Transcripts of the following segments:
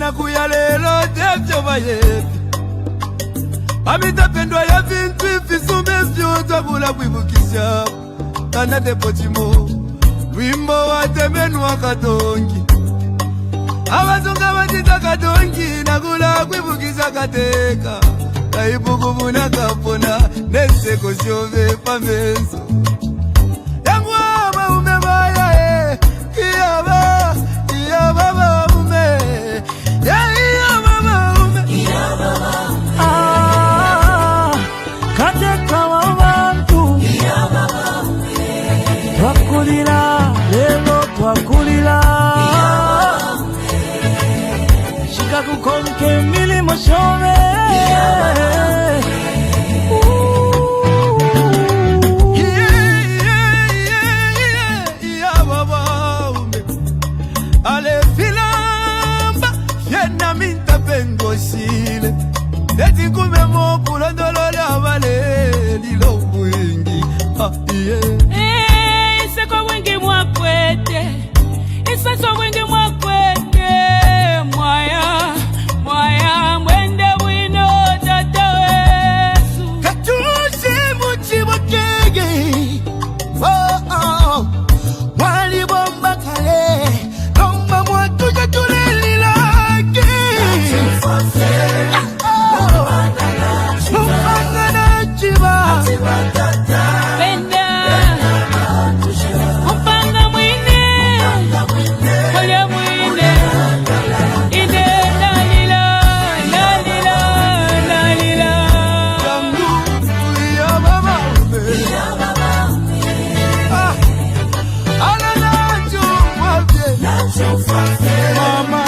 na kuyalelo devyo bayepi Mamita pendwa ya vintu ifisume vyoza kula kuibukisha Kana depotimo Wimbo wa temenu wa katongi Abazunga watita katongi na kula kuibukisha kateka Kaibuku muna kapona Neseko shove pamenso Ya Mwamba umebaya Iyaba baba ume Ya baba ume Kateka wabantu Twakulila lelo twakulila Shika kukonke milimo shove Ale filamba Yena minta pengo sile Eti kume moku Londolole avale Lilo mwingi Iseko wengi mwakwete Iseso wengi mwakwete Mwaya Mwende wino tata wesu Katushi muchi wakege Wali bomba kale Lomba mwatuja tulelilake Mupanga chiba Penda Mupanga mwine Kolya mwine Ide lalila Yangu ya baba ume Ala nacho mwabye Mama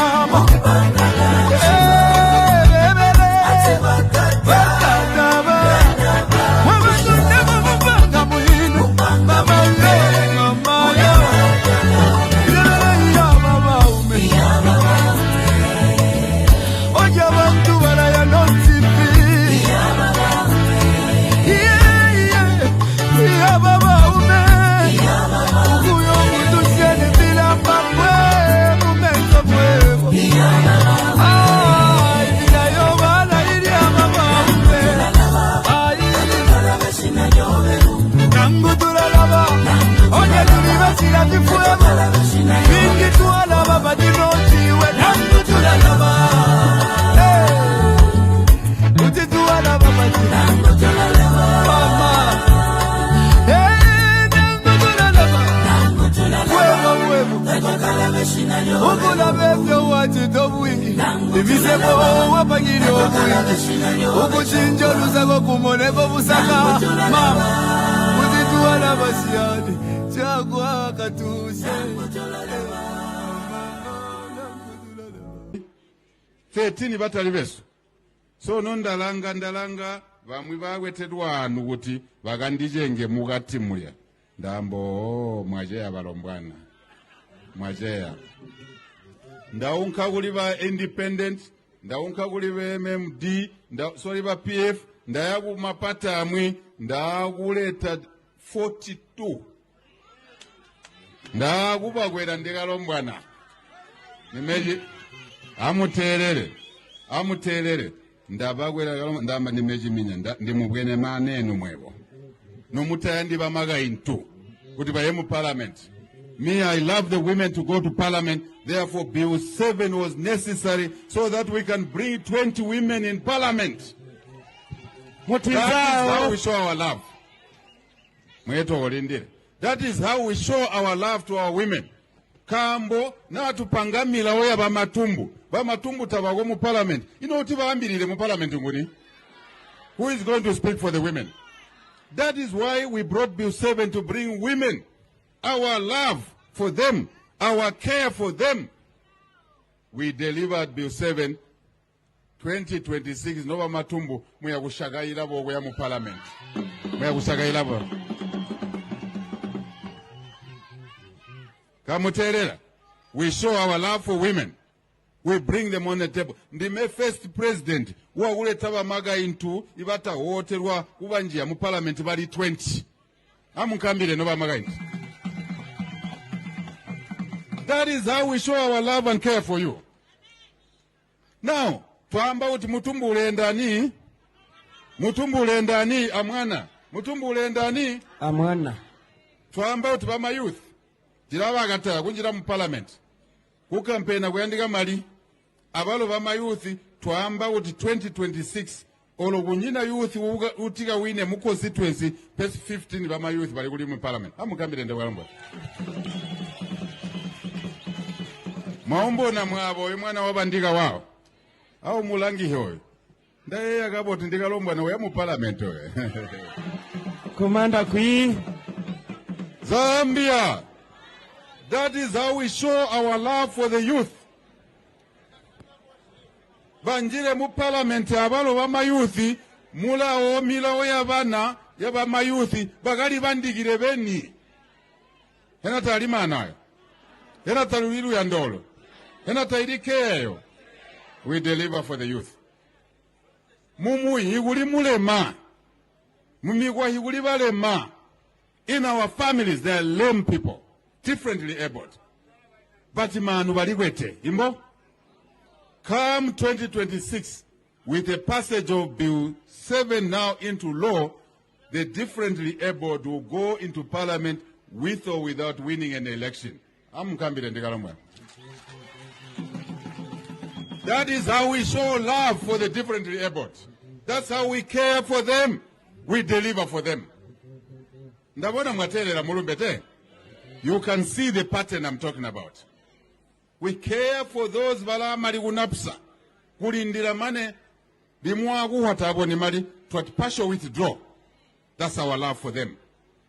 Ukula bevyo wachito wingi Imisebo wapangiri okwingi Ukuchinjo lusako kumoneko busaka Mama Kutituwa na basiyani Chagwa katuse Fetini batali beso So ndalanga Vamwi bagwetedwa anu kuti Bagandijenge mugati mulya Ndambo mwajeya balombwana Mwajeya Ndaunka kuliba independent Ndaunka kuliba MMD Soliba PF Ndayagu mapata amwi Ndakuleta 42 Ndakuba kwera ndikalombwana Nimeji Amuterere Ndabakwera ndamba nimeji minya Ndimubwene manenu mwebo Nomutaya ndiba maga into Kuti baye mu parliament Me, I love the women to go to parliament. Therefore, Bill 7 was necessary so that we can bring 20 women in parliament. That is how we show our love. That is how we show our love to our women. Kambo, na tupangamila oya bamatumbu. Bamatumbu tabago mu parliament. You know what ambirire mu parliament nguni? Who is going to speak for the women? That is why we brought Bill 7 to bring women. Our love for them, our care for them. We delivered Bill 7, 2026, Nova Matumbu, muya kushagaira bo ya mu parliament. Muya kushagaira bo. Kamuterera, we show our love for women. We bring them on the table. Ndime first president, wa ule taba maga into, ibata hotelwa, ubanjia mu parliament bali 20. Amukambile Nova maga into. That is how we show our love and care for you. Now, twamba uti mutumbule ndani? Mutumbule ndani amwana? Mutumbule ndani? Amwana. Twamba uti bama youth. Jiraba akataya kunjira mu parliament. Kukampena kuyandika mali. Abalo bama youth twamba uti 2026 olo kunyina youth utika wine mu constituency pesi 15 bama youth bali kuli mu parliament. Amukambire ndewalombo. Maombo na mwabo mwana wabandika wao. Au mulangi hoyo. Ndaye yakaboti ndikalombwa na mu parliament hoyo. Commander Kui. Zambia. That is how we show our love for the youth. Banjire mu parliament abalo bama youth mulao milao yabana yabama youth bagali bandikire beni. Hena talima nayo. Hena taluilu ya ndolo. Hena tairikeyo. We deliver for the youth. Mumu higuli mulema. Mumigwa higuli balema. In our families, there are lame people, differently abled. But manu baligwete, imbo? Come 2026, with the passage of Bill 7 now into law, the differently abled will go into parliament with or without winning an election. That is how we show love for the differently abled. That's how we care for them. We deliver for them. You can see the pattern I'm talking about. We care for those bala mali unapsa. Kulindira mane bimwagu hatabo ni mali to partial withdraw. That's our love for them.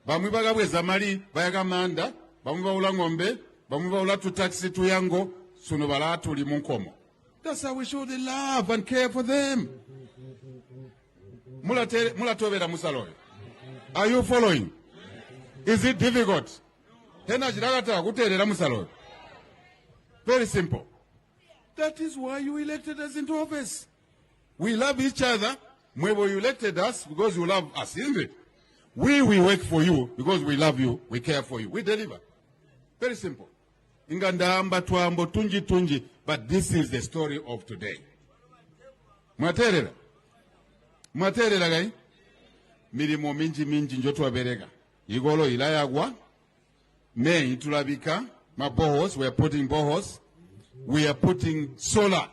Bamwibaga weza mali bayaga manda, bamwiba ula ngombe, bamwiba ula tu taxi tu yango, sunu bala tuli munkomo. That's how we show the love and care for them. Mula tovera musaloy. Are you following? Is it difficult? Hena jiragata kuterera musaloy. Very simple. That is why you elected us into office. We love each other. Mwebo, you elected us because you love us, isn't it? We work for you because we love you, we care for you, we deliver. Very simple. Ingandamba tuambo tunji, but this is the story of today. Mwaterera gai? Milimo minji njotu waberega. Igolo ilayagwa. Me itulabika. My bohos, we are putting bohos. We are putting solar.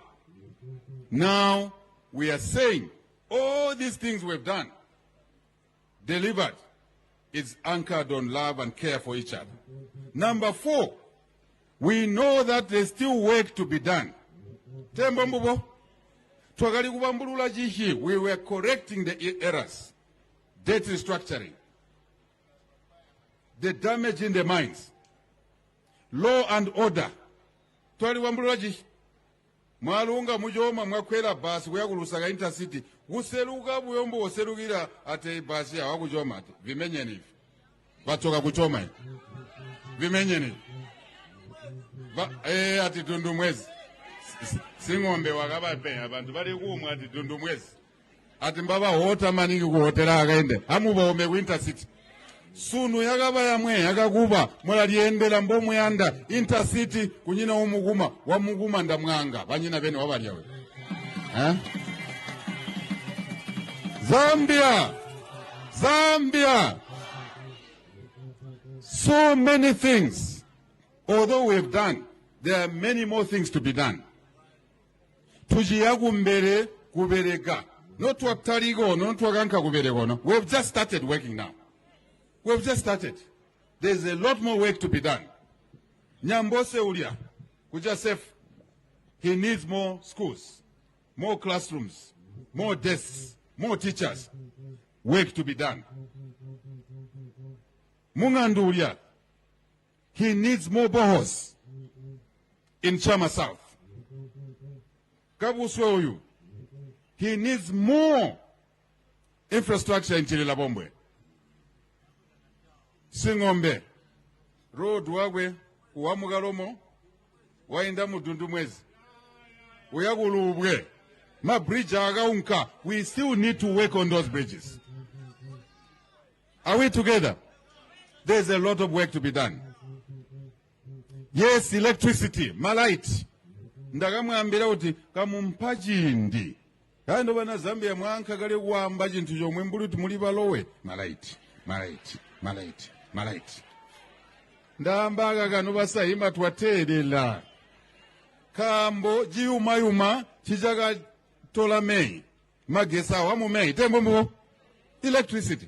Now, we are saying, all these things we've done, delivered, is anchored on love and care for each other. Number 4, we know that there's still work to be done. Tembambubo, twagali kubambulula jihi, we were correcting the errors, debt restructuring, the damage in the mines, law and order. Twali wambulwaji. Mwalunga mujoma mwakwela basi weyakulusaga intercity. Useluga buyombo uselugira ate basi ya wakujoma ate. Vimenye nivi. Batoka kuchoma hivi. Vimenye nivi. Ati tundumwezi. Singombe wakaba penye. Abantu bali kumu ati tundumwezi. Ati mbaba hota maningi kuhotela againde. Hamuba ome ku intercity. Sunu yakaba yamwe yakakuba mulaliendera mbomu yanda intercity kunyina omuguma wamuguma ndamwanga banyina bene wabalyawe. Zambia. So many things. Although we've done, there are many more things to be done. Tujiyagumbere kubereka. Not watarigo, not waganka kubereko. No. We've just started working now. We've just started. There's a lot more work to be done. Nyambose ulia, Kujasef, he needs more schools, more classrooms, more desks, more teachers. Work to be done. Mungandu ulia, he needs more bohos in Chama South. Kabuswe, he needs more infrastructure in Chililabombwe. Singombe, road wagwe, uamugalomo, wainda mudundumwezi. Uyagulubwe, ma bridge agaunka. We still need to work on those bridges. Are we together? There's a lot of work to be done. Yes, electricity, malight. ndakamwambira kuti kamumpa chindi kandi bana Zambia mwankagale kuwamba chinthu chomwe mbuluti muli balowe malaiti ndambaka kanu basayima twaterera kambo jiyumayuma chichaka tola Mei magesa wa mu Mei tembo mbo electricity.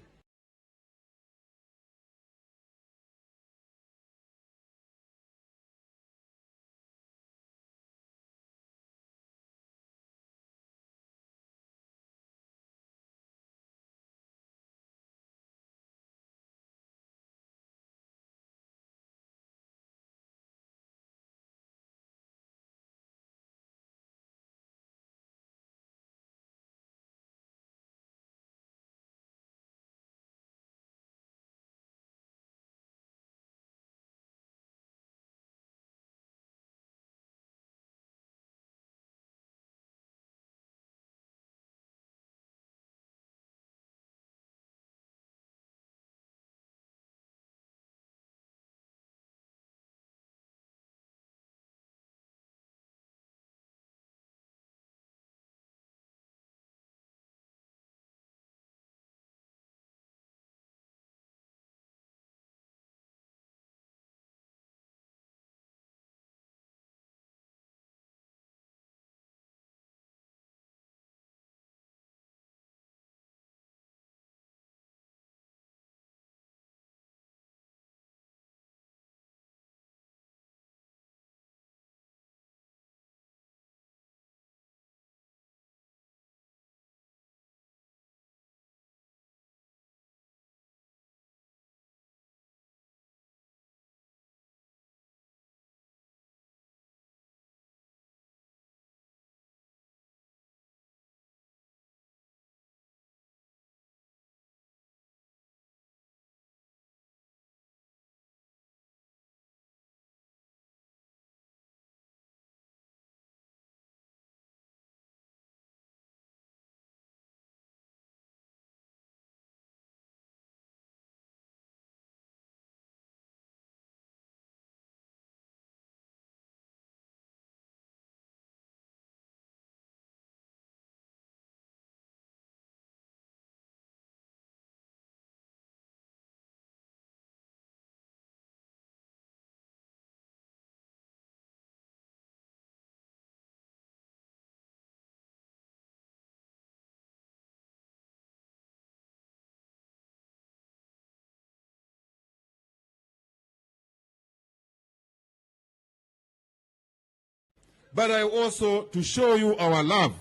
But I also, to show you our love,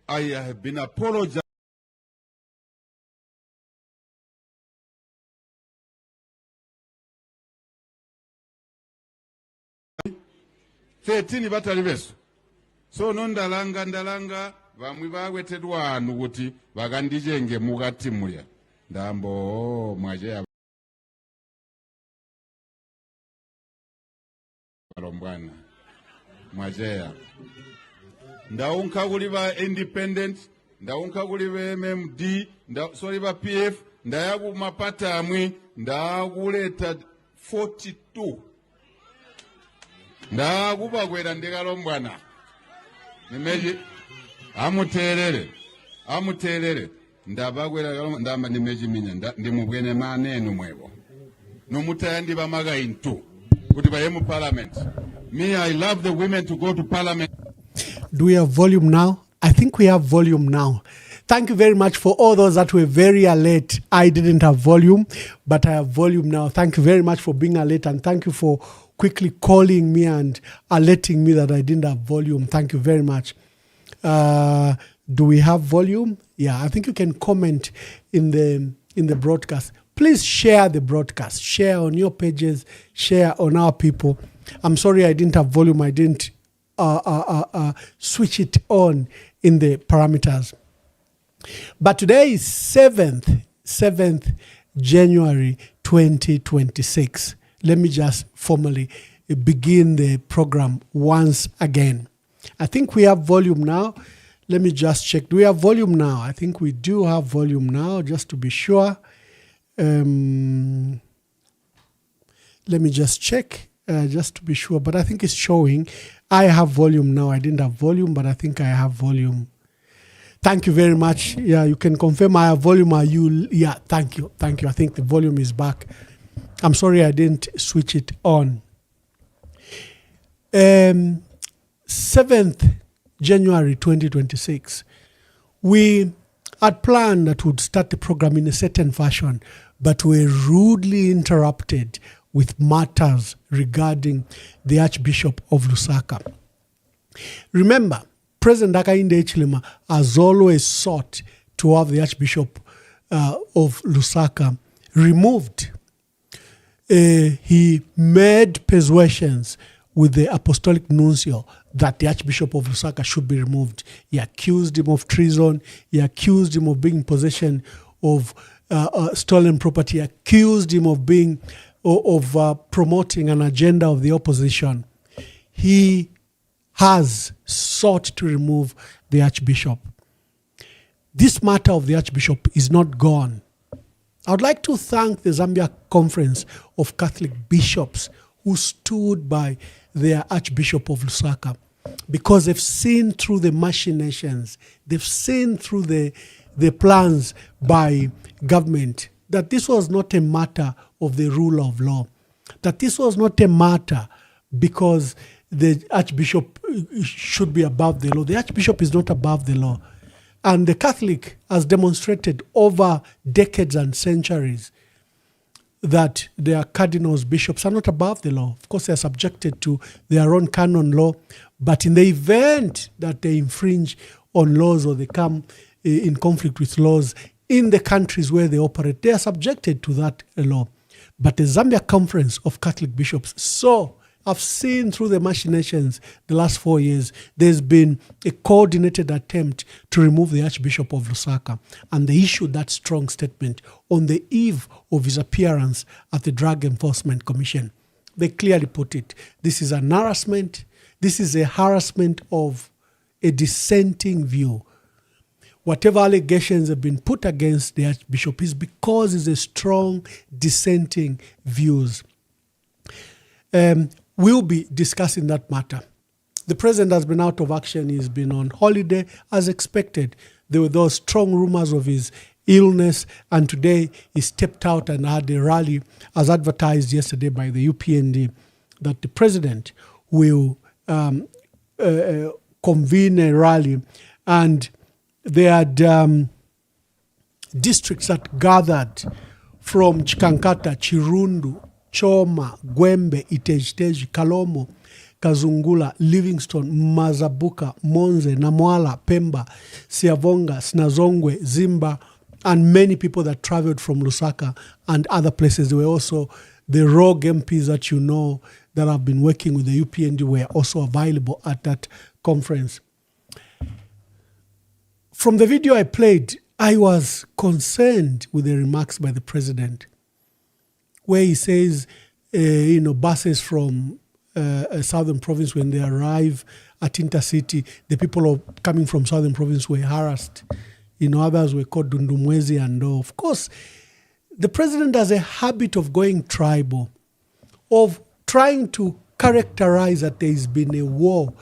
I have been apologizing. So no ndalanga vamwe vawetedwa anu kuti vakandijenge mukati muya ndambo mwaje varombwana mwajeya ndaunka kuli va independent ndaunka kuli va MMD sorry va PF ndayaku mapata amwe ndakuleta 42 ndakubakwera ndikalombwana nimeji amuterere ndabakwera ndamba nimeji minya ndimubwene manenu mwebo nomutaya ndiba magaintu kuti baye mu parliament. Me, I love the women to go to parliament. Do we have volume now? I think we have volume now. Thank you very much for all those that were very alert. I didn't have volume, but I have volume now. Thank you very much for being alert, and thank you for quickly calling me and alerting me that I didn't have volume. Thank you very much. Do we have volume? Yeah, I think you can comment in the broadcast. Please share the broadcast. Share on your pages. Share on our people. I'm sorry I didn't have volume. I didn't switch it on in the parameters. But today is 7th January 2026. Let me just formally begin the program once again. I think we have volume now. Let me just check. Do we have volume now? I think we do have volume now, just to be sure. Let me just check. just to be sure, but I think it's showing. I have volume now. I didn't have volume, but I think I have volume. Thank you very much. Yeah, you can confirm I have volume. Are you? Yeah, thank you. Thank you. I think the volume is back. I'm sorry I didn't switch it on. 7th January 2026, we had planned that we'd start the program in a certain fashion, but were rudely interrupted with matters regarding the Archbishop of Lusaka. Remember, President Hakainde Hichilema has always sought to have the Archbishop of Lusaka removed. He made persuasions with the Apostolic Nuncio that the Archbishop of Lusaka should be removed. He accused him of treason. He accused him of being in possession of stolen property. He accused him of being promoting an agenda of the opposition. He has sought to remove the Archbishop. This matter of the Archbishop is not gone. I would like to thank the Zambia Conference of Catholic Bishops who stood by their Archbishop of Lusaka, because they've seen through the machinations, they've seen through the plans by government, that this was not a matter of the rule of law, that this was not a matter because the Archbishop should be above the law. The Archbishop is not above the law. And the Catholic has demonstrated over decades and centuries that their cardinals, bishops are not above the law. Of course, they are subjected to their own canon law, but in the event that they infringe on laws or they come in conflict with laws in the countries where they operate, they are subjected to that law. But the Zambia Conference of Catholic Bishops I've seen through the machinations the last 4 years, there's been a coordinated attempt to remove the Archbishop of Lusaka, and they issued that strong statement on the eve of his appearance at the Drug Enforcement Commission. They clearly put it. This is an harassment. This is a harassment of a dissenting view. Whatever allegations have been put against the Archbishop is because he's a strong dissenting views. We'll be discussing that matter. The president has been out of action. He's been on holiday as expected. There were those strong rumors of his illness, and today he stepped out and had a rally as advertised yesterday by the UPND that the president will convene a rally, and they had districts that gathered from Chikankata, Chirundu, Choma, Gwembe, Itejiteji, Kalomo, Kazungula, Livingston, Mazabuka, Monze, Namwala, Pemba, Siavonga, Snazongwe, Zimba, and many people that traveled from Lusaka and other places. There were also the rogue MPs that you know that have been working with the UPND were also available at that conference. From the video I played, I was concerned with the remarks by the president, where he says, buses from a southern province, when they arrive at Intercity, the people coming from southern province were harassed. Others were called Dundumwezi, and of course, the president has a habit of going tribal, of trying to characterize that there has been a war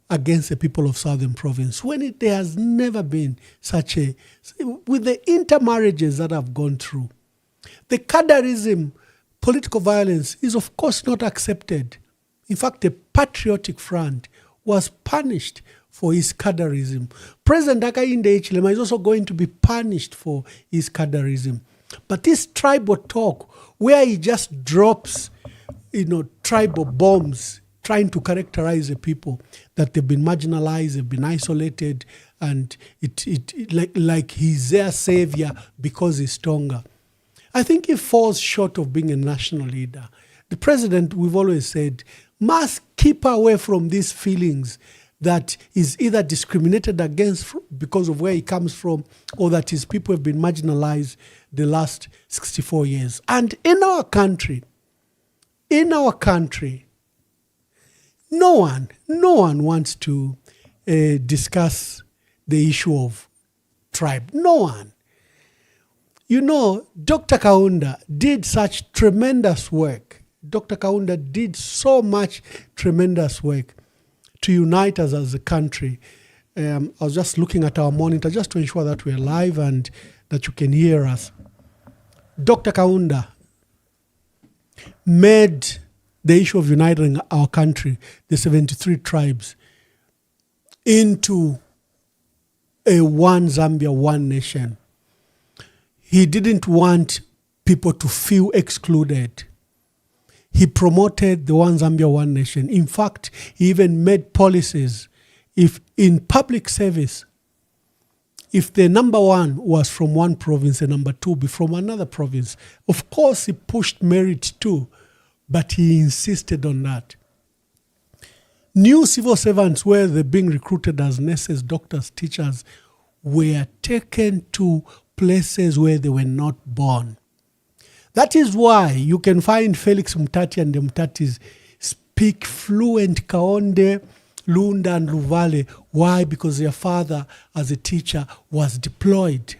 against the people of southern province, when there has never been such a, with the intermarriages that have gone through. The Kadarism, political violence, is of course not accepted. In fact, the Patriotic Front was punished for his Kadarism. President Hakainde Hichilema is also going to be punished for his Kadarism. But this tribal talk, where he just drops, tribal bombs, trying to characterize the people, that they've been marginalized, they've been isolated, and like he's their savior because he's stronger. I think he falls short of being a national leader. The president, we've always said, must keep away from these feelings that he's either discriminated against because of where he comes from, or that his people have been marginalized the last 64 years. And in our country, no one wants to discuss the issue of tribe. No one. Dr. Kaunda did such tremendous work Dr. Kaunda did so much tremendous work to unite us as a country. I was just looking at our monitor just to ensure that we're live and that you can hear us. Dr. Kaunda made the issue of uniting our country, the 73 tribes, into a one Zambia, one nation. He didn't want people to feel excluded. He promoted the one Zambia, one nation. In fact, he even made policies. If in public service, if the number one was from one province, the number two be from another province. Of course, he pushed merit too, but he insisted on that. New civil servants, where they're being recruited as nurses, doctors, teachers, were taken to places where they were not born. That is why you can find Felix Mutati and the Mutatis speak fluent Kaonde, Lunda and Luvale. Why? Because their father, as a teacher, was deployed.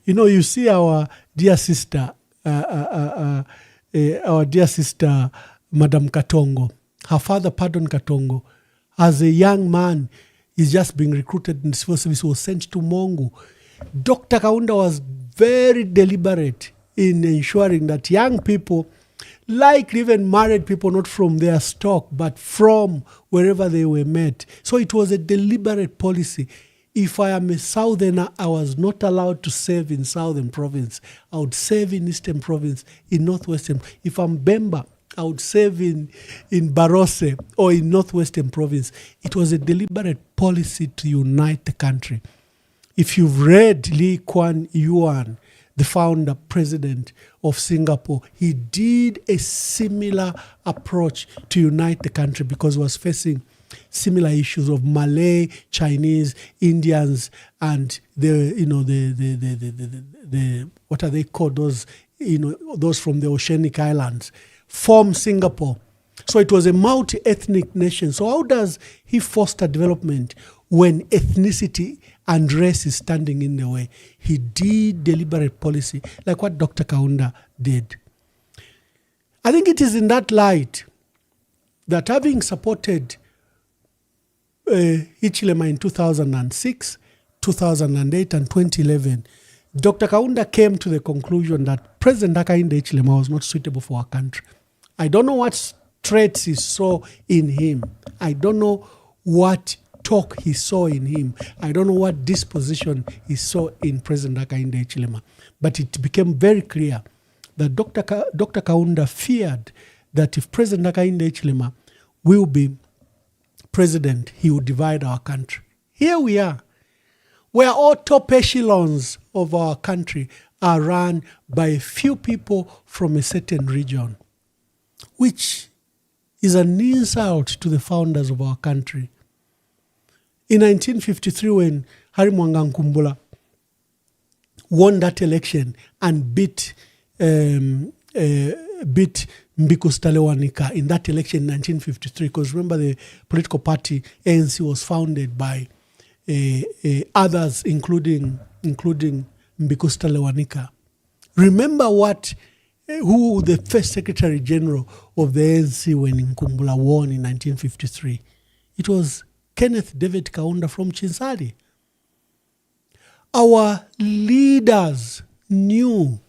You know, you see our dear sister, Madam Katongo. Her father, Pardon Katongo, as a young man, is just being recruited in the civil service, was sent to Mongu. Dr. Kaunda was very deliberate in ensuring that young people, like even married people, not from their stock, but from wherever they were met. So it was a deliberate policy. If I am a southerner, I was not allowed to serve in southern province. I would serve in eastern province, in northwestern. If I'm Bemba, I would serve in Barose or in northwestern province. It was a deliberate policy to unite the country. If you've read Lee Kuan Yew, the founder, president of Singapore, he did a similar approach to unite the country because he was facing similar issues of Malay, Chinese, Indians, and the what are they called? Those, those from the oceanic islands form Singapore. So it was a multi-ethnic nation. So how does he foster development when ethnicity and race is standing in the way? He did deliberate policy, like what Dr. Kaunda did. I think it is in that light that, having supported Hichilema in 2006, 2008, and 2011, Dr. Kaunda came to the conclusion that President Hakainde Hichilema was not suitable for our country. I don't know what traits he saw in him. I don't know what talk he saw in him. I don't know what disposition he saw in President Hakainde Hichilema. But it became very clear that Dr. Kaunda feared that if President Hakainde Hichilema will be president, he will divide our country. Here we are, where all top echelons of our country are run by a few people from a certain region, which is an insult to the founders of our country. In 1953, when Harry Mwanga Nkumbula won that election and beat Mbiku Stalewanika in that election in 1953, because remember the political party ANC was founded by others, including Mbiku Stalewanika. Remember who the first Secretary General of the ANC when Nkumbula won in 1953. It was Kenneth David Kaunda from Chinsali. Our leaders knew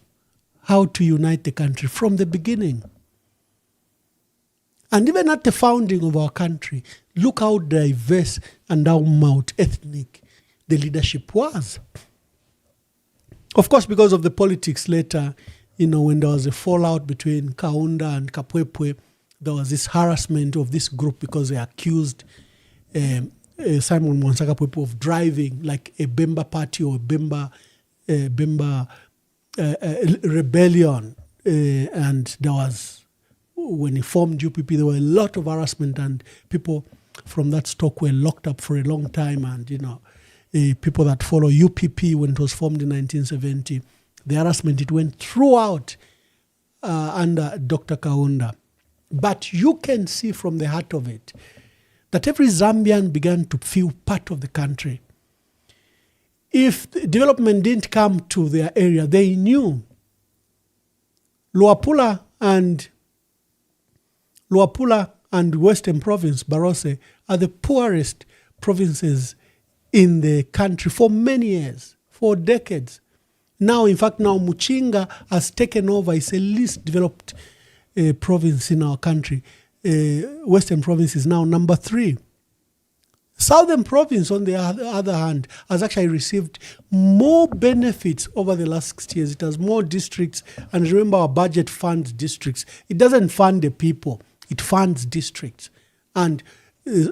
how to unite the country from the beginning. And even at the founding of our country, look how diverse and how multi-ethnic the leadership was. Of course, because of the politics later, when there was a fallout between Kaunda and Kapwepwe, there was this harassment of this group because they accused Simon Mwansaka Kapwepwe of driving like a Bemba party or a Bemba rebellion. And there was, when he formed UPP, there were a lot of harassment, and people from that stock were locked up for a long time. And, people that follow UPP when it was formed in 1970, the harassment, it went throughout under Dr. Kaunda. But you can see from the heart of it that every Zambian began to feel part of the country. If development didn't come to their area, they knew Luapula and Luapula and Western Province, Barose, are the poorest provinces in the country for many years, for decades. Now, in fact, now Muchinga has taken over. It's the least developed province in our country. Western Province is now number 3. Southern Province, on the other hand, has actually received more benefits over the last 60 years. It has more districts. And remember, our budget funds districts. It doesn't fund the people. It funds districts. And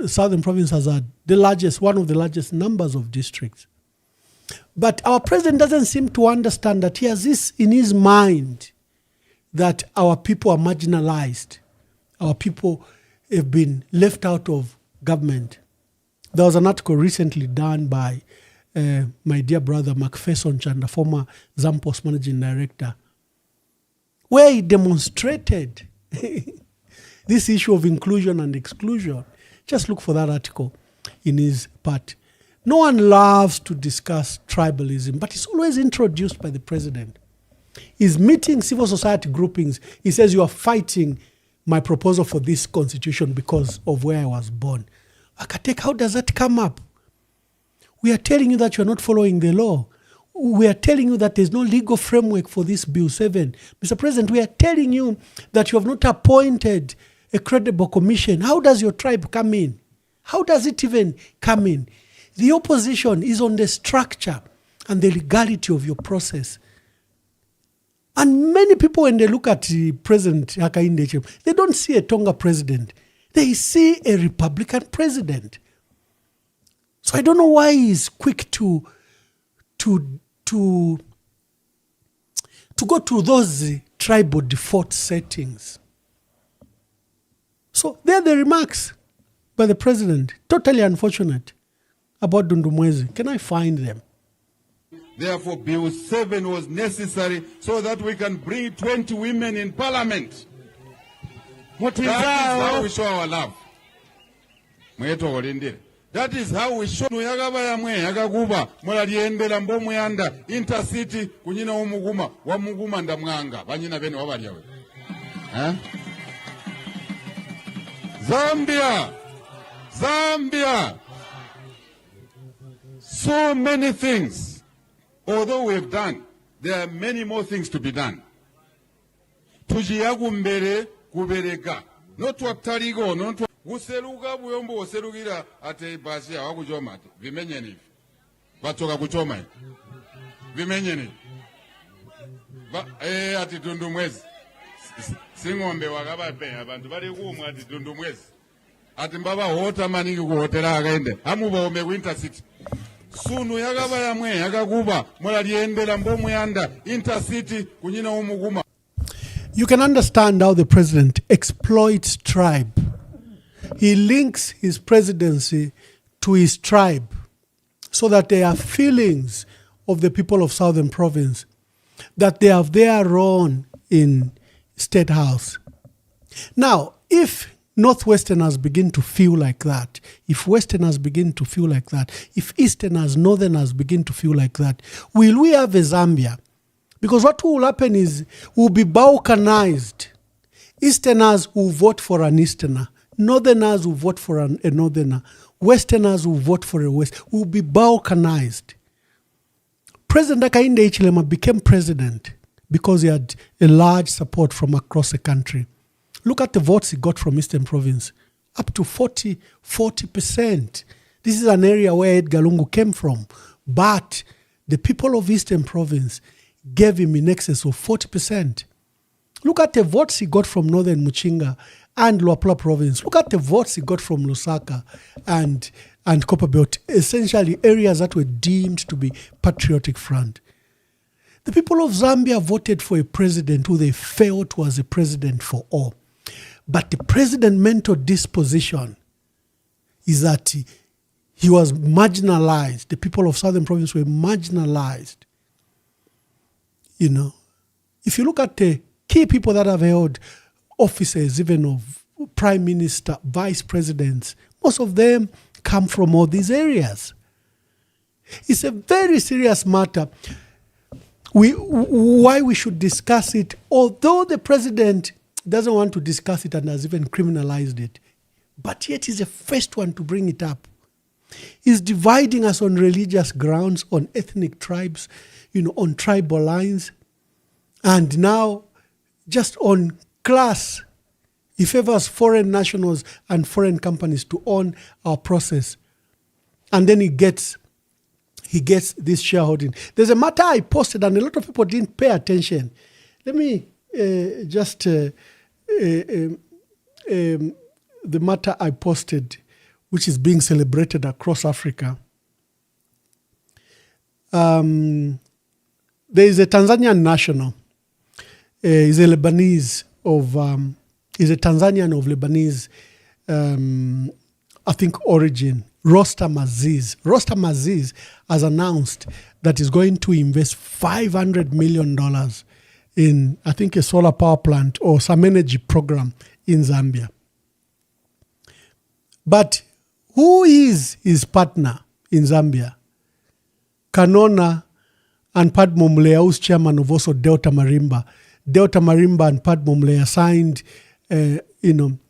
Southern Province has one of the largest numbers of districts. But our president doesn't seem to understand that he has this in his mind, that our people are marginalized. Our people have been left out of government. There was an article recently done by my dear brother Macpherson Chanda, former Zampos managing director, where he demonstrated this issue of inclusion and exclusion. Just look for that article in his part. No one loves to discuss tribalism, but it's always introduced by the president. He's meeting civil society groupings. He says, you are fighting my proposal for this constitution because of where I was born. Akatek, how does that come up? We are telling you that you are not following the law. We are telling you that there's no legal framework for this Bill 7. Mr. President, we are telling you that you have not appointed a credible commission. How does your tribe come in? How does it even come in? The opposition is on the structure and the legality of your process. And many people, when they look at the President Hakainde, they don't see a Tonga president. They see a Republican president. So I don't know why he's quick to go to those tribal default settings. So there are the remarks by the president, totally unfortunate, about Dundumwezi. Can I find them? Therefore, Bill 7 was necessary so that we can bring 20 women in parliament. That is how we show our love. That is how we show intercity kunyina umuguma wa muguma ndamwanga banyina bene wabalya we. Zambia. So many things. Although we have done, there are many more things to be done. Tujiyagumbere kubereka. Not what tarigo, not what Useruga buyombo userugira ate basi hawakujoma ate. Vimenye ni. Batoka kuchoma. Vimenye ni. Ati Dundumwezi. Singombe wakaba pe abantu bali kuumwa ati Dundumwezi. Ati mbaba hota maniki kuhotela agaende. Hamu baome winter city. Sunu yakaba yamwe yakakuba mola liendela mbomu yanda intercity kunyina umuguma. You can understand how the president exploits tribe. He links his presidency to his tribe so that there are feelings of the people of Southern Province that they have their own in State House. Now, if Northwesterners begin to feel like that, if Westerners begin to feel like that, if Easterners, Northerners begin to feel like that, will we have a Zambia? Because what will happen is we'll be balkanized. Easterners will vote for an Easterner. Northerners will vote for a Northerner. Westerners will vote for a West. We'll be balkanized. President Hakainde Hichilema became president because he had a large support from across the country. Look at the votes he got from Eastern Province. Up to 40%. This is an area where Edgar Lungu came from. But the people of Eastern Province gave him in excess of 40%. Look at the votes he got from Northern Muchinga and Luapula Province. Look at the votes he got from Lusaka and Copperbelt, essentially areas that were deemed to be patriotic front. The people of Zambia voted for a president who they felt was a president for all. But the president's mental disposition is that he was marginalized. The people of Southern Province were marginalized. You know, if you look at the key people that have held offices, even of prime minister, vice presidents, most of them come from all these areas. It's a very serious matter. Why we should discuss it, although the president doesn't want to discuss it and has even criminalized it. But yet he's the first one to bring it up. He's dividing us on religious grounds, on ethnic tribes, on tribal lines. And now, just on class, he favors foreign nationals and foreign companies to own our process. And then he gets this shareholding. There's a matter I posted and a lot of people didn't pay attention. Let me the matter I posted, which is being celebrated across Africa. There is a Tanzanian national. He's a Lebanese he's a Tanzanian of Lebanese, I think, origin. Rostam Aziz. Rostam Aziz has announced that he's going to invest $500 million in, I think, a solar power plant or some energy program in Zambia. But who is his partner in Zambia? Kanona and Padmo Mlea, who's chairman of also Delta Marimba. Delta Marimba and Padmo Mlea signed, an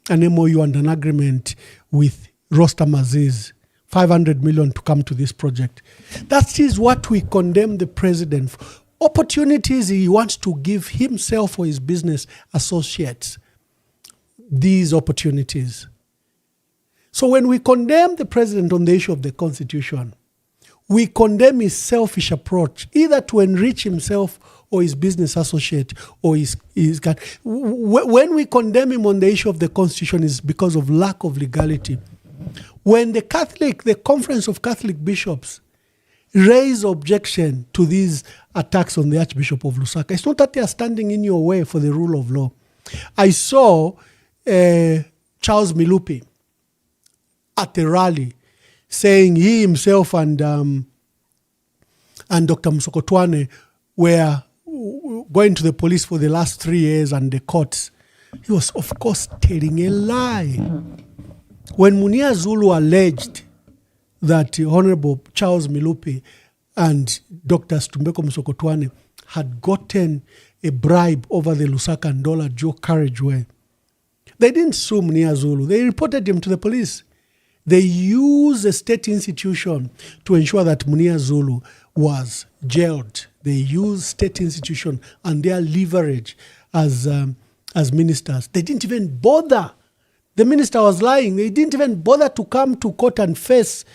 MOU and an agreement with Rostam Aziz, 500 million to come to this project. That is what we condemn the president for. Opportunities he wants to give himself or his business associates. These opportunities. So when we condemn the president on the issue of the constitution, we condemn his selfish approach, either to enrich himself or his business associate or his guy. When we condemn him on the issue of the constitution, is because of lack of legality. When the Conference of Catholic Bishops raise objection to these attacks on the Archbishop of Lusaka, it's not that they are standing in your way for the rule of law. I saw Charles Milupi at a rally saying he himself and Dr. Msokotwane were going to the police for the last 3 years and the courts. He was, of course, telling a lie. When Munia Zulu alleged that Honorable Charles Milupi and Dr. Stumbeko Msokotwane had gotten a bribe over the Lusaka and Ndola Joe carriageway, they didn't sue Munia Zulu. They reported him to the police. They used a state institution to ensure that Munia Zulu was jailed. They used state institution and their leverage as ministers. They didn't even bother. The minister was lying. They didn't even bother to come to court and face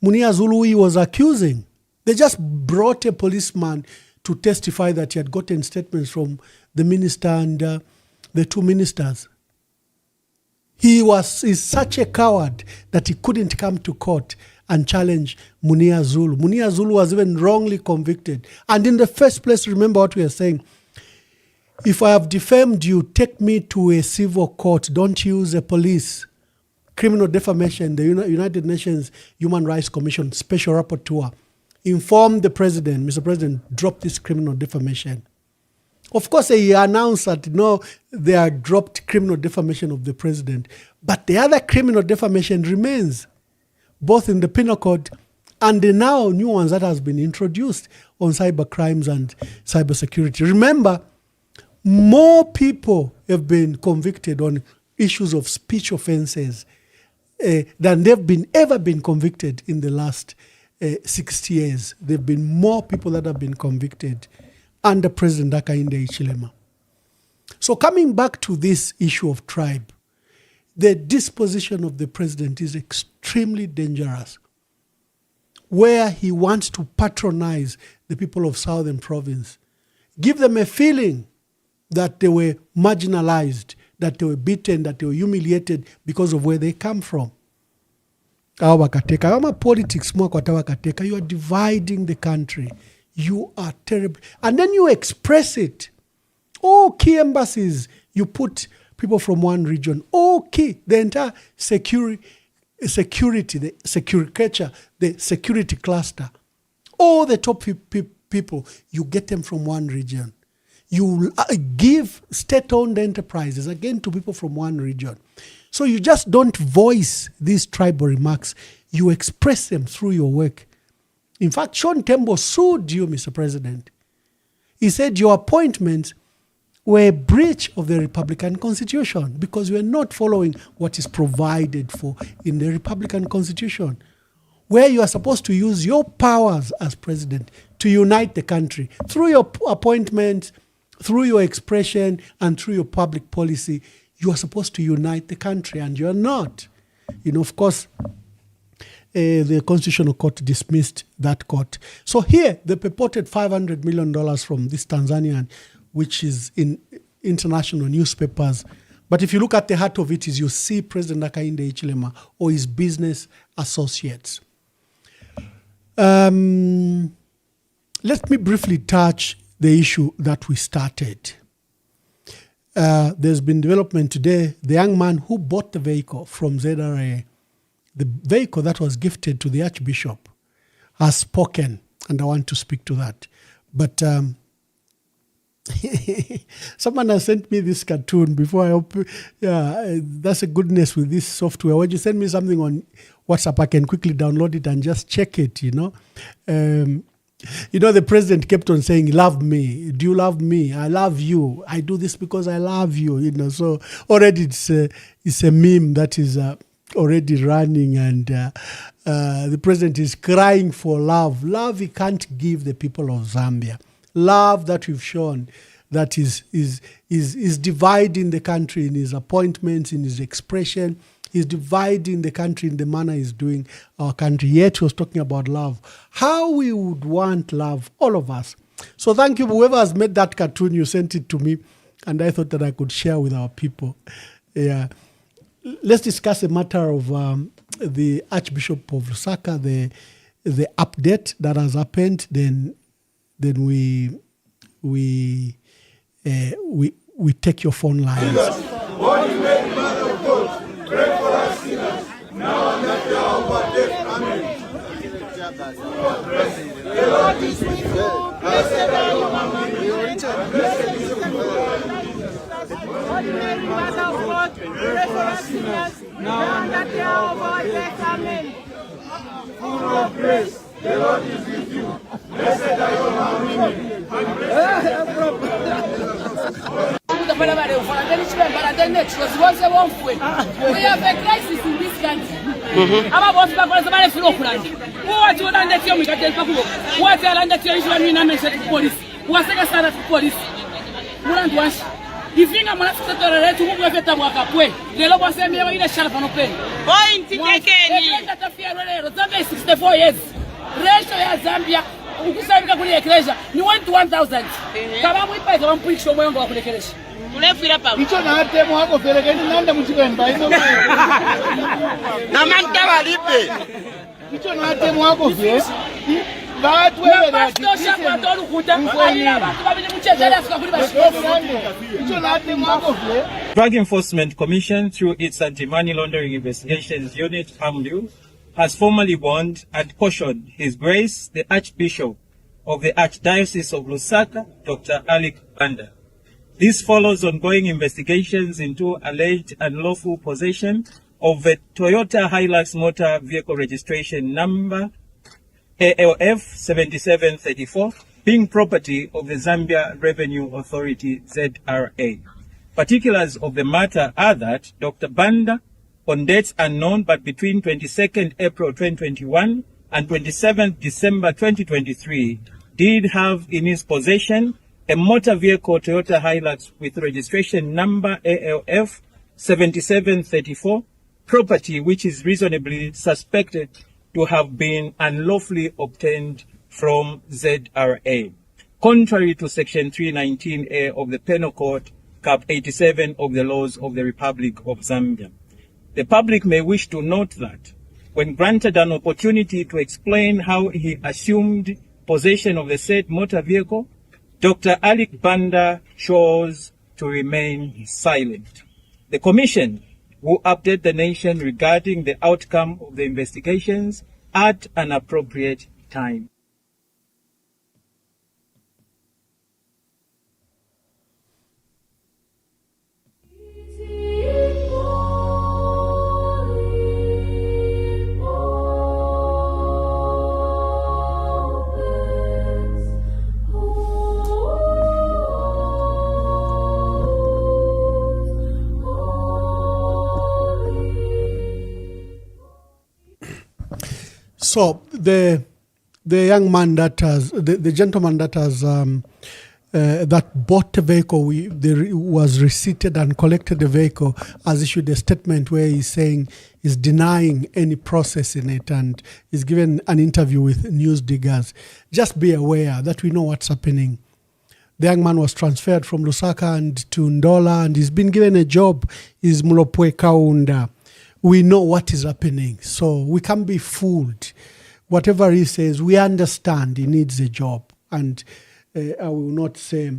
Munia Zulu, who he was accusing. They just brought a policeman to testify that he had gotten statements from the minister and the two ministers. He's such a coward that he couldn't come to court and challenge Munia Zulu. Munia Zulu was even wrongly convicted. And in the first place, remember what we are saying. If I have defamed you, take me to a civil court. Don't use a police. Criminal defamation, the United Nations Human Rights Commission Special Rapporteur informed the president, Mr. President, drop this criminal defamation. Of course, he announced that, they had dropped criminal defamation of the president. But the other criminal defamation remains, both in the penal code and the now new ones that has been introduced on cyber crimes and cyber security. Remember, more people have been convicted on issues of speech offenses than they've ever been convicted in the last 60 years. There have been more people that have been convicted under President Hakainde Hichilema. So coming back to this issue of tribe, the disposition of the president is extremely dangerous, where he wants to patronize the people of Southern Province, give them a feeling that they were marginalized, that they were beaten, that they were humiliated because of where they come from. Politics, you are dividing the country. You are terrible. And then you express it. All key embassies, you put people from one region. All key, the entire security, the securiculture, the security cluster. All the top people, you get them from one region. You give state-owned enterprises, again, to people from one region. So you just don't voice these tribal remarks. You express them through your work. In fact, Sean Tembo sued you, Mr. President. He said your appointments were a breach of the Republican Constitution because we are not following what is provided for in the Republican Constitution, where you are supposed to use your powers as president to unite the country through your appointments, through your expression, and through your public policy. You are supposed to unite the country, and you are not. Of course, the Constitutional Court dismissed that court. So here, the purported $500 million from this Tanzanian, which is in international newspapers. But if you look at the heart of it, is you see President Hakainde Hichilema or his business associates. Let me briefly touch the issue that we started. There's been development today. The young man who bought the vehicle from ZRA, the vehicle that was gifted to the Archbishop, has spoken, and I want to speak to that. But someone has sent me this cartoon before I open. Yeah, that's a goodness with this software. When you send me something on WhatsApp, I can quickly download it and just check it, the president kept on saying, love me. Do you love me? I love you. I do this because I love you, So already it's a meme that is already running, and the president is crying for love. Love he can't give the people of Zambia. Love that we've shown that is dividing the country in his appointments, in his expression. He's dividing the country in the manner he's doing our country. Yet he was talking about love. How we would want love, all of us. So thank you, whoever has made that cartoon. You sent it to me, and I thought that I could share with our people. Yeah, let's discuss a matter of the Archbishop of Lusaka, the update that has happened. Then we take your phone lines. Holy Mary, Mother of God, pray for us sinners, now and at the hour of our death. Amen. The Lord is with you. Blessed are you among women. Blessed is the fruit of your womb. Holy Mary, Mother of God, pray for us sinners, now and at the hour of our death. Amen. Full of grace, the Lord is with you. Blessed are you among women. We have a crisis in this country. Zambia ukusabika kule eklesia ni 1 to 1000 kama mwipa kama mpikisho mwendo wa kule eklesia ulefira pa icho na ate mwako pelekeni nanda mchikemba hizo na manta walipe icho na ate mwako vye watu wewe na pastor kwa tolu kuta aina watu babili mchezela sika kuli icho na ate mwako vye. Drug Enforcement Commission, through its Anti-Money Laundering Investigations Unit, AMLU, has formally warned and cautioned His Grace, the Archbishop of the Archdiocese of Lusaka, Dr. Alik Banda. This follows ongoing investigations into alleged unlawful possession of a Toyota Hilux motor vehicle registration number ALF 7734, being property of the Zambia Revenue Authority, ZRA. Particulars of the matter are that Dr. Banda, on dates unknown but between 22nd April 2021 and 27th December 2023, did have in his possession a motor vehicle Toyota Hilux with registration number ALF 7734, property which is reasonably suspected to have been unlawfully obtained from ZRA, contrary to Section 319A of the Penal Code, Cap 87 of the Laws of the Republic of Zambia. The public may wish to note that when granted an opportunity to explain how he assumed possession of the said motor vehicle, Dr. Alik Banda chose to remain silent. The Commission will update the nation regarding the outcome of the investigations at an appropriate time. So the young man that has, the gentleman that has, that bought the vehicle, was receipted and collected the vehicle, has issued a statement where he's saying he's denying any process in it, and he's given an interview with News Diggers. Just be aware that we know what's happening. The young man was transferred from Lusaka and to Ndola, and he's been given a job. He's Mulopwe Kaunda. We know what is happening, so we can't be fooled. Whatever he says, we understand he needs a job, and I will not say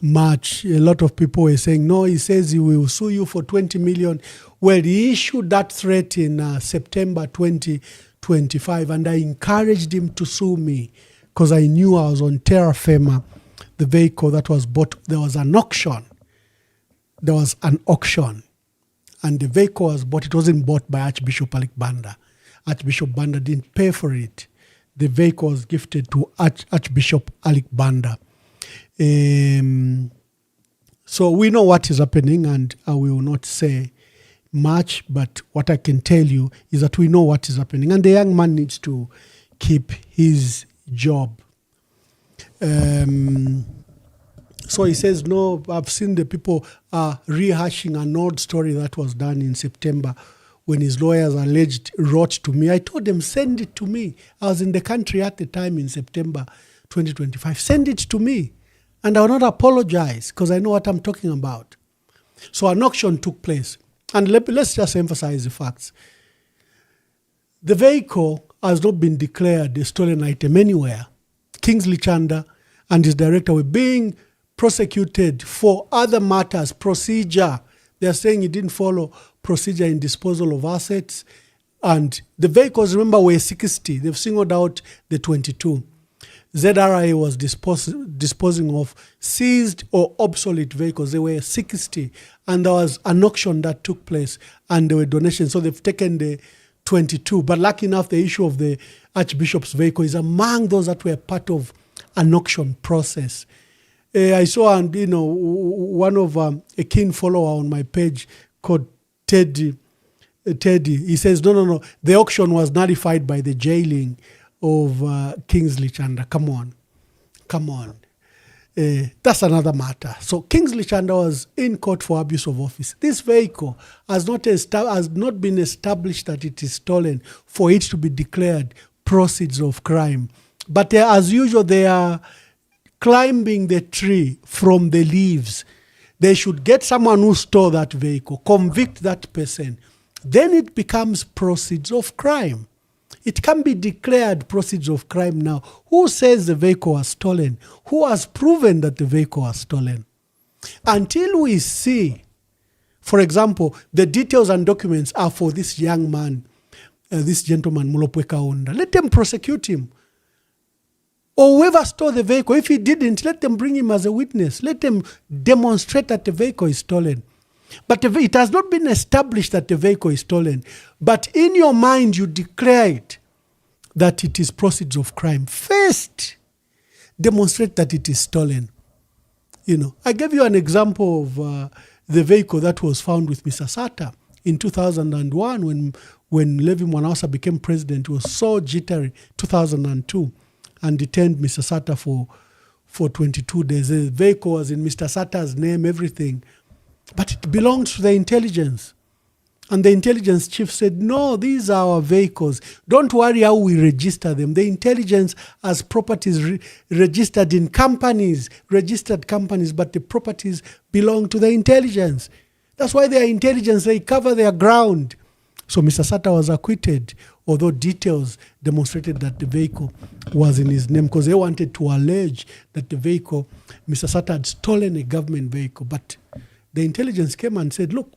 much. A lot of people were saying, no, he says he will sue you for 20 million. Well, he issued that threat in September 2025, and I encouraged him to sue me because I knew I was on Terra Firma, the vehicle that was bought. There was an auction. And the vehicle was bought. It wasn't bought by Archbishop Alik Banda. Archbishop Banda didn't pay for it. The vehicle was gifted to Archbishop Alik Banda. So we know what is happening, and I will not say much, but what I can tell you is that we know what is happening, and the young man needs to keep his job. So he says, no, I've seen the people rehashing an old story that was done in September when his lawyers wrote to me. I told them, send it to me. I was in the country at the time in September 2025. Send it to me. And I will not apologize because I know what I'm talking about. So an auction took place. And let's just emphasize the facts. The vehicle has not been declared a stolen item anywhere. Kingsley Chanda and his director were being prosecuted for other matters, procedure. They're saying he didn't follow procedure in disposal of assets. And the vehicles, remember, were 60. They've singled out the 22. ZRA was disposing of seized or obsolete vehicles. They were 60. And there was an auction that took place and there were donations. So they've taken the 22. But lucky enough, the issue of the Archbishop's vehicle is among those that were part of an auction process. I saw, one of a keen follower on my page called Teddy. He says, no. The auction was nullified by the jailing of Kingsley Chanda. Come on. That's another matter. So Kingsley Chanda was in court for abuse of office. This vehicle has not been established that it is stolen for it to be declared proceeds of crime. But as usual, they are climbing the tree from the leaves. They should get someone who stole that vehicle, convict that person. Then it becomes proceeds of crime. It can be declared proceeds of crime now. Who says the vehicle was stolen? Who has proven that the vehicle was stolen? Until we see, for example, the details and documents are for this young man, this gentleman, Mulopwe Kaunda. Let them prosecute him. Or whoever stole the vehicle, if he didn't, let them bring him as a witness. Let them demonstrate that the vehicle is stolen. But it has not been established that the vehicle is stolen. But in your mind, you declare it that it is proceeds of crime. First, demonstrate that it is stolen. I gave you an example of the vehicle that was found with Mr. Sata in 2001 when Levi Mwanawasa became president. It was so jittery, 2002. And detained Mr. Sata for 22 days. The vehicle was in Mr. Sata's name, everything. But it belongs to the intelligence. And the intelligence chief said, no, these are our vehicles. Don't worry how we register them. The intelligence has properties registered in companies, registered companies, but the properties belong to the intelligence. That's why they are intelligence. They cover their ground. So Mr. Sata was acquitted, although details demonstrated that the vehicle was in his name because they wanted to allege that the vehicle, Mr. Sata had stolen a government vehicle. But the intelligence came and said, look,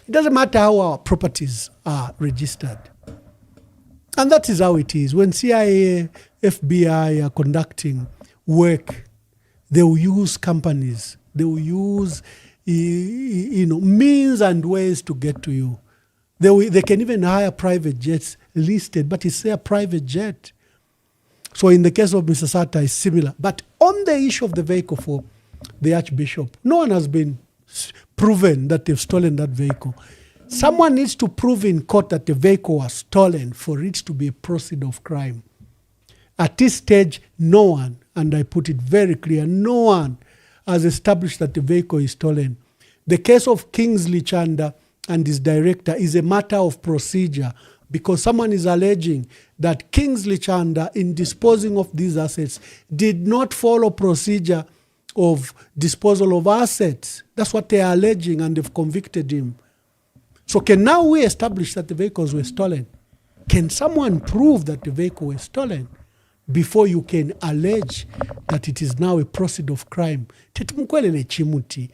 it doesn't matter how our properties are registered. And that is how it is. When CIA, FBI are conducting work, they will use companies. They will use means and ways to get to you. They can even hire private jets listed, but it's their private jet. So in the case of Mr. Sata, it's similar. But on the issue of the vehicle for the Archbishop, no one has been proven that they've stolen that vehicle. Someone needs to prove in court that the vehicle was stolen for it to be a proceed of crime. At this stage, no one, and I put it very clear, no one has established that the vehicle is stolen. The case of Kingsley Chanda and his director is a matter of procedure, because someone is alleging that Kingsley Chanda, in disposing of these assets, did not follow procedure of disposal of assets. That's what they are alleging, and they've convicted him. So can now we establish that the vehicles were stolen? Can someone prove that the vehicle was stolen before you can allege that it is now a proceed of crime? Tetumkwelele chimuti,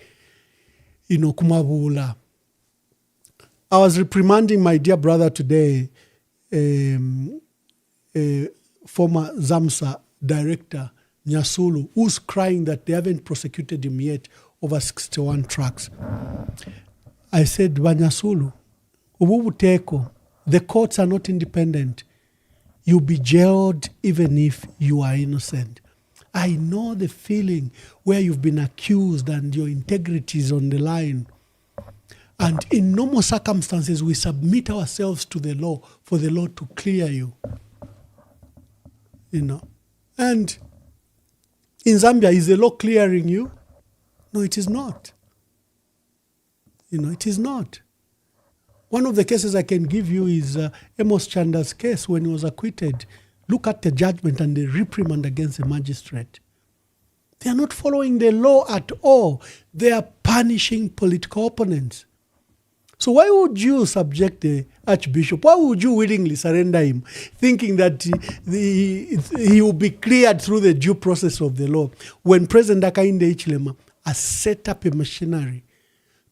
kumabula. I was reprimanding my dear brother today, former ZAMSA director, Nyasulu, who's crying that they haven't prosecuted him yet over 61 trucks. I said, Nyasulu, ububuteko, the courts are not independent. You'll be jailed even if you are innocent. I know the feeling where you've been accused and your integrity is on the line. And in normal circumstances, we submit ourselves to the law for the law to clear you. And in Zambia, is the law clearing you? No, it is not. It is not. One of the cases I can give you is Amos Chanda's case when he was acquitted. Look at the judgment and the reprimand against the magistrate. They are not following the law at all. They are punishing political opponents. So why would you subject the Archbishop? Why would you willingly surrender him, thinking that he will be cleared through the due process of the law, when President Hakainde Hichilema has set up a machinery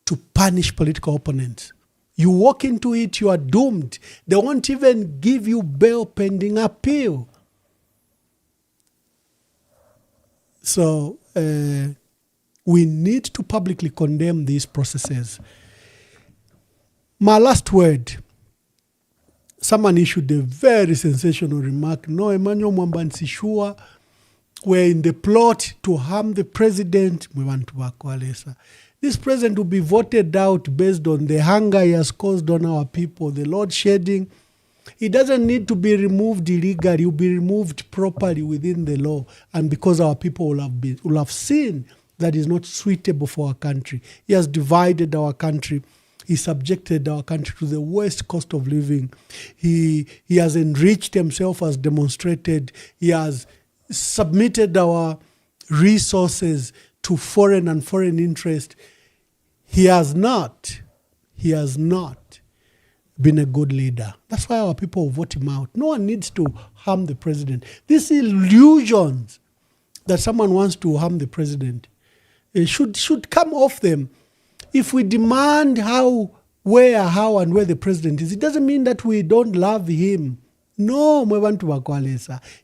to punish political opponents? You walk into it, you are doomed. They won't even give you bail pending appeal. So we need to publicly condemn these processes. My last word, someone issued a very sensational remark. No, Emmanuel, Mwamba and Sishua were in the plot to harm the president. This president will be voted out based on the hunger he has caused on our people, the load shedding. He doesn't need to be removed illegally. He will be removed properly within the law. And because our people will have seen that is not suitable for our country. He has divided our country. He subjected our country to the worst cost of living. He has enriched himself as demonstrated. He has submitted our resources to foreign and foreign interest. He has not been a good leader. That's why our people vote him out. No one needs to harm the president. These illusions that someone wants to harm the president should come off them. If we demand how and where the president is, it doesn't mean that we don't love him. No,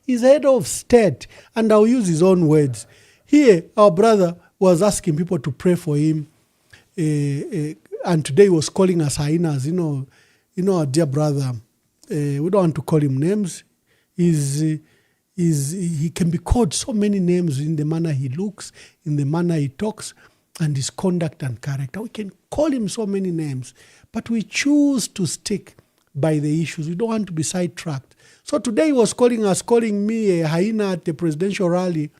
he's head of state, and I'll use his own words. Here, our brother was asking people to pray for him, and today he was calling us hyenas. Our dear brother, we don't want to call him names. He can be called so many names in the manner he looks, in the manner he talks, and his conduct and character. We can call him so many names, but we choose to stick by the issues. We don't want to be sidetracked. So today he was calling me a hyena at the presidential rally.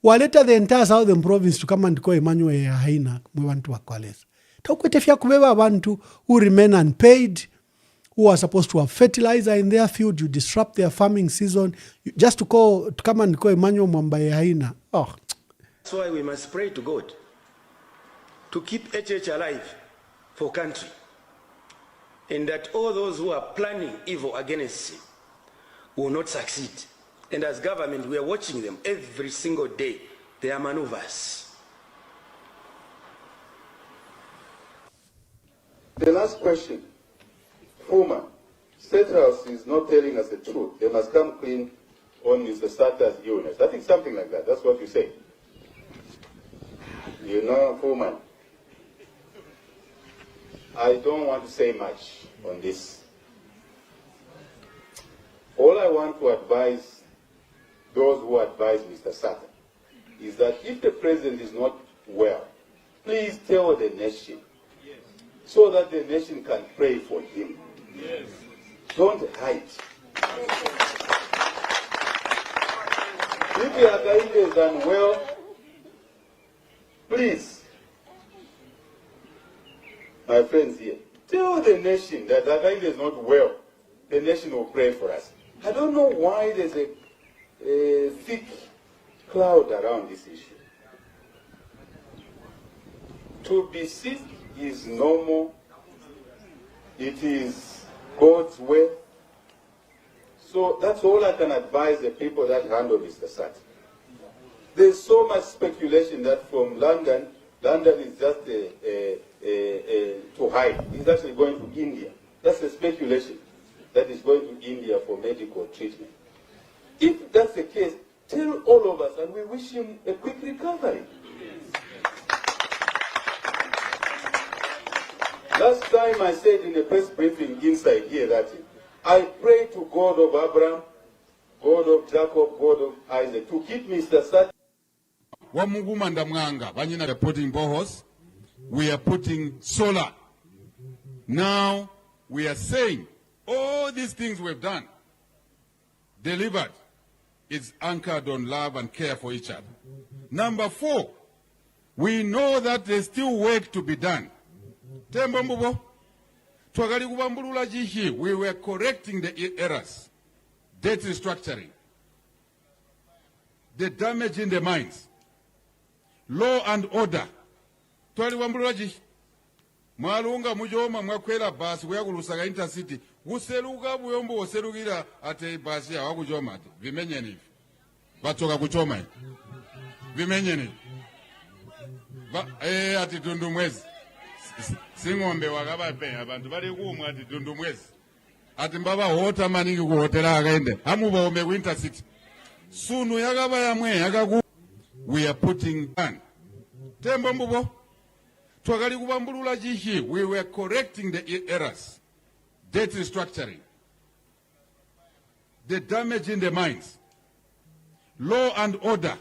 Waleta the entire southern province to come and call Emmanuel a hyena. We want to akwalesa. Takwetefia kubeba abantu who remain unpaid, who are supposed to have fertilizer in their field. You disrupt their farming season just to come and call Emmanuel Mwamba a hyena. Oh. That's why we must pray to God to keep HH alive for country, and that all those who are planning evil against him will not succeed. And as government, we are watching them every single day, their maneuvers. The last question. Former State House is not telling us the truth. They must come clean on Mr. Sata's illness. I think something like that. That's what you say. Foreman, I don't want to say much on this. All I want to advise those who advise Mr. Sata is that if the president is not well, please tell the nation, so that the nation can pray for him. Yes. Don't hide. If Hakainde is unwell, please, my friends here, tell the nation that Hakainde is not well. The nation will pray for us. I don't know why there's a thick cloud around this issue. To be sick is normal. It is God's way. So that's all I can advise the people that handle Mr. Sat. There's so much speculation that from London is just to hide. He's actually going to India. That's the speculation, that he's going to India for medical treatment. If that's the case, tell all of us, and we wish him a quick recovery. Last time I said in a press briefing inside here that I pray to God of Abraham, God of Jacob, God of Isaac, to keep Mr. Sat. We are putting boreholes. We are putting solar. Now we are saying all these things we've done, delivered, is anchored on love and care for each other. Number 4, we know that there's still work to be done. We were correcting the errors, debt restructuring, the damage in the mines, law and order. Mwalunga mujoma mwakwela basi weyakulusaga intercity guseruka buyombo oserukira ate basi awakujoma ati vimenye nivi batoka kuchoma vimenye nivi ati tundu mwezi singombe wakabape abantu bali kumwe ati tundu mwezi ati mbaba hota maningi kuhotela akaende amubaombe ku intercity sunu yakaba yamwe yakaku. We are putting down tembo mbubo. We were correcting the errors, debt restructuring, the damage in the mines, law and order.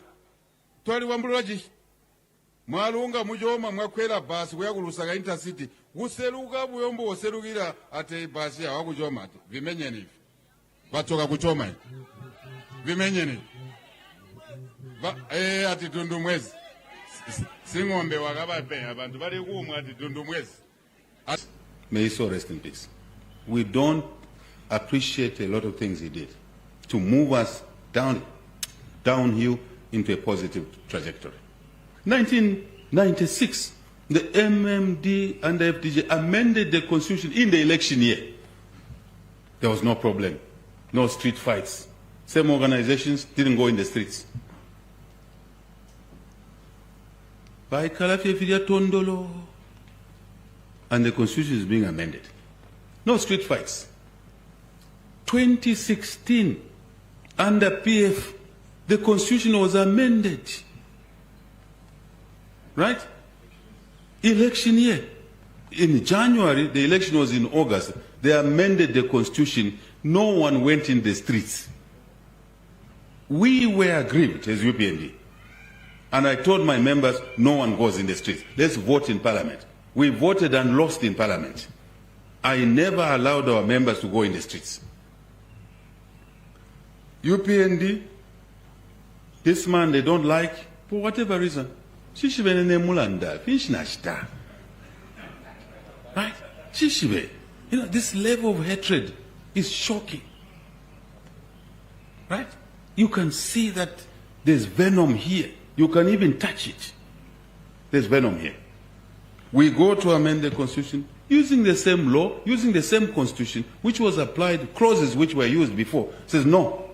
Mwalunga mujoma mwakwela basi weyakulusaga intercity guseruka buyombo oserukira ate basi awakujoma ati vimenye nivi batoka kuchoma vimenye nivi ati tundu mwezi singombe wakabape abantu bali kumwe ati tundu mwezi. May he so rest in peace. We don't appreciate a lot of things he did to move us downhill into a positive trajectory. 1996, the MMD and the FDJ amended the constitution in the election year. There was no problem, no street fights. Same organizations didn't go in the streets. By Kalafia Tondolo, and the constitution is being amended. No street fights. 2016, under PF, the constitution was amended. Right? Election year. In January, the election was in August. They amended the constitution. No one went in the streets. We were aggrieved as UPND. And I told my members, no one goes in the streets. Let's vote in parliament. We voted and lost in parliament. I never allowed our members to go in the streets. UPND, this man they don't like, for whatever reason. Right? You know, this level of hatred is shocking. Right? You can see that there's venom here. You can even touch it. There's venom here. We go to amend the constitution using the same law, using the same constitution, which was applied, clauses which were used before. It says, no,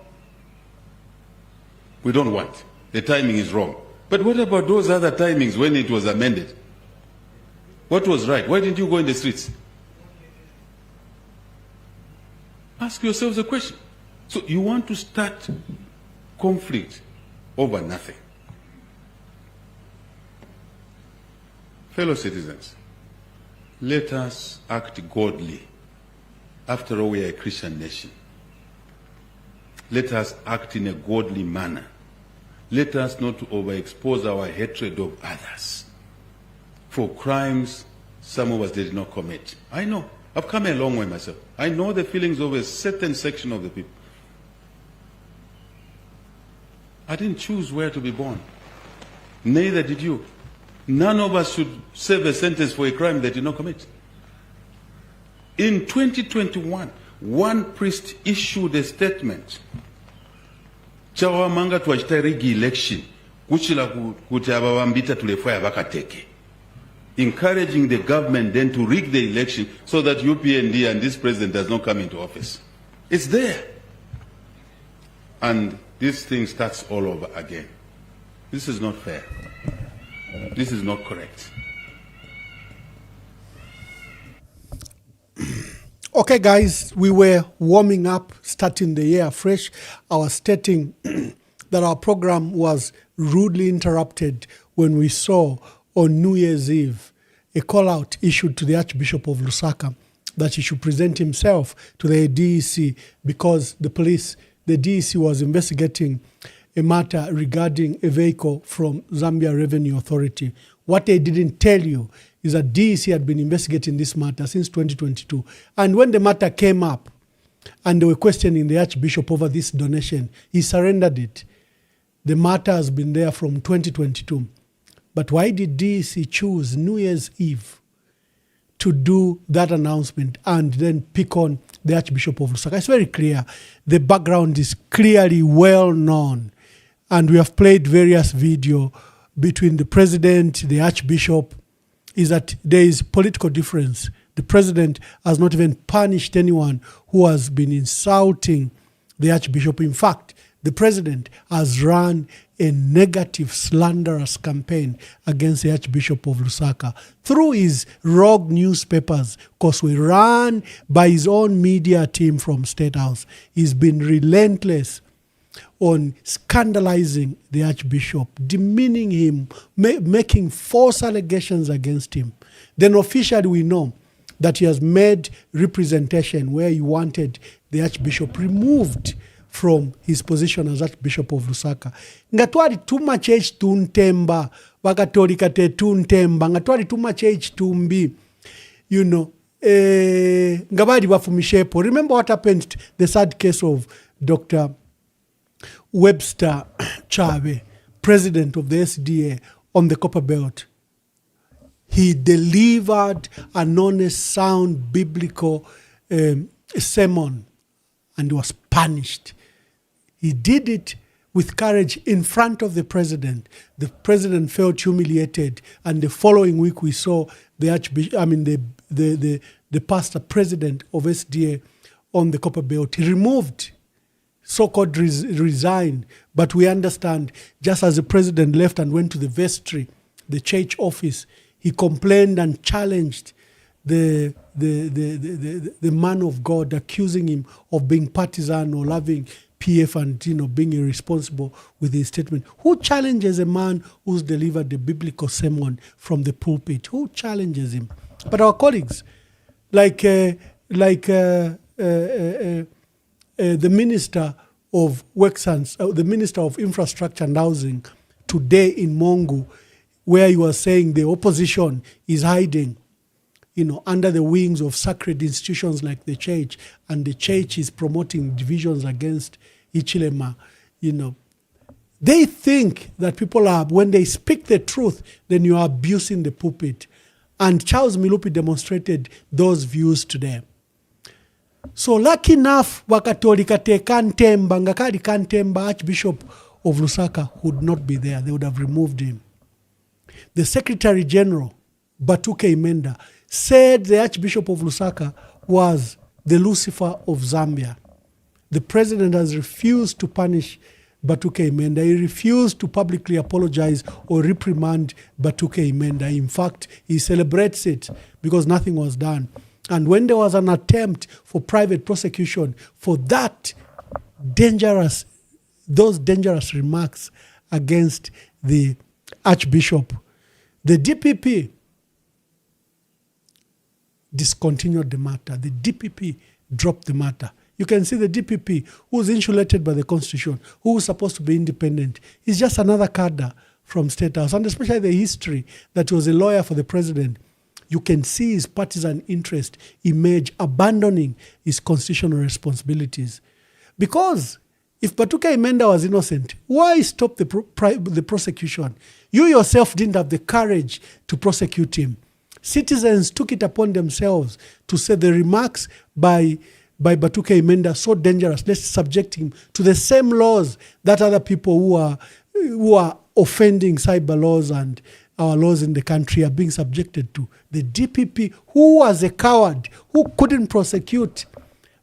we don't want. The timing is wrong. But what about those other timings when it was amended? What was right? Why didn't you go in the streets? Ask yourselves a question. So you want to start conflict over nothing. Fellow citizens, let us act godly. After all, we are a Christian nation. Let us act in a godly manner. Let us not overexpose our hatred of others for crimes some of us did not commit. I know. I've come a long way myself. I know the feelings of a certain section of the people. I didn't choose where to be born. Neither did you. None of us should serve a sentence for a crime they did not commit. In 2021, one priest issued a statement. Chawamanga twachita rigi election. Kuchila kuti abawambita tulefaya vakateke. Encouraging the government then to rig the election so that UPND and this president does not come into office. It's there. And this thing starts all over again. This is not fair. This is not correct. Okay, guys, we were warming up, starting the year fresh. I was stating that our program was rudely interrupted when we saw on New Year's Eve a call-out issued to the Archbishop of Lusaka that he should present himself to the DEC because the DEC was investigating a matter regarding a vehicle from Zambia Revenue Authority. What they didn't tell you is that DEC had been investigating this matter since 2022. And when the matter came up and they were questioning the Archbishop over this donation, he surrendered it. The matter has been there from 2022. But why did DEC choose New Year's Eve to do that announcement and then pick on the Archbishop of Lusaka? It's very clear. The background is clearly well known. And we have played various videos between the president, the Archbishop, is that there is political difference. The president has not even punished anyone who has been insulting the Archbishop. In fact, the president has run a negative, slanderous campaign against the Archbishop of Lusaka through his rogue newspapers, because we run by his own media team from State House. He's been relentless on scandalizing the Archbishop, demeaning him, making false allegations against him. Then officially we know that he has made representation where he wanted the Archbishop removed from his position as Archbishop of Lusaka. Nga twali tuma church tuntemba, wakatolika te tuntemba, nga twali tuma church tumbi, you know, ngabadi wafumishepo. Remember what happened, the sad case of Dr. Webster Chave, president of the SDA on the Copper Belt. He delivered an honest, sound, biblical sermon and was punished. He did it with courage in front of the president. The president felt humiliated, and the following week we saw the Archbishop, the pastor president of SDA on the Copper Belt. He removed, so-called resigned, but we understand just as the president left and went to the vestry, the church office, he complained and challenged the man of God, accusing him of being partisan or loving PF and being irresponsible with his statement. Who challenges a man who's delivered the biblical sermon from the pulpit? Who challenges him? But our colleagues, like the Minister of Works and the Minister of Infrastructure and Housing today in Mongu, where he was saying the opposition is hiding, under the wings of sacred institutions like the church, and the church is promoting divisions against Ichilema. They think that people are, when they speak the truth, then you are abusing the pulpit. And Charles Milupi demonstrated those views today. So lucky enough, Wakatolika te Kantemba, Ngakari Kantemba, Archbishop of Lusaka would not be there. They would have removed him. The Secretary General, Batuke Imenda, said the Archbishop of Lusaka was the Lucifer of Zambia. The president has refused to punish Batuke Imenda. He refused to publicly apologize or reprimand Batuke Imenda. In fact, he celebrates it because nothing was done. And when there was an attempt for private prosecution for those dangerous remarks against the Archbishop, the DPP discontinued the matter. The DPP dropped the matter. You can see the DPP, who's insulated by the Constitution, who was supposed to be independent, is just another cadre from State House. And especially the history that was a lawyer for the president, you can see his partisan interest emerge, abandoning his constitutional responsibilities. Because If Batuka Imenda was innocent, why stop the prosecution? You yourself didn't have the courage to prosecute him. Citizens took it upon themselves to say the remarks by Batuka Imenda are so dangerous. Let's subject him to the same laws that other people who are offending cyber laws and our laws in the country are being subjected to. The DPP, who was a coward, who couldn't prosecute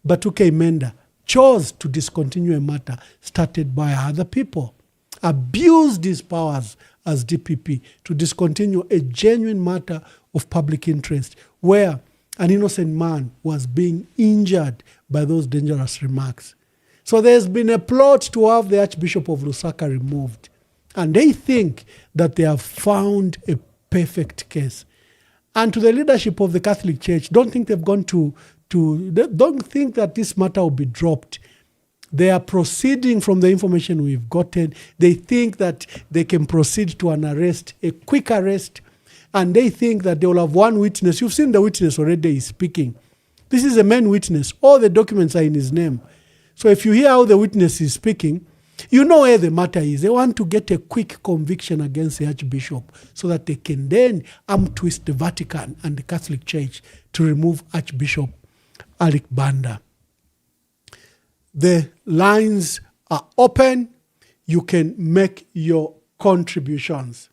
Batuka Imenda, chose to discontinue a matter started by other people, abused his powers as DPP to discontinue a genuine matter of public interest where an innocent man was being injured by those dangerous remarks. So there's been a plot to have the Archbishop of Lusaka removed. And they think that they have found a perfect case. And to the leadership of the Catholic Church, don't think they've gone don't think that this matter will be dropped. They are proceeding from the information we've gotten. They think that they can proceed to an arrest, a quick arrest, and they think that they will have one witness. You've seen the witness already is speaking. This is a main witness. All the documents are in his name. So if you hear how the witness is speaking, you know where the matter is. They want to get a quick conviction against the Archbishop so that they can then arm twist the Vatican and the Catholic Church to remove Archbishop Alec Banda. The lines are open. You can make your contributions.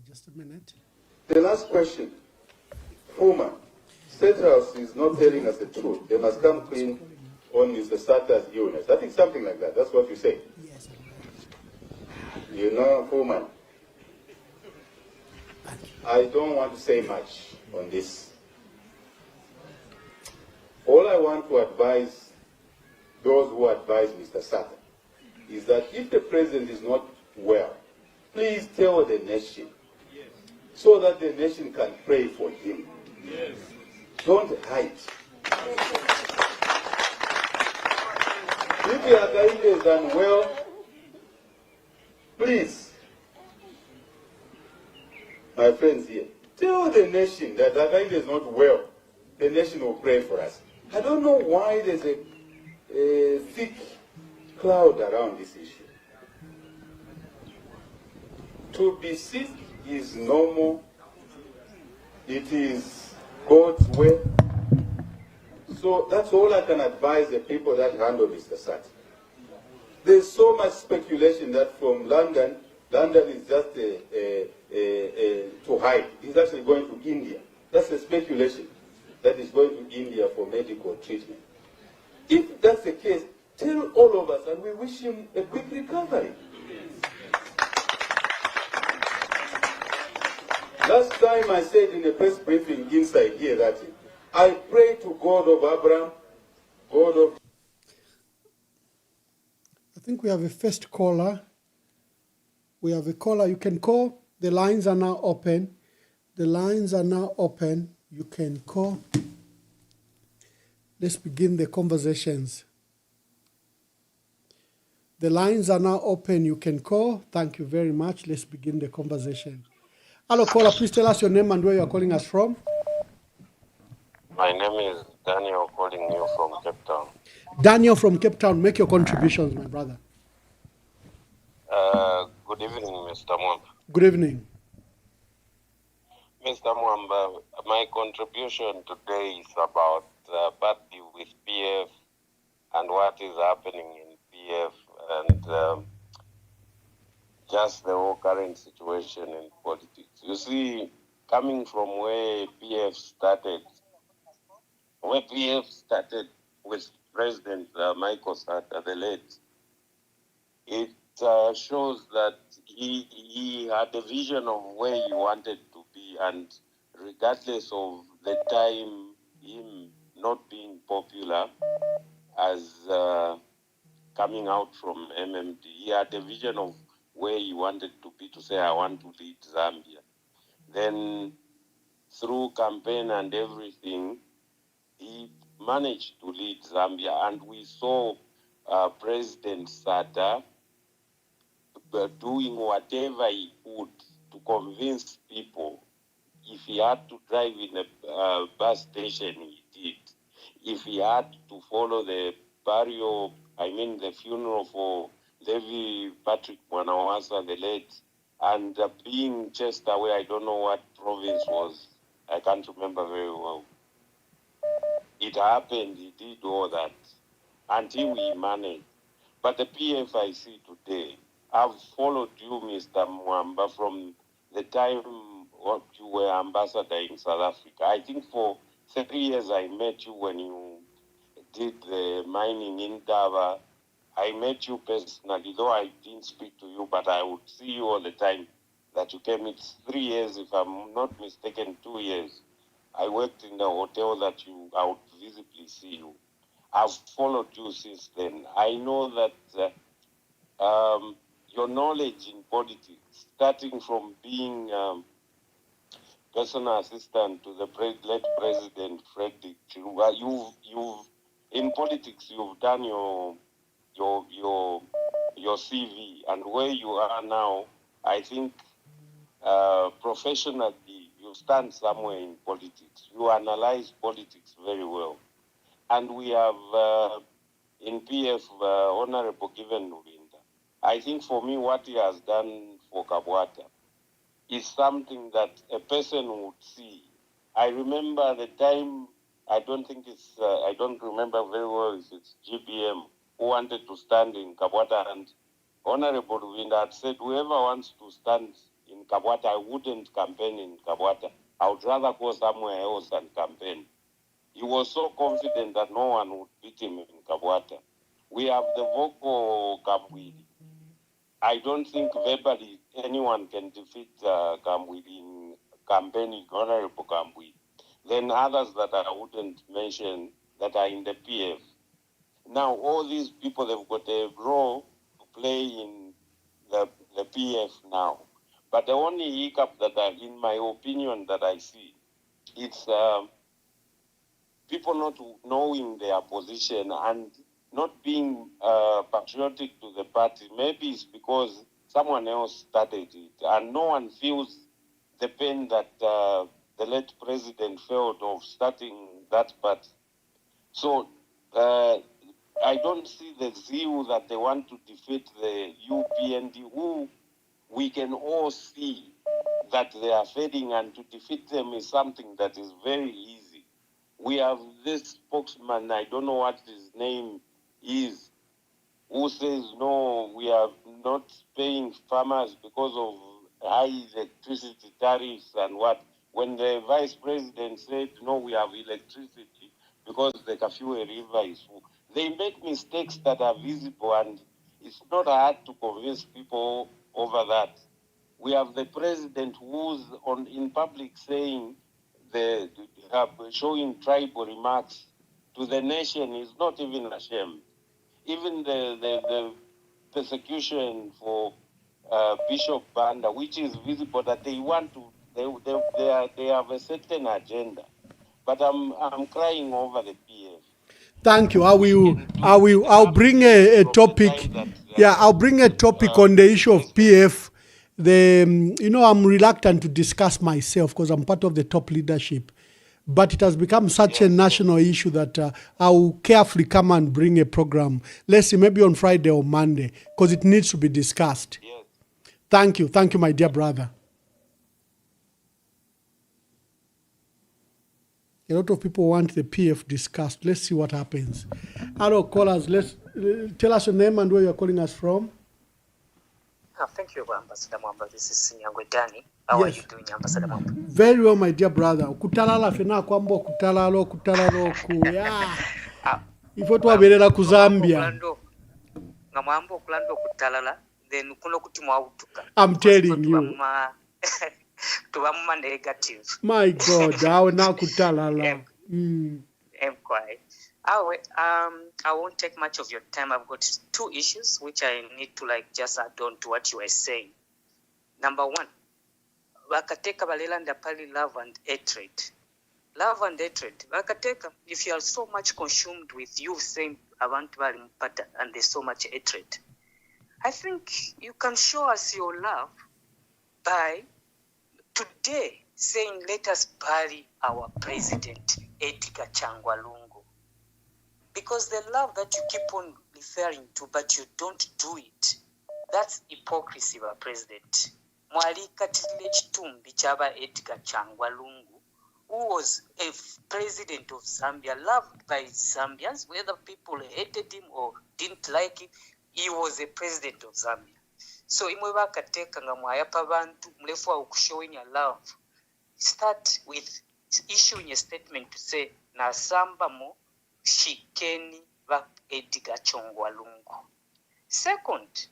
Just a minute. The last question. Former State House is not telling us the truth. They must come clean on Mr. Sata's illness. I think something like that. That's what you say. Yes. You know, Foreman, I don't want to say much on this. All I want to advise those who advise Mr. Sata is that if the president is not well, please tell the nation so that the nation can pray for him. Yes. Don't hide. If the Agaide is unwell, please, my friends here, tell the nation that Agaide is not well. The nation will pray for us. I don't know why there's a thick cloud around this issue. To be sick is normal. It is God's way. So that's all I can advise the people that handle Mr. Sati. There's so much speculation that from London is just to hide. He's actually going to India. That's the speculation, that he's going to India for medical treatment. If that's the case, tell all of us and we wish him a quick recovery. Last time I said in a press briefing inside here that I pray to God of Abraham, God of... I think we have a first caller. We have a caller. You can call. The lines are now open. The lines are now open. You can call. Let's begin the conversations. The lines are now open. You can call. Thank you very much. Let's begin the conversation. Hello, caller. Please tell us your name and where you are calling us from. My name is Daniel, calling you from Cape Town. Daniel from Cape Town. Make your contributions, my brother. Good evening, Mr. Mwamba. Good evening. Mr. Mwamba, my contribution today is about party with PF and what is happening in PF and just the whole current situation in politics. You see, coming from where PF started with President Michael Sata, the late, it shows that he had a vision of where he wanted to be, and regardless of the time, him not being popular as coming out from MMD, he had a vision of where he wanted to be, to say, I want to lead Zambia. Then, through campaign and everything, he managed to lead Zambia, and we saw President Sata doing whatever he could to convince people If he had to drive in a bus station, he did. If he had to follow the the funeral for Levi Patrick Mwanawasa, the late, and being chased away, I don't know what province was. I can't remember very well. It happened, he did all that until we managed. But the PFIC today, I've followed you, Mr. Mwamba, from the time you were ambassador in South Africa. I think for 3 years I met you when you did the mining in Dava. I met you personally, though I didn't speak to you, but I would see you all the time that you came. It's 3 years, if I'm not mistaken, 2 years. I worked in the hotel that I would visibly see you. I've followed you since then. I know that your knowledge in politics, starting from being personal assistant to the late President Frederick Chiluba, you've in politics you've done your CV, and where you are now, I think professionally you stand somewhere in politics. You analyze politics very well. And we have in PF Honorable Given Nurinda. I think for me what he has done for Kabwata is something that a person would see. I remember the time, I don't remember very well if it's GBM who wanted to stand in Kabwata, and Honorable Nurinda had said, whoever wants to stand in Kabwata, I wouldn't campaign in Kabwata. I would rather go somewhere else and campaign. He was so confident that no one would beat him in Kabwata. We have the vocal Kamwili. I don't think verbally anyone can defeat Kamwili in campaigning, Honorable Kamwili. Then others that I wouldn't mention that are in the PF. Now, all these people, they've got a role to play in the PF now. But the only hiccup that, in my opinion, that I see, it's people not knowing their position and not being patriotic to the party. Maybe it's because someone else started it, and no one feels the pain that the late president felt of starting that party. So I don't see the zeal that they want to defeat the UPND, who we can all see that they are fading, and to defeat them is something that is very easy. We have this spokesman, I don't know what his name is, who says, no, we are not paying farmers because of high electricity tariffs and what. When the vice president said, no, we have electricity because the Kafue River is full. They make mistakes that are visible, and it's not hard to convince people over that. We have the president who's in public saying, showing tribal remarks to the nation is not even ashamed. Even the persecution for Bishop Banda, which is visible that they want to, they have a certain agenda. But I'm crying over the PF. Thank you. I'll bring a topic. I'll bring a topic on the issue of PF. I'm reluctant to discuss myself because I'm part of the top leadership. But it has become such a national issue that I will carefully come and bring a program. Let's see, maybe on Friday or Monday, because it needs to be discussed. Yes. Thank you, my dear brother. A lot of people want the PF discussed. Let's see what happens. Hello, callers. Let's tell us your name and where you're calling us from. Thank you, Ambassador Mwamba. This is Nyangwe Dani. How are you doing, Ambassador Mwamba? Very well, my dear brother. Kutalala fena kwambo kutalalo ku ya. Ifo twaberera ku Zambia. Ngamwambo kulando kutalala then kuno kuti mwautuka. I'm telling you. Tubamuma negative. My God, how na kutalala. I'm quiet. I won't take much of your time. I've got two issues which I need to just add on to what you were saying. Number one, Bakateka balelanda pali love and hatred. Love and hatred. Bakateka, if you are so much consumed with you saying abantu bali mpata and there's so much hatred, I think you can show us your love by today saying, let us bury our president, Edgar Changwa Lungu. Because the love that you keep on referring to, but you don't do it, that's hypocrisy, our president. Mwali katile chitumbi chaba Edgar Changwa Lungu, who was a president of Zambia, loved by Zambians, whether people hated him or didn't like him, he was a president of Zambia. So imwe bakateka nga mwayapa bantu mlefu wa showing your love. Start with issuing a statement to say na samba mo shikeni ba Edgar Changwa Lungu. Second,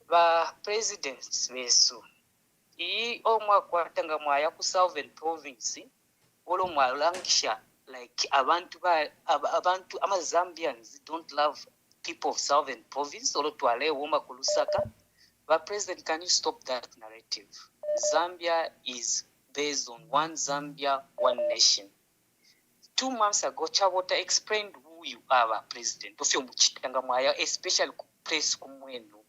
ba presidents besu iyi omwa kwatanga mwaya ku Southern Province olo mwalangisha like abantu ama Zambians don't love people of Southern Province olo twale woma ku Lusaka. But President, can you stop that narrative? Zambia is based on one Zambia, one nation. 2 months ago, Chabota explained who you are, President. Especially press kumwenu.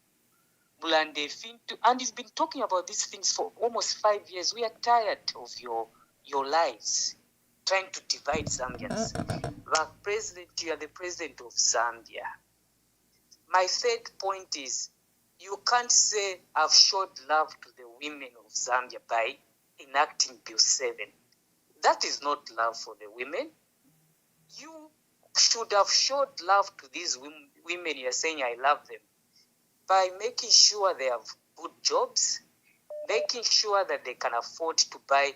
And he's been talking about these things for almost 5 years. We are tired of your lies, trying to divide Zambians. But President, you are the president of Zambia. My third point is, you can't say I've showed love to the women of Zambia by enacting Bill 7. That is not love for the women. You should have showed love to these women you're saying I love them by making sure they have good jobs, making sure that they can afford to buy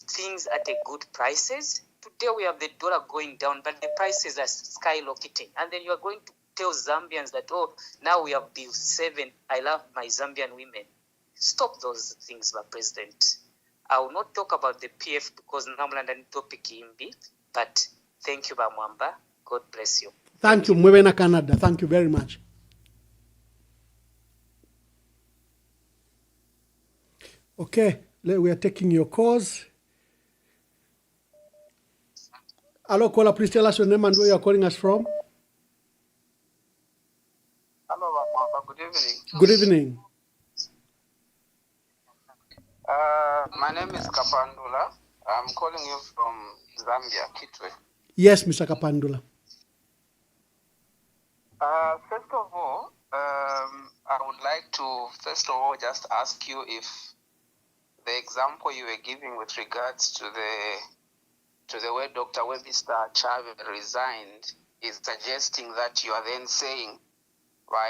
things at a good prices. Today we have the dollar going down, but the prices are skyrocketing. And then you are going to tell Zambians that, oh, now we have Bill 7, I love my Zambian women. Stop those things, my President. I will not talk about the PF because Namlanda topic imbi, but thank you, Mwamba. God bless you. Thank you, Mwebena Canada. Thank you very much. Okay, we are taking your calls. Hello, caller, please tell us your name and where you are calling us from. Hello, Mwamba. Good evening. Good evening. My name is Kapandula. I'm calling you from Zambia, Kitwe. Yes, Mr. Kapandula. First of all, I would like to just ask you if the example you were giving with regards to the way Dr. Webster Chavez resigned is suggesting that you are then saying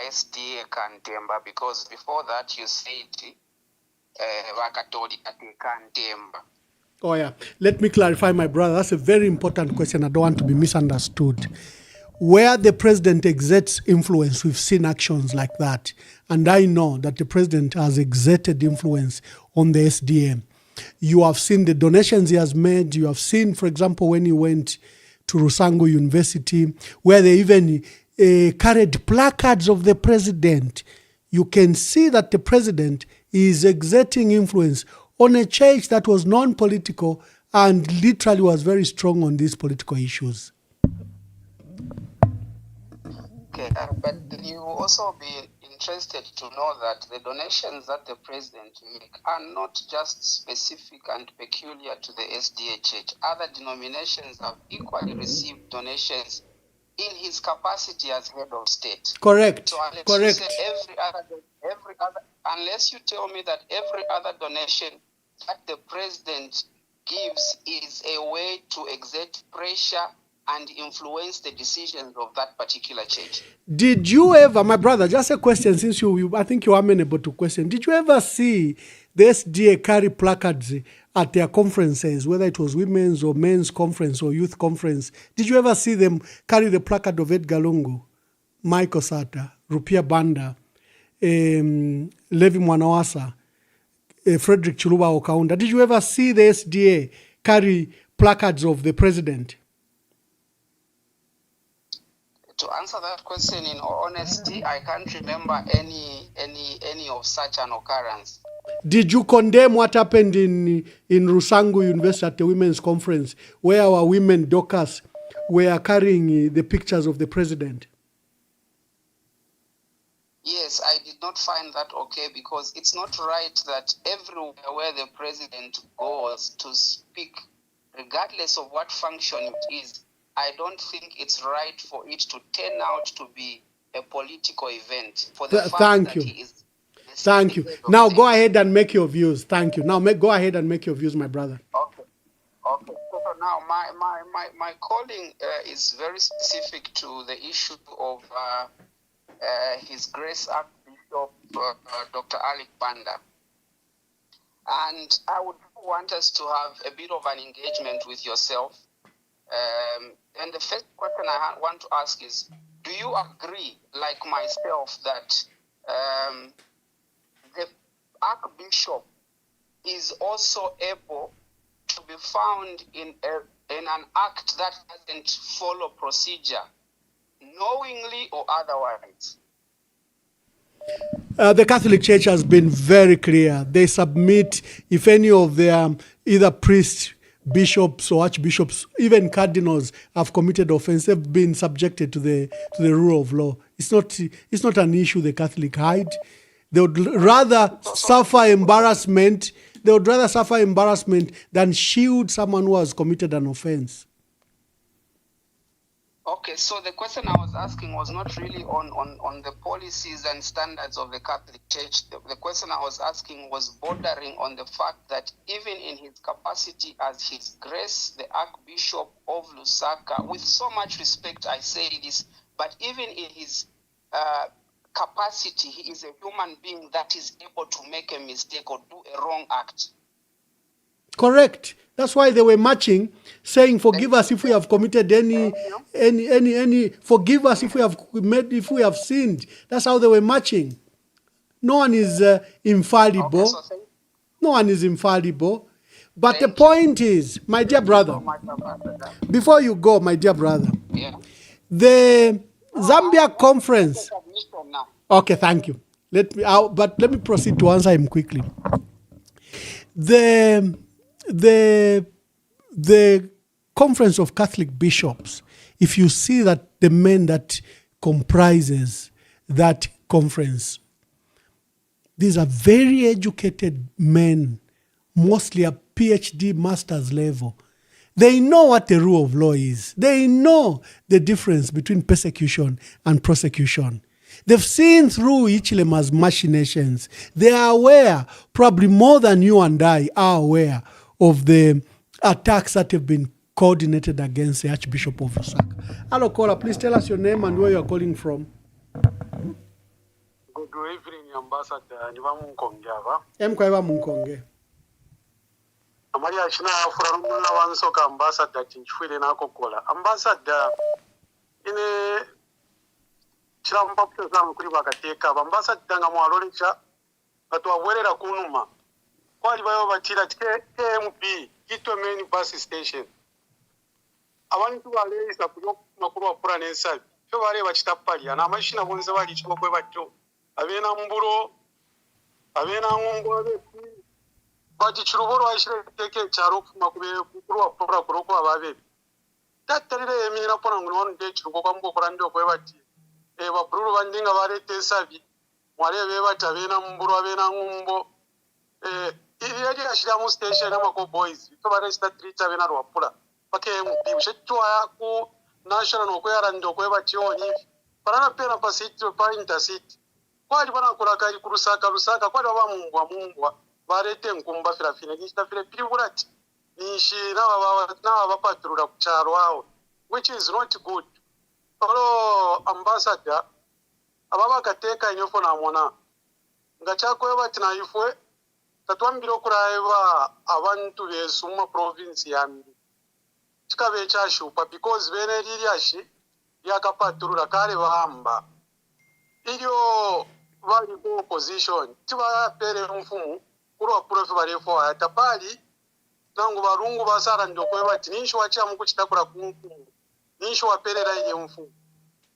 SDA Kantemba, because before that you said Vakatodi Kantemba. Oh yeah, let me clarify, my brother. That's a very important question. I don't want to be misunderstood. Where the president exerts influence, we've seen actions like that. And I know that the president has exerted influence on the SDM. You have seen the donations he has made. You have seen, for example, when he went to Rusango University, where they even carried placards of the president. You can see that the president is exerting influence on a church that was non-political and literally was very strong on these political issues. Okay, but you will also be interested to know that the donations that the president make are not just specific and peculiar to the SDA Church. Other denominations have equally received donations in his capacity as head of state. Correct. So unless Correct. you say unless you tell me that every other donation that the president gives is a way to exert pressure and influence the decisions of that particular church. Did you ever, my brother, just a question, since I think you are amenable to question. Did you ever see the SDA carry placards at their conferences, whether it was women's or men's conference or youth conference? Did you ever see them carry the placard of Edgar Lungu, Mike Osata, Rupia Banda, Levi Mwanawasa, Frederick Chiluba Okaunda? Did you ever see the SDA carry placards of the president? To answer that question in honesty, I can't remember any of such an occurrence. Did you condemn what happened in Rusango University at the women's conference, where our women doctors were carrying the pictures of the president? Yes, I did not find that okay, because it's not right that everywhere where the president goes to speak, regardless of what function it is, I don't think it's right for it to turn out to be a political event. For the fact Thank that you. he is the Thank you. head of Now the- go ahead and make your views. Thank you. Now go ahead and make your views, my brother. Okay. Okay. So now my calling is very specific to the issue of His Grace Archbishop Dr. Alec Banda. And I would want us to have a bit of an engagement with yourself. And the first question I want to ask is, do you agree, like myself, that the Archbishop is also able to be found in an act that doesn't follow procedure, knowingly or otherwise? The Catholic Church has been very clear. They submit if any of their either priests, bishops or archbishops, even cardinals have committed offense, they've been subjected to the rule of law. It's not an issue the Catholic hide. They would rather suffer embarrassment. They would rather suffer embarrassment than shield someone who has committed an offense. Okay, so the question I was asking was not really on the policies and standards of the Catholic Church. The question I was asking was bordering on the fact that even in his capacity as His Grace, the Archbishop of Lusaka, with so much respect I say this, but even in his capacity, he is a human being that is able to make a mistake or do a wrong act. Correct. That's why they were marching, saying, "Forgive us if we have committed any. Forgive us if we have sinned." That's how they were marching. No one is infallible. Okay, no one is infallible. But the point is, my dear brother, before you go, my dear brother, the Zambia conference. Okay, thank you. Let me proceed to answer him quickly. The Conference of Catholic Bishops, if you see that the men that comprises that conference, these are very educated men, mostly a PhD master's level. They know what the rule of law is. They know the difference between persecution and prosecution. They've seen through Ichilema's machinations. They are aware, probably more than you and I are aware, of the attacks that have been coordinated against the Archbishop of Lusaka. Hello, caller. Please tell us your name and where you are calling from. Good evening, Ambassador. Nivamunkonge. Emkwaiva Munkonge. Amaria china afura rumuna wansoka Ambassador chinchwile nako kola. Ambassador ine chiramba pyoza mukuri bakateka. Ambassador nga mwalolecha batwabwerera kunuma. Kwali bayo batira KMP Kitwe main bus station. Abantu baleza kuyo makuru apura nensabi. Fyo bare bachitapali ana mashina bonze bali chibokwe batyo. Abena mbulo abena ngongo abeti. Bati chiruboro ashire teke charo makube kuru apura kuroko ababe. Tatarire emina pona ngono nde chiruko kwambo kurande okwe bati. Babruru bandinga bare tensabi. Mware be batabena mbulo abena ngombo. Iri ashira mu station amako boys tobare sta trita bena rwapula pake mu bishetwa yaku national nokwera ndokwe bationi parana pena pasiti pa intercity kwali bana kulaka kurusaka kwali bamungwa barete nkumba firafina gishitafire piribulati nishi na bapatrura kucharo awo, which is not good. Olo Ambassador ababa kateka inyofo na mona ngachakwe batina ifwe tatwambiro kuraiva abantu besuma province yambi chikabe chashupa because bene liriashi yakapaturura kare bahamba ilio bali ku opposition tiba pere mfumu kurwa profi barefo atapali nangu barungu basara ndokwe bati nisho wacha mukuchitakura kumfumu nisho waperera ile mfumu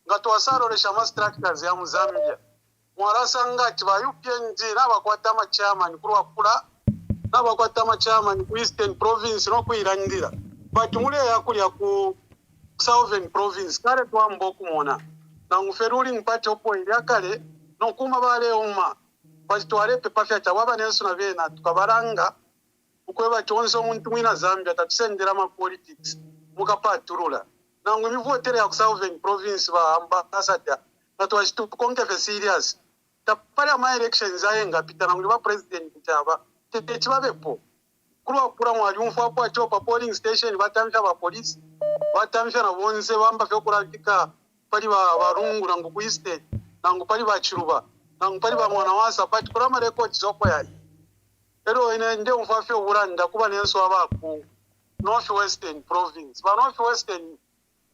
ngato wasaro le shama structures ya Mozambique mwarasanga tiba UPNG nabakwata amachairman kurwa kula nabakwata amachairman ku Eastern Province no kuirandira but mule yakulya ku Southern Province kare twambo kumona na nguferuli mpate opo ilyakale nokuma bale uma bachitwale pepa fya chawaba nensu na bena tukabaranga ukweba chonse omuntu mwina Zambia tatusendera ma politics mukapaturula nangu mivotere ya Southern province ba ambassador na twashitukonke fe serious tapale ama elections ayenga pita nangu ba president chaba chibabepo kura mwali umfapo achopa polling station batamsha ba police batamsha na bonse bamba fe kurafika pali barungu nangu ku state nangu pali ba chiruba nangu pali ba mwana wasa but kura ma records zoko yayi ero ine nde umfafe uranda kuba nenso abaku North Western province ba North Western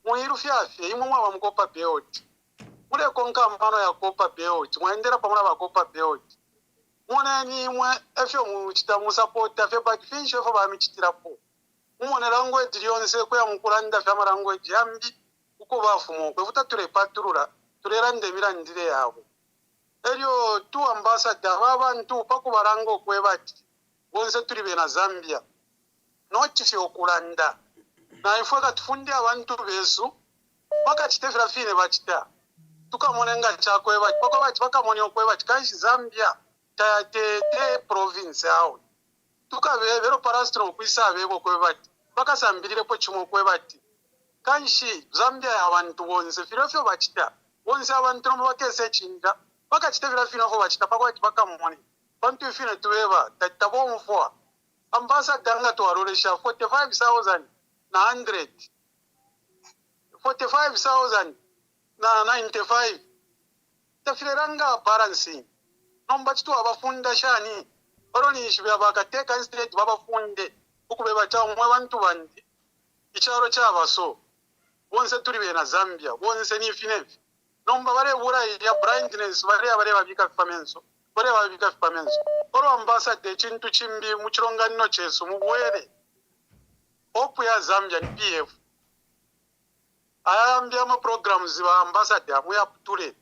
muiru fyafe imwe mwa mkopa beot mule konka mano ya kopa beot mwendera pamuna ba kopa beot mwana ni mwe efyo mu chitamu support afe but finch efo ba michitira po mwana language lyonse ko ya mukulanda fya language yambi uko bafumo kwe vutatule paturura tulerande mirandire yabo elio tu ambassador babantu pakubarango kwebati bonse tuli bena Zambia nochi okulanda na ifuka tufunde abantu besu bakachitefera fine bachita tukamonenga chakweba bakamoni okweba chikanshi Zambia te province yao tukabevero parastro kwisa bebo kweba bakasambirire po chimo kweba kanshi Zambia abantu bonse filofyo bachita bonse abantu no bakese chinda bakachitefera fine ko bachita bakamoni bantu fine tuweba tatabomfwa ambassador nga twarolesha 45,000 na 100 45,000 na 95 tafiranga balancing nomba chitu abafunda shani baroni shibya bakateka instead babafunde ukubeba cha umwe bantu bandi icharo chabaso bonse turi bena Zambia bonse ni finevi nomba bare bura ya blindness bare babika famenso bare babika famenso oro ambassador chintu chimbi muchironga nno chesu mubwere opu ya Zambia ni PF ayambia ma programs ba ambassador mu yapture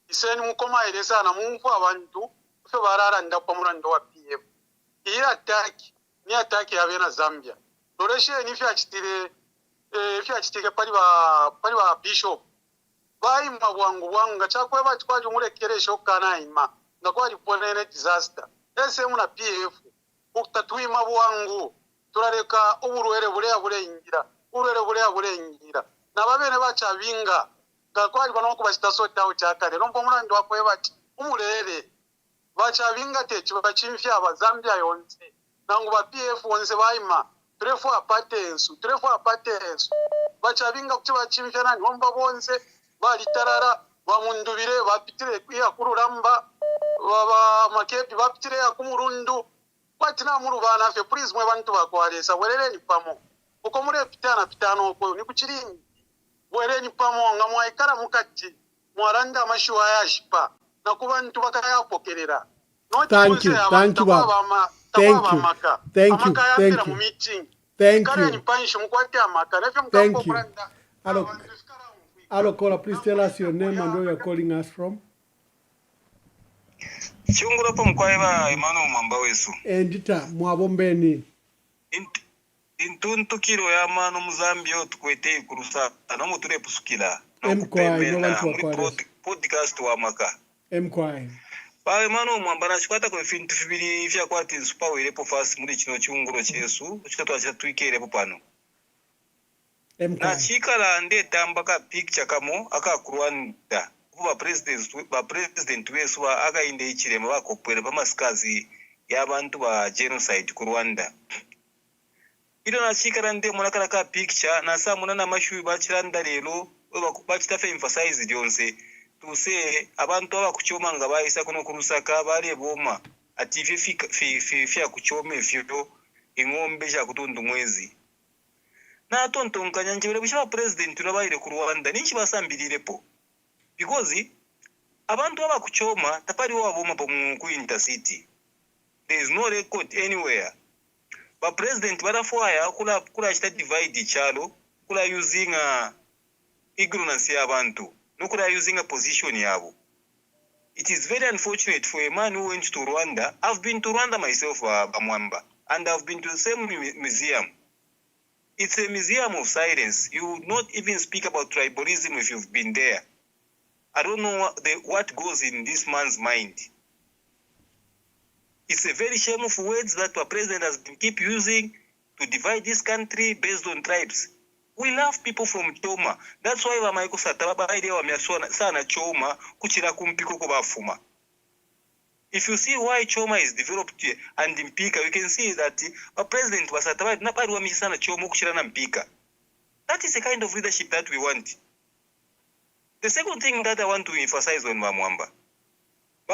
iseni mukoma ile sana mungu abantu fe barara ndakwa murando wa PF iyi attack ya bena Zambia doreshe ni fya chitire pali ba bishop bai mabwangu ngachakwe batwaje murekeresho kana ima ngakwali ponene disaster ese muna PF uktatwima bwangu turareka uburwere bure ingira na babene bachabinga ngakwali bano kubashita sota uchakare nombo murando wakwe bati umurere bachabinga techi bachimfya abazambia yonse nangu ba PF wonse baima trefu apatensu bachabinga kuti bachimfya nani nomba bonse balitarara bamundubire bapitire kwiya kururamba baba makepi bapitire ya kumurundu kwatina murubana fe please mwe bantu bakwalesa werereni pamo uko mure pitano uko ni kuchiringi wereni pamo ngamwa ikara mukati mwaranda mashuwa yashipa na kubantu bakayapokerera Thank you Baba. Thank you. Hello, caller, please tell us your name and where you're calling us from. Chungura po mkwaiba Emmanuel Mwamba wesu. Endita mwabombeni. Intuntu kiro ya manu muzambio tukwete kurusa no muture pusukila. Mkwai no bantu wakwales. Podcast wa maka. Mkwai. Pa Emmanuel Mwamba na chikwata kwa fintu fibili ifya kwati nsupa werepo fast muri chino chunguro chesu. Chikatu acha tuikere po pano. Na chikala ande tambaka picture kamo aka Rwanda kuba president wesu wa aka inde ichirema bakopwera bamasikazi y'abantu ba genocide ku Rwanda. Ilo na chikala ande munakala ka picture na sa munana mashu bachiranda lero bachitafe emphasize dyonse tuse abantu abakuchoma nga bayisa kuno kurusaka bale boma ati fya kuchoma fyo ingombe ya kutundu mwezi. Na tonto nkanyanje bishaba president urabayire ku Rwanda ninki basambirirepo because abantu abakuchoma tapari waboma po ku intercity there is no record anywhere ba president barafwaya kula chita divide chalo kula using ignorance y'abantu no kula using a position yabo. It is very unfortunate for a man who went to Rwanda. I've been to Rwanda myself, Mwamba, and I've been to the same museum. It's a museum of silence. You would not even speak about tribalism if you've been there. I don't know what goes in this man's mind. It's a very shameful words that our president has been keep using to divide this country based on tribes. We love people from Choma. That's why Michael Satababa sana Choma kuchira kumpiko kubafuma. If you see why Choma is developed and in Mpika, we can see that our president was Satababa napari wa misana Choma kuchira na Mpika. That is the kind of leadership that we want. The second thing that I want to emphasize on Mwamba.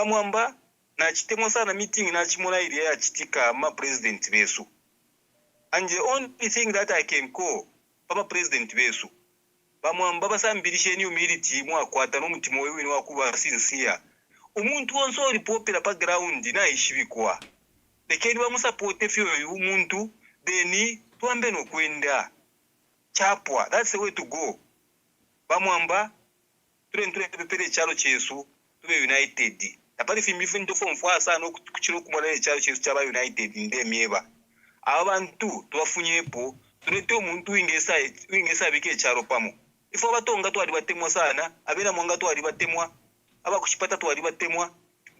Mwamba na chitemo sana meeting na chimona ile ya chitika ma president besu. And the only thing that I can call Papa President besu. Mwamba basambirishe ni humility mwa kwata no mutimo wewe ni wakuba sincere. Umuntu wonso ori popera pa ground na ishibikwa. Lekeni ba musupport fyo umuntu then tuambe no kwenda. Chapwa, that's the way to go. Mwamba turenture chalo chesu tube united. Napari fi mifinto form for sana kuchiro kumala chalo chesu chaba united nde mieba. Abantu twafunyepo turete omuntu ingesa bike charo pamo. Ifo batonga twali batemwa sana abera mwanga twali batemwa abakuchipata twali batemwa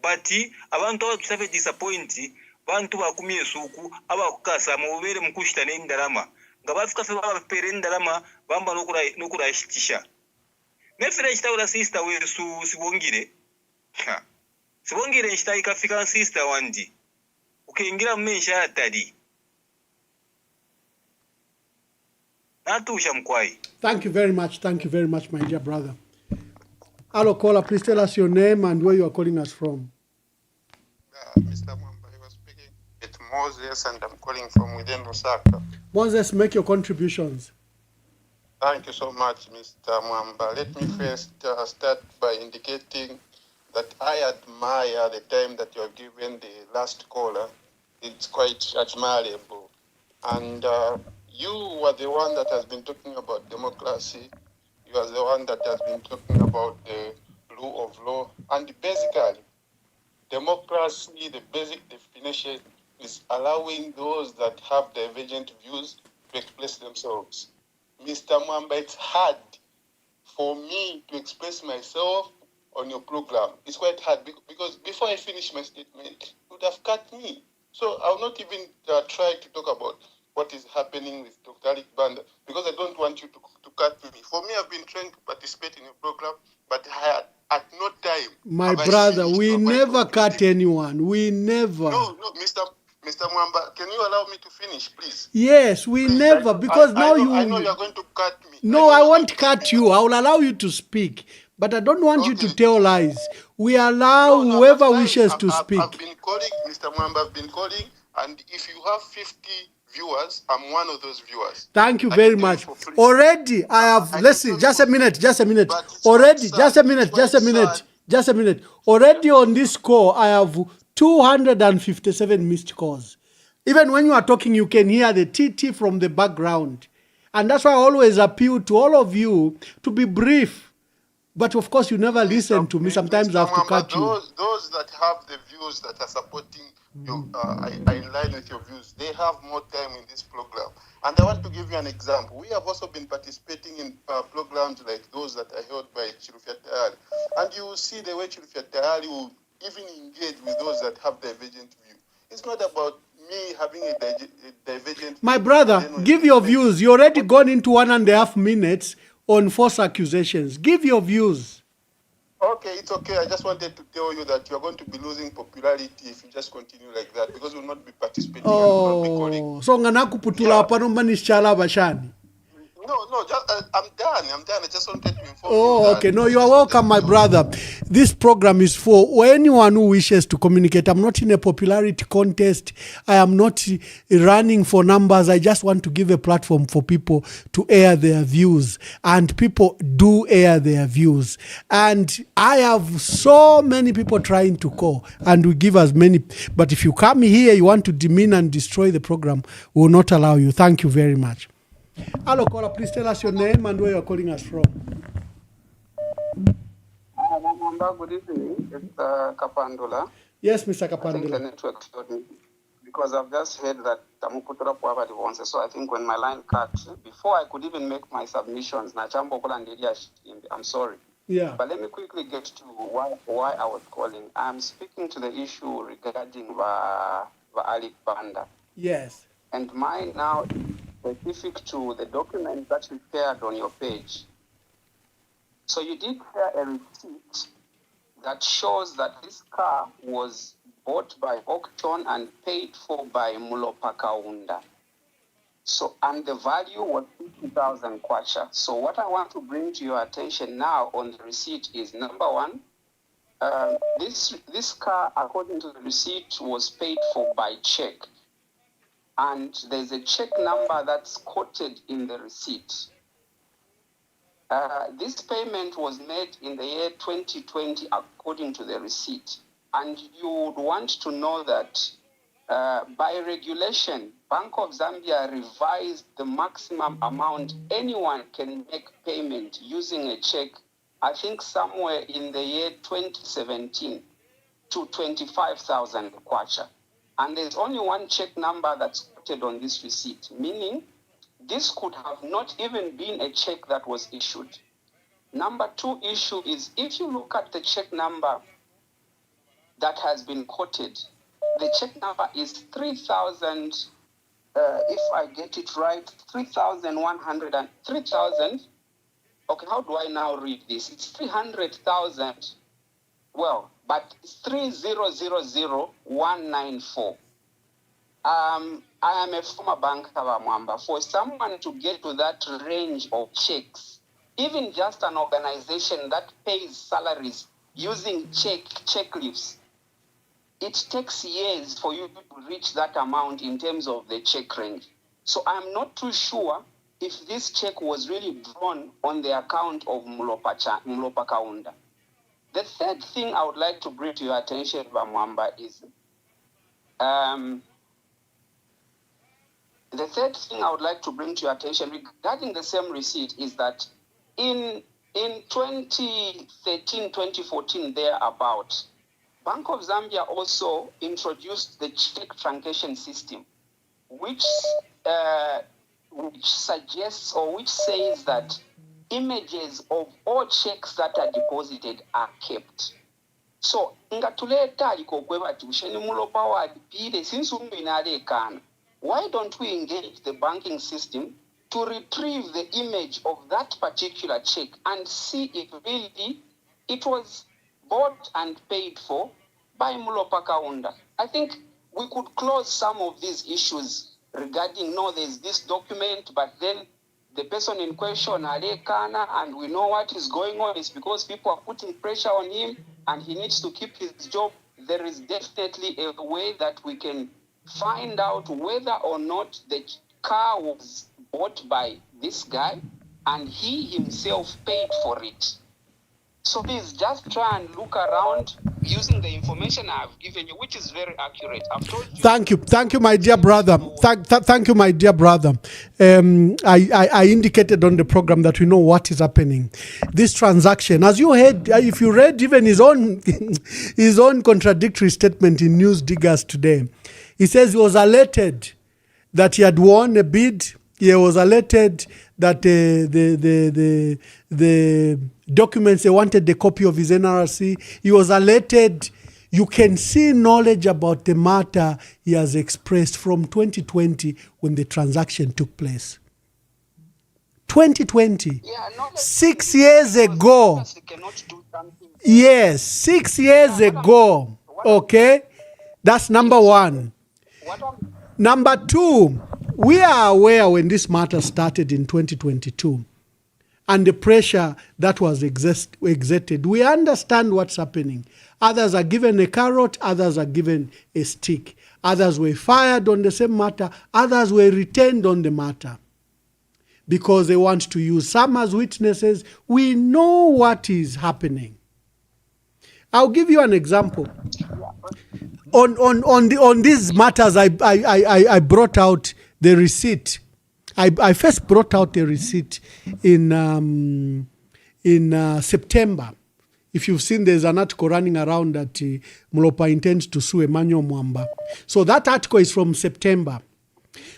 but abantu abatusave disappoint bantu bakumye suku abakukasa mubere mukushita n'indalama ngabafika fe bapere indalama bamba nokurashitisha nefere chitaura sister wesu sibongire sibongire chita ikafika sister wandi ukaingira mmensha atali natusha mkwai. Thank you very much, my dear brother. Hello caller, please tell us your name and where you are calling us from. Mr. Mwamba, you were speaking with Moses and I'm calling from within Lusaka. Moses, make your contributions. Thank you so much, Mr. Mwamba. Let me first start by indicating that I admire the time that you have given the last caller. It's quite admirable. And you were the one that has been talking about democracy. You are the one that has been talking about the rule of law. And basically, democracy, the basic definition is allowing those that have divergent views to express themselves. Mr. Mwamba, it's hard for me to express myself on your program. It's quite hard because before I finish my statement, you would have cut me. So I will not even try to talk about what is happening with Dr. Alik Banda because I don't want you to cut me. For me, I've been trying to participate in your program, but at no time. My brother, we never cut anyone. We never. No, Mr. Mwamba, can you allow me to finish, please? Yes, we please, never, because now I know you're going to cut me. No, I won't cut you. I will allow you to speak. But I don't want you to tell lies. We allow whoever wishes to speak. I've been calling, Mr. Mwamba, I've been calling, and if you have 50 viewers, I'm one of those viewers. Thank you very much. Already, I have, let's see, just a minute. Already, just a minute. Already on this call, I have 257 missed calls. Even when you are talking, you can hear the TT from the background. And that's why I always appeal to all of you to be brief. But of course, you never listen to me. Sometimes I have to cut you. Those that have the views that are supporting you, are in line with your views, they have more time in this program. And I want to give you an example. We have also been participating in programs like those that are held by Chirufya Tayari. And you will see the way Chirufya Tayari will even engage with those that have divergent view. It's not about me having a divergent My brother, give your views. You already gone into 1.5 minutes on false accusations. Give your views. Okay, it's okay. I just wanted to tell you that you're going to be losing popularity if you just continue like that because you will not be participating. Oh, so nganakuputula hapa no manishala bashani. No, I'm done. I just wanted to inform you. Oh, okay. No, you are welcome, my brother. This program is for anyone who wishes to communicate. I'm not in a popularity contest. I am not running for numbers. I just want to give a platform for people to air their views. And people do air their views. And I have so many people trying to call. And we give as many. But if you come here, you want to demean and destroy the program, we will not allow you. Thank you very much. Hello, caller. Please tell us your name and where you're calling us from. Good evening. It's Kapandula. Yes, Mr. Kapandula. I think the network showed me because I've just heard that Tamukutura Puavati wants it. So I think when my line cut, before I could even make my submissions, I'm sorry. Yeah. But let me quickly get to why I was calling. I'm speaking to the issue regarding the Ali Banda. Yes. And mine now is specific to the document that you shared on your page. So you did share a receipt that shows that this car was bought by auction and paid for by Mulopa Kaunda. So, and the value was 50,000 kwacha. So what I want to bring to your attention now on the receipt is, number one, this car, according to the receipt, was paid for by check. And there's a check number that's quoted in the receipt. This payment was made in the year 2020 according to the receipt. And you would want to know that by regulation, Bank of Zambia revised the maximum amount anyone can make payment using a check, I think somewhere in the year 2017 to 25,000 kwacha. And there's only one check number that's quoted on this receipt, meaning this could have not even been a check that was issued. Number two issue is, if you look at the check number that has been quoted, the check number is 3,000, if I get it right, 3,100 and 3,000. Okay, how do I now read this? It's 300,000. Well, but it's 3,000,194. I am a former banker, Mwamba. For someone to get to that range of checks, even just an organization that pays salaries using check leaves, it takes years for you to reach that amount in terms of the check range. So I'm not too sure if this check was really drawn on the account of Mulopa Kaunda. The third thing I would like to bring to your attention, Mwamba, is the third thing I would like to bring to your attention regarding the same receipt is that in 2013, 2014, thereabout, Bank of Zambia also introduced the check truncation system, which suggests or which says that images of all checks that are deposited are kept. So, ngatuleta liko kweba tusheni mulopa wa pile sinsu minale kana. Why don't we engage the banking system to retrieve the image of that particular check and see if really it was bought and paid for by Mulopa Kaunda? I think we could close some of these issues regarding, no, there's this document, but then the person in question, Alekana, and we know what is going on is because people are putting pressure on him and he needs to keep his job. There is definitely a way that we can find out whether or not the car was bought by this guy and he himself paid for it. So please just try and look around using the information I've given you, which is very accurate. I've told you. Thank you, my dear brother. Thank you, my dear brother. I indicated on the program that we know what is happening. This transaction, as you heard, if you read even his own contradictory statement in News Diggers today, he says he was alerted that he had won a bid. He was alerted that the documents, they wanted the copy of his NRC. He was alerted. You can see knowledge about the matter he has expressed from 2020 when the transaction took place. 2020. 6 years ago. Yes, 6 years ago. Okay? That's number one. Number two, we are aware when this matter started in 2022 and the pressure that was exerted. We understand what's happening. Others are given a carrot, others are given a stick. Others were fired on the same matter, others were retained on the matter because they want to use some as witnesses. We know what is happening. I'll give you an example. On these matters, I brought out the receipt. I first brought out the receipt in September. If you've seen, there's an article running around that Mulopa intends to sue Emmanuel Mwamba. So that article is from September.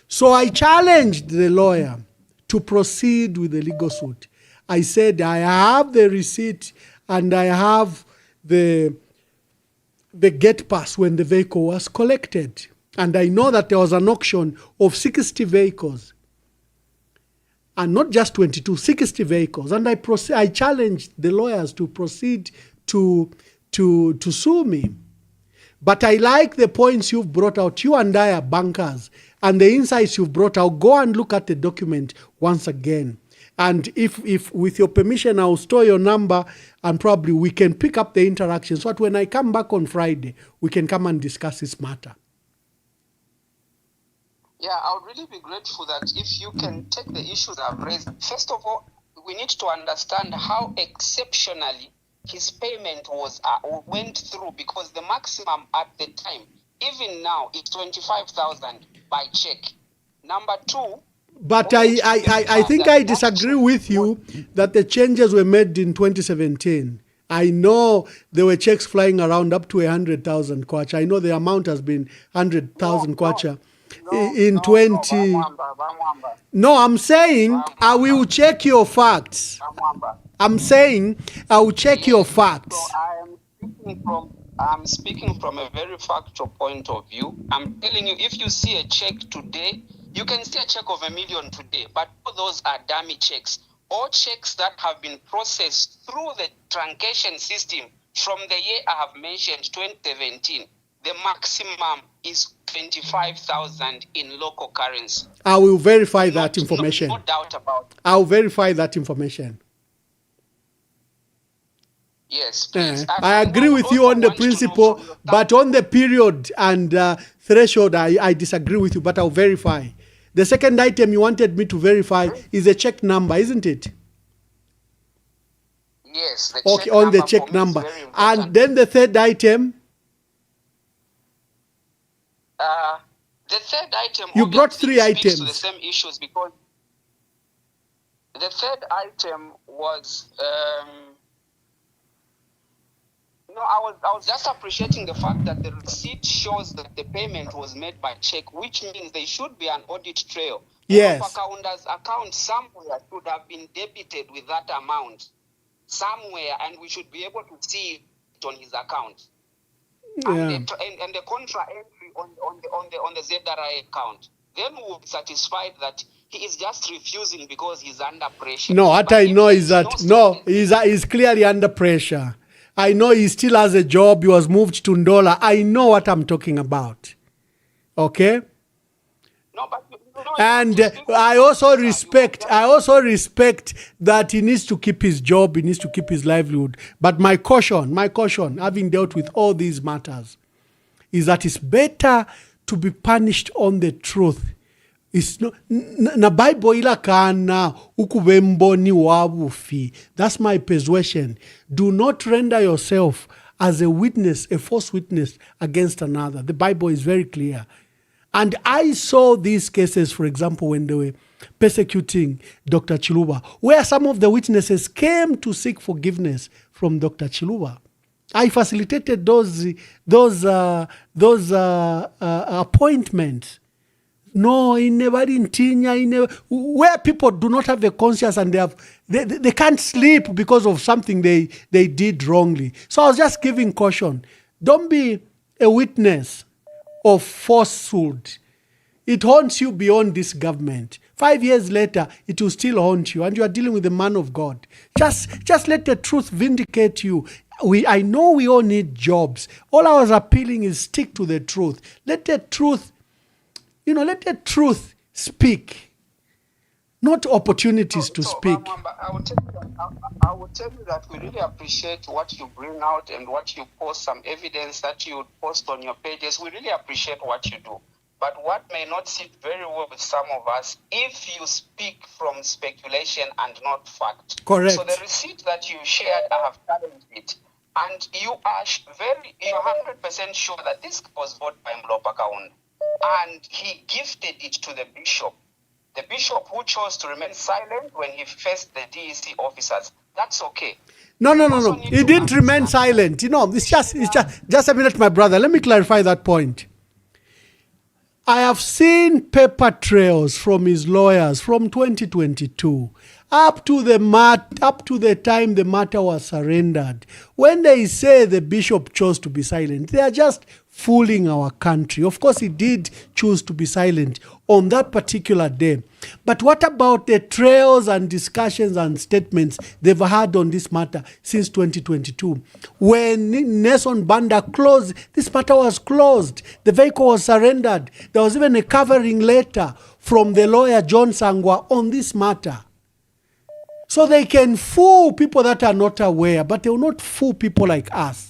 So I challenged the lawyer to proceed with the legal suit. I said I have the receipt and I have the gate pass when the vehicle was collected. And I know that there was an auction of 60 vehicles. And not just 22, 60 vehicles. And I challenged the lawyers to proceed to sue me. But I like the points you've brought out. You and I are bankers. And the insights you've brought out, go and look at the document once again. And if with your permission, I'll store your number and probably we can pick up the interaction so that when I come back on Friday, we can come and discuss this matter. Yeah, I would really be grateful that if you can take the issues I've raised. First of all, we need to understand how exceptionally his payment went through, because the maximum at the time, even now, is 25,000 by check. Number two. But I think I disagree with you that the changes were made in 2017. I know there were checks flying around up to 100,000 kwacha. I know the amount has been 100,000 kwacha. In 20. No, I'm saying I will check your facts. I'm saying I will check your facts. So I'm speaking from a very factual point of view. I'm telling you, if you see a check today, you can see a check of $1 million today, but all those are dummy checks. All checks that have been processed through the truncation system from the year I have mentioned, 2017. The maximum is 25,000 in local currency. I will verify that information. No doubt about it. I'll verify that information. Yes, please. I agree with you on the principle, but on the period and threshold, I disagree with you, but I'll verify. The second item you wanted me to verify is a check number, isn't it? Yes. Okay, on the check number. And then the third item? The third item. You brought three items. To the same issues, because the third item was. I was just appreciating the fact that the receipt shows that the payment was made by check, which means there should be an audit trail. Yes. Akaunda's account somewhere should have been debited with that amount somewhere, and we should be able to see it on his account. Yeah. And the contra entry on the ZRI account. Then we'll be satisfied that he is just refusing because he's under pressure. No, what I know is that he's clearly under pressure. I know he still has a job. He was moved to Ndola. I know what I'm talking about. Okay? No, but and I also respect that he needs to keep his job, he needs to keep his livelihood. But my caution, having dealt with all these matters, is that it's better to be punished on the truth. It's no na Bible ila kana ukubemboni wabufi. That's my persuasion. Do not render yourself as a witness, a false witness against another. The Bible is very clear. And I saw these cases, for example, when they were persecuting Dr. Chiluba, where some of the witnesses came to seek forgiveness from Dr. Chiluba. I facilitated those appointments. No, where people do not have a conscience and they can't sleep because of something they did wrongly. So I was just giving caution. Don't be a witness of falsehood. It haunts you beyond this government. 5 years later, it will still haunt you, and you are dealing with a man of God. Just let the truth vindicate you. I know we all need jobs. All I was appealing is stick to the truth. Let the truth speak, not opportunities to speak. Mwamba, I will tell you that we really appreciate what you bring out and what you post, some evidence that you post on your pages. We really appreciate what you do. But what may not sit very well with some of us, if you speak from speculation and not fact. Correct. So the receipt that you shared, I have challenged it. And you're 100% sure that this was bought by Mwamba Kaunda. And he gifted it to the bishop. The bishop who chose to remain silent when he faced the DEC officers. That's okay. No. He didn't remain silent. It's just a minute, my brother. Let me clarify that point. I have seen paper trails from his lawyers from 2022. up to the time the matter was surrendered. When they say the bishop chose to be silent, they are just fooling our country. Of course, he did choose to be silent on that particular day. But what about the trails and discussions and statements they've had on this matter since 2022? When Nelson Banda closed, this matter was closed. The vehicle was surrendered. There was even a covering letter from the lawyer John Sangwa on this matter. So they can fool people that are not aware, but they will not fool people like us.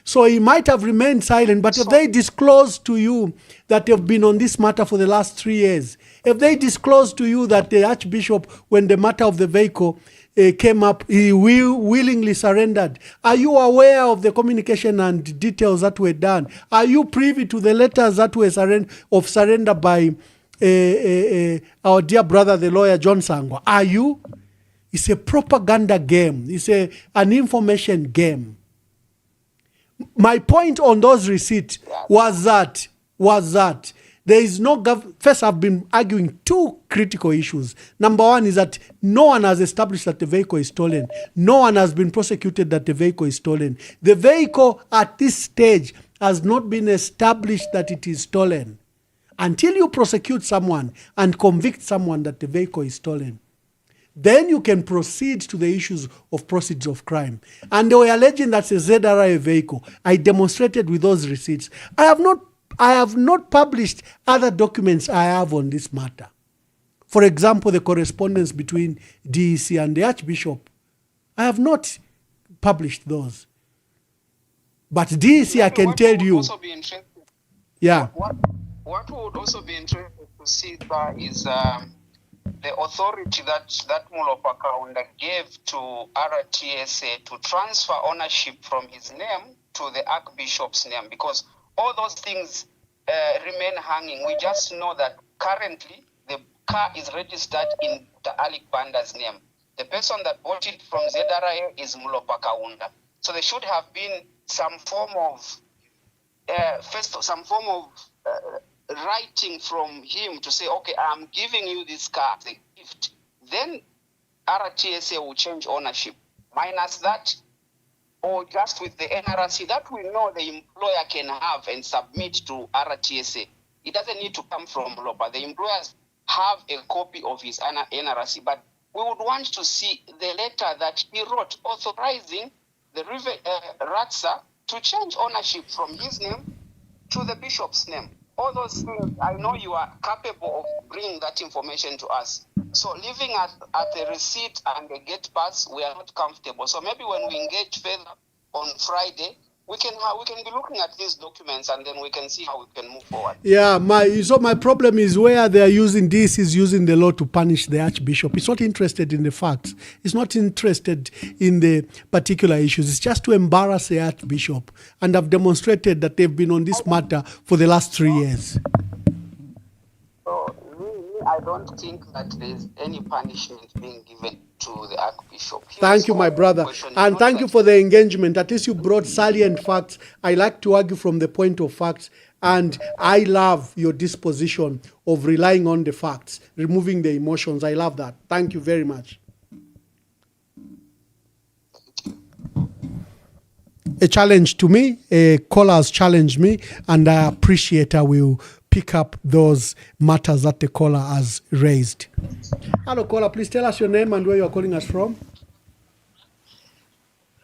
So he might have remained silent, but if they disclose to you that they've been on this matter for the last 3 years, if they disclose to you that the Archbishop, when the matter of the vehicle came up, he willingly surrendered, are you aware of the communication and details that were done? Are you privy to the letters that were surrender by our dear brother, the lawyer John Sangwa? Are you? It's a propaganda game. It's an information game. My point on those receipts was that there is no first, I've been arguing two critical issues. Number one is that no one has established that the vehicle is stolen. No one has been prosecuted that the vehicle is stolen. The vehicle at this stage has not been established that it is stolen. Until you prosecute someone and convict someone that the vehicle is stolen, then you can proceed to the issues of proceeds of crime. And they were alleging that's a ZRA vehicle. I demonstrated with those receipts. I have not published other documents I have on this matter. For example, the correspondence between DEC and the Archbishop. I have not published those. But DEC, I can tell you. Yeah. What would also be interesting to see there is the authority that Mwamba Kaunda gave to RTSA to transfer ownership from his name to the Archbishop's name, because all those things remain hanging. We just know that currently the car is registered in the Alec Banda's name. The person that bought it from ZRA is Mwamba Kaunda. So there should have been some form of writing from him to say, okay, I'm giving you this car as a gift. Then RTSA will change ownership. Minus that, or just with the NRC, that we know the employer can have and submit to RTSA. It doesn't need to come from Mwamba. The employers have a copy of his NRC, but we would want to see the letter that he wrote authorizing the Ratsa to change ownership from his name to the bishop's name. All those things, I know you are capable of bringing that information to us. So leaving at the receipt and the gate pass, we are not comfortable. So maybe when we engage further on Friday, we can be looking at these documents and then we can see how we can move forward. Yeah, my problem is where they are using this is using the law to punish the Archbishop. It's not interested in the facts. It's not interested in the particular issues. It's just to embarrass the Archbishop. And I've demonstrated that they've been on this matter for the last 3 years. So I don't think that there's any punishment being given to the Archbishop. Thank you, my brother. And thank you for the engagement. At least you brought salient facts. I like to argue from the point of facts. And I love your disposition of relying on the facts, removing the emotions. I love that. Thank you very much. A challenge to me. A caller has challenged me. And I appreciate I will pick up those matters that the caller has raised. Hello, caller. Please tell us your name and where you are calling us from.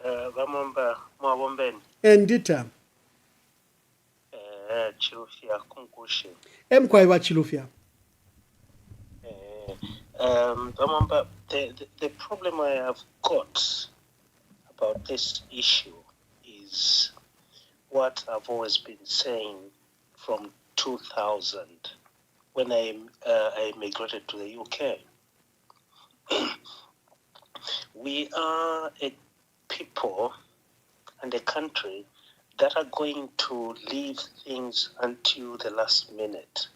Mwamba Mwamba. Endita. Chilufia Kunkushi. Mkwaiwa Chilufia. Mwamba, the problem I have got about this issue is what I've always been saying from 2000 when I migrated to the UK. We are a people and a country that are going to leave things until the last minute.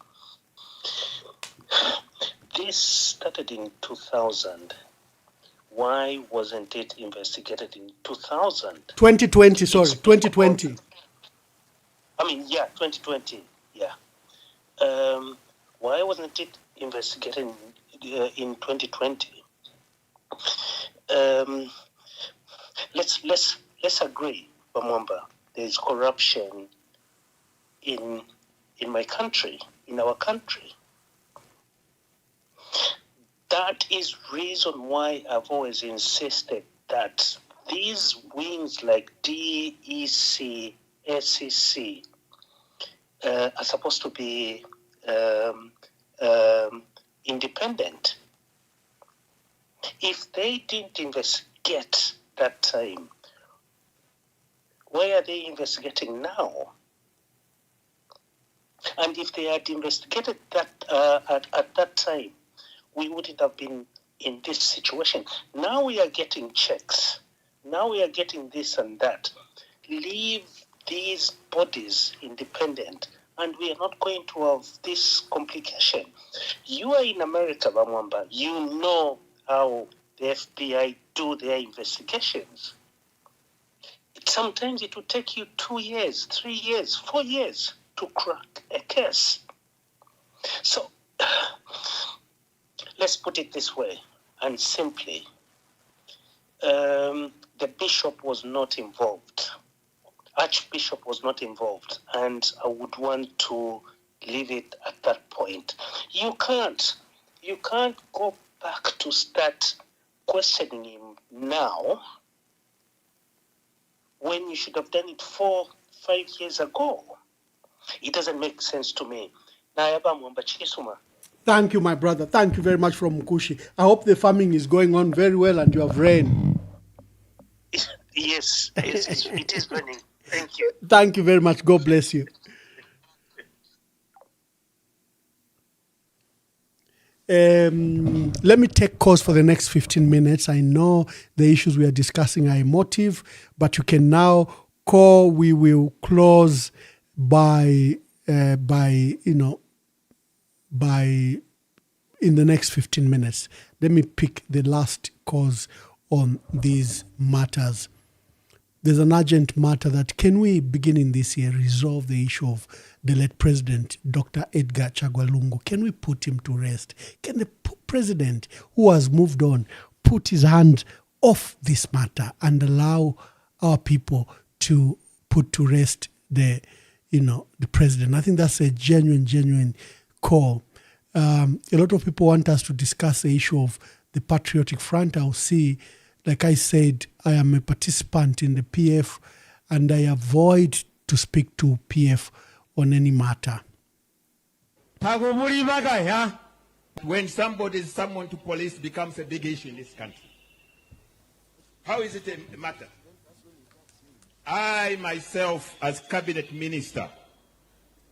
This started in 2000. Why wasn't it investigated in 2000? 2020, sorry, 2020. I mean, yeah, 2020, yeah. Why wasn't it investigated in 2020? let's agree, Mwamba, there's corruption in my country, in our country. That is reason why I've always insisted that these wings like DEC, SEC are supposed to be independent. If they didn't investigate that time, where are they investigating now? And if they had investigated that at that time, we wouldn't have been in this situation. Now we are getting checks. Now we are getting this and that. Leave these bodies independent, and we are not going to have this complication. You are in America, Mwamba. You know how the FBI do their investigations. Sometimes it will take you 2 years, 3 years, 4 years to crack a case. So let's put it this way, and simply, the bishop was not involved. Archbishop was not involved, and I would want to leave it at that point. You can't go back to start questioning him now when you should have done it 4-5 years ago. It doesn't make sense to me. Thank you, my brother. Thank you very much from Mkushi. I hope the farming is going on very well and you have rain. Yes, it is raining. Thank you. Thank you very much. God bless you. Let me take calls for the next 15 minutes. I know the issues we are discussing are emotive, but you can now call. We will close by in the next 15 minutes. Let me pick the last calls on these matters. There's an urgent matter that can we, beginning this year, resolve the issue of the late president, Dr. Edgar Chagwa Lungu? Can we put him to rest? Can the president, who has moved on, put his hand off this matter and allow our people to put to rest the president? I think that's a genuine call. A lot of people want us to discuss the issue of the Patriotic Front. I'll see. Like I said, I am a participant in the PF and I avoid to speak to PF on any matter. When someone to police becomes a big issue in this country, how is it a matter? I myself, as cabinet minister,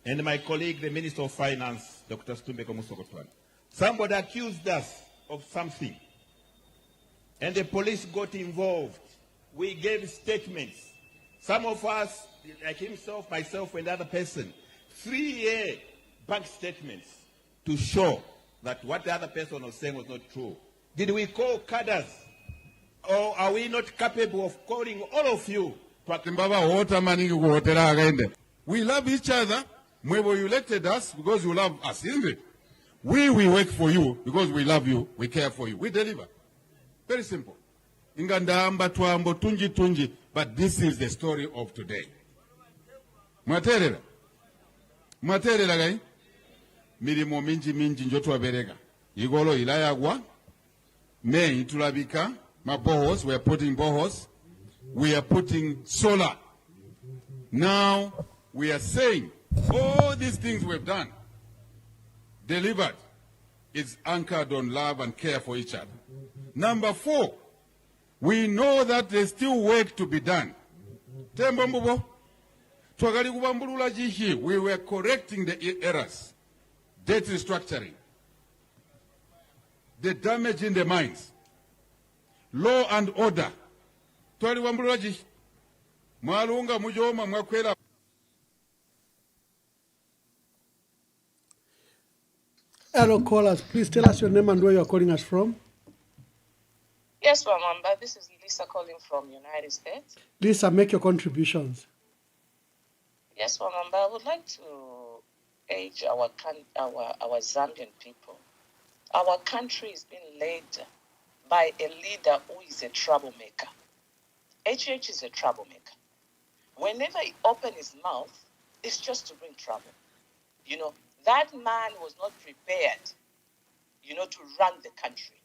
and my colleague, the Minister of Finance, Dr. Stumbeko Musokotwan, somebody accused us of something. And the police got involved. We gave statements. Some of us, like himself, myself, and the other person, 3-year bank statements to show that what the other person was saying was not true. Did we call cadres? Or are we not capable of calling all of you? We love each other. You elected us because you love us, isn't it? We work for you because we love you, we care for you. We deliver. Very simple. Ingandamba twambo tunji, but this is the story of today. Mwaterera gai milimo minji njoto waberega igolo ilayagwa me itulabika mabohos. We are putting bohos, we are putting solar. Now we are saying all these things we've done delivered is anchored on love and care for each other. Number 4, we know that there's still work to be done. We were correcting the errors, debt restructuring, the damage in the mines, law and order. Hello, callers. Please tell us your name and where you are calling us from. Yes, Mwamba. This is Lisa calling from United States. Lisa, make your contributions. Yes, Mwamba. I would like to urge our Zambian people. Our country is being led by a leader who is a troublemaker. HH is a troublemaker. Whenever he opens his mouth, it's just to bring trouble. You know, that man was not prepared, you know, to run the country.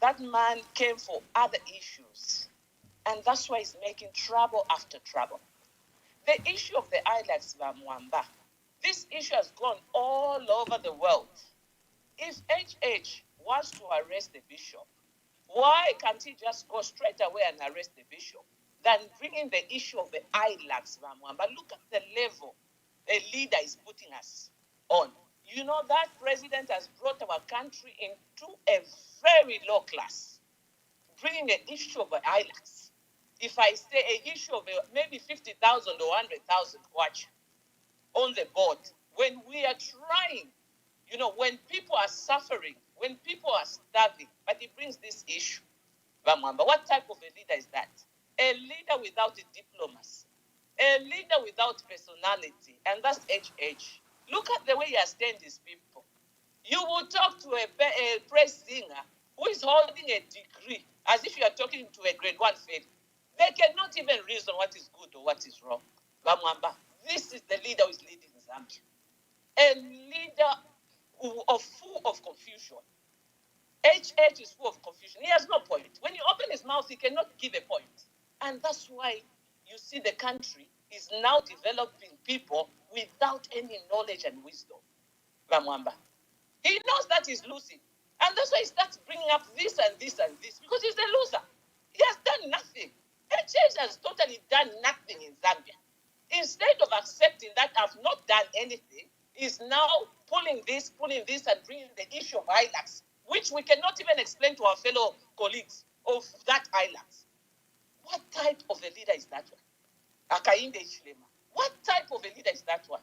That man came for other issues, and that's why he's making trouble after trouble. The issue of the islands, Mwamba, this issue has gone all over the world. If HH wants to arrest the bishop, why can't he just go straight away and arrest the bishop than bringing the issue of the islands, Mwamba? Look at the level a leader is putting us on. You know, that president has brought our country into a very low class, bringing the issue of the islands. If I say an issue of maybe 50,000 or 100,000 watch on the board, when we are trying, you know, when people are suffering, when people are starving, but he brings this issue. Mwamba, what type of a leader is that? A leader without a diplomacy, a leader without personality, and that's HH. Look at the way he has trained his people. You will talk to a praise singer who is holding a degree as if you are talking to a grade 1 fail. They cannot even reason what is good or what is wrong. Mwamba, this is the leader who is leading Zambia. A leader full of confusion. HH is full of confusion. He has no point. When you open his mouth, he cannot give a point. And that's why you see the country is now developing people without any knowledge and wisdom. Mwamba. He knows that he's losing. And that's why he starts bringing up this and this and this, because he's a loser. He has done nothing. HH has totally done nothing in Zambia. Instead of accepting that I've not done anything, is now pulling this, and bringing the issue of ILACs, which we cannot even explain to our fellow colleagues of that ILACs. What type of a leader is that one? Akainde Ichilema. What type of a leader is that one?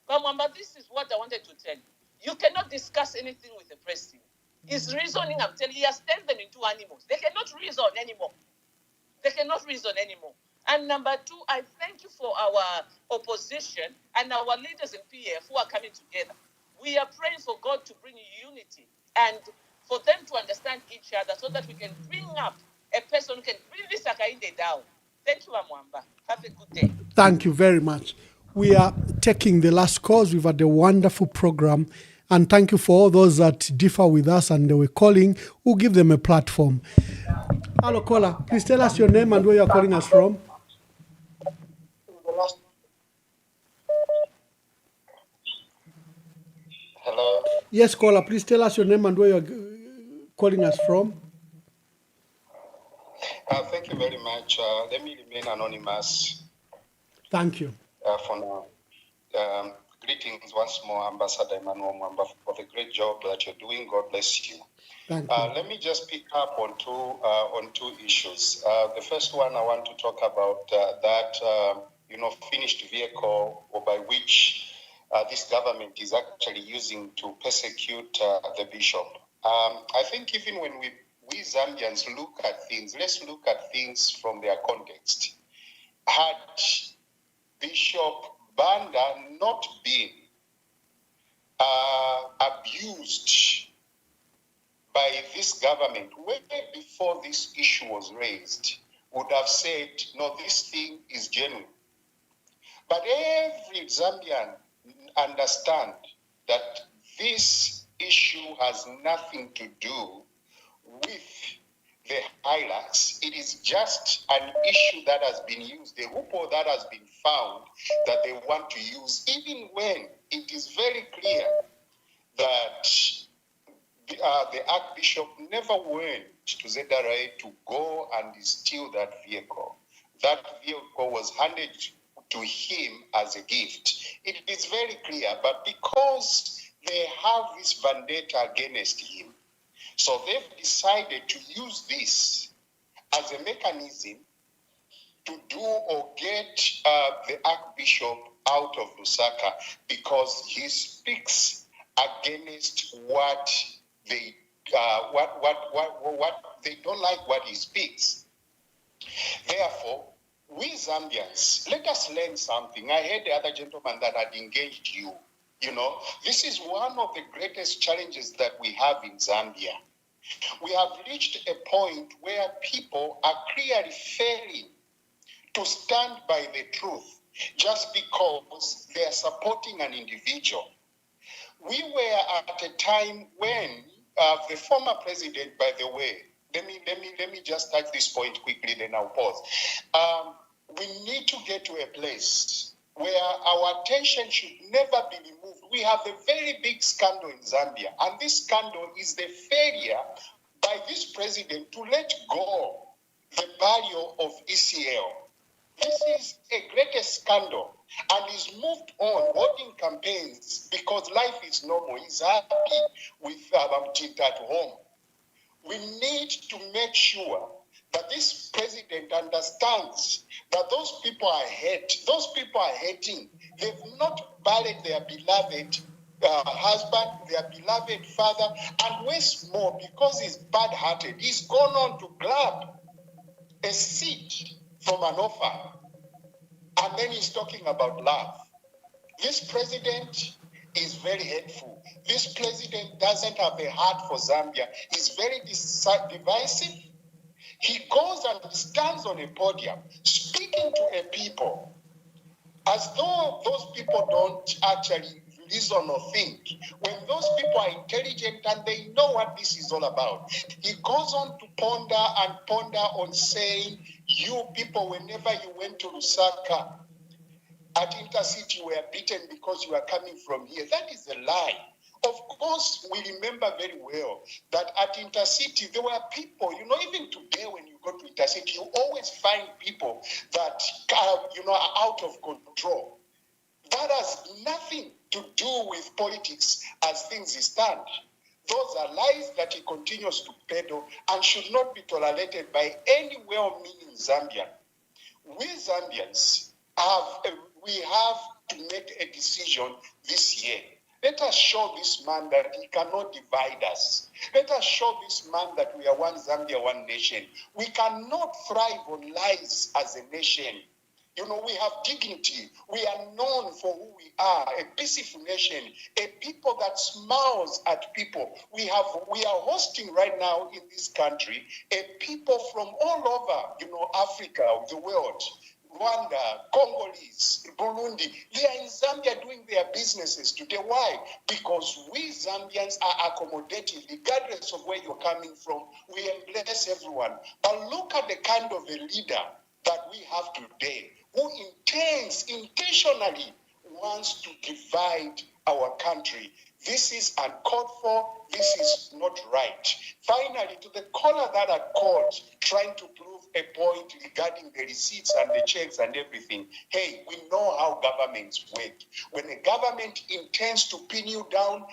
Mwamba, this is what I wanted to tell you. You cannot discuss anything with the president. His reasoning, I'm telling you, he has turned them into animals. They cannot reason anymore. They cannot reason anymore. And number two, I thank you for our opposition and our leaders in PF who are coming together. We are praying for God to bring unity and for them to understand each other so that we can bring up a person who can bring this Akainde down. Thank you, Mwamba. Have a good day. Thank you very much. We are taking the last calls. We've had a wonderful program. And thank you for all those that differ with us and they were calling. We'll give them a platform. Hello, caller. Please tell us your name and where you're calling us from. Hello. Yes, caller. Please tell us your name and where you're calling us from. Thank you very much. Let me remain anonymous. Thank you. For now. Greetings once more, Ambassador Emmanuel Mwamba, for the great job that you're doing. God bless you. Thank you. Let me just pick up on two issues. The first one I want to talk about that finished vehicle by which this government is actually using to persecute the bishop. I think even when we Zambians look at things, let's look at things from their context. Had Bishop Banda not been abused by this government way before this issue was raised, would have said, no, this thing is genuine. But every Zambian understand that this issue has nothing to do with the ILACs. It is just an issue that has been used, the loophole that has been found that they want to use, even when it is very clear that the Archbishop never went to ZRA to go and steal that vehicle. That vehicle was handed to him as a gift. It is very clear, but because they have this vendetta against him, so they've decided to use this as a mechanism to do or get the Archbishop out of Lusaka because he speaks against what they they don't like what he speaks. Therefore, we Zambians, let us learn something. I heard the other gentleman that had engaged you. You know, this is one of the greatest challenges that we have in Zambia. We have reached a point where people are clearly failing to stand by the truth just because they are supporting an individual. We were at a time when the former president, by the way, let me just touch this point quickly, then I'll pause. We need to get to a place where our attention should never be removed. We have a very big scandal in Zambia, and this scandal is the failure by this president to let go the burial of ECL. This is a greatest scandal, and he's moved on holding campaigns because life is normal. He's happy with Tinta at home. We need to make sure that this president understands that those people are hating. They've not buried their beloved husband, their beloved father, and what's more, because he's bad-hearted, he's gone on to grab a seat from an offer, and then he's talking about love. This president is very hateful. This president doesn't have a heart for Zambia. He's very divisive. He goes and stands on a podium speaking to a people as though those people don't actually reason or think. When those people are intelligent and they know what this is all about, he goes on to ponder on saying, you people, whenever you went to Lusaka at Intercity, you were beaten because you are coming from here. That is a lie. Of course, we remember very well that at Intercity, there were people, even today when you go to Intercity, you always find people that are out of control. That has nothing to do with politics as things stand. Those are lies that he continues to peddle and should not be tolerated by any well-meaning Zambian. We Zambians we have to make a decision this year. Let us show this man that he cannot divide us. Let us show this man that we are one Zambia, one nation. We cannot thrive on lies as a nation. We have dignity. We are known for who we are, a peaceful nation, a people that smiles at people. We are hosting right now in this country a people from all over, Africa, the world. Rwanda, Congolese, Burundi, they are in Zambia doing their businesses today. Why? Because we Zambians are accommodating, regardless of where you're coming from. We embrace everyone. But look at the kind of a leader that we have today, who intentionally wants to divide our country. This is uncalled for. This is not right. Finally, to the caller that had called, trying to prove a point regarding the receipts and the checks and everything. Hey, we know how governments work. When a government intends to pin you down,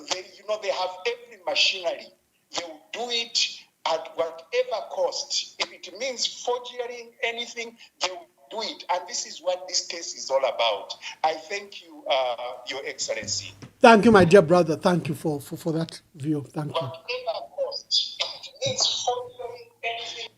they have every machinery. They will do it at whatever cost. If it means forging anything, they will do it. And this is what this case is all about. I thank you, Your Excellency. Thank you, my dear brother. Thank you for that view. Thank you. Whatever cost, if it means forging anything.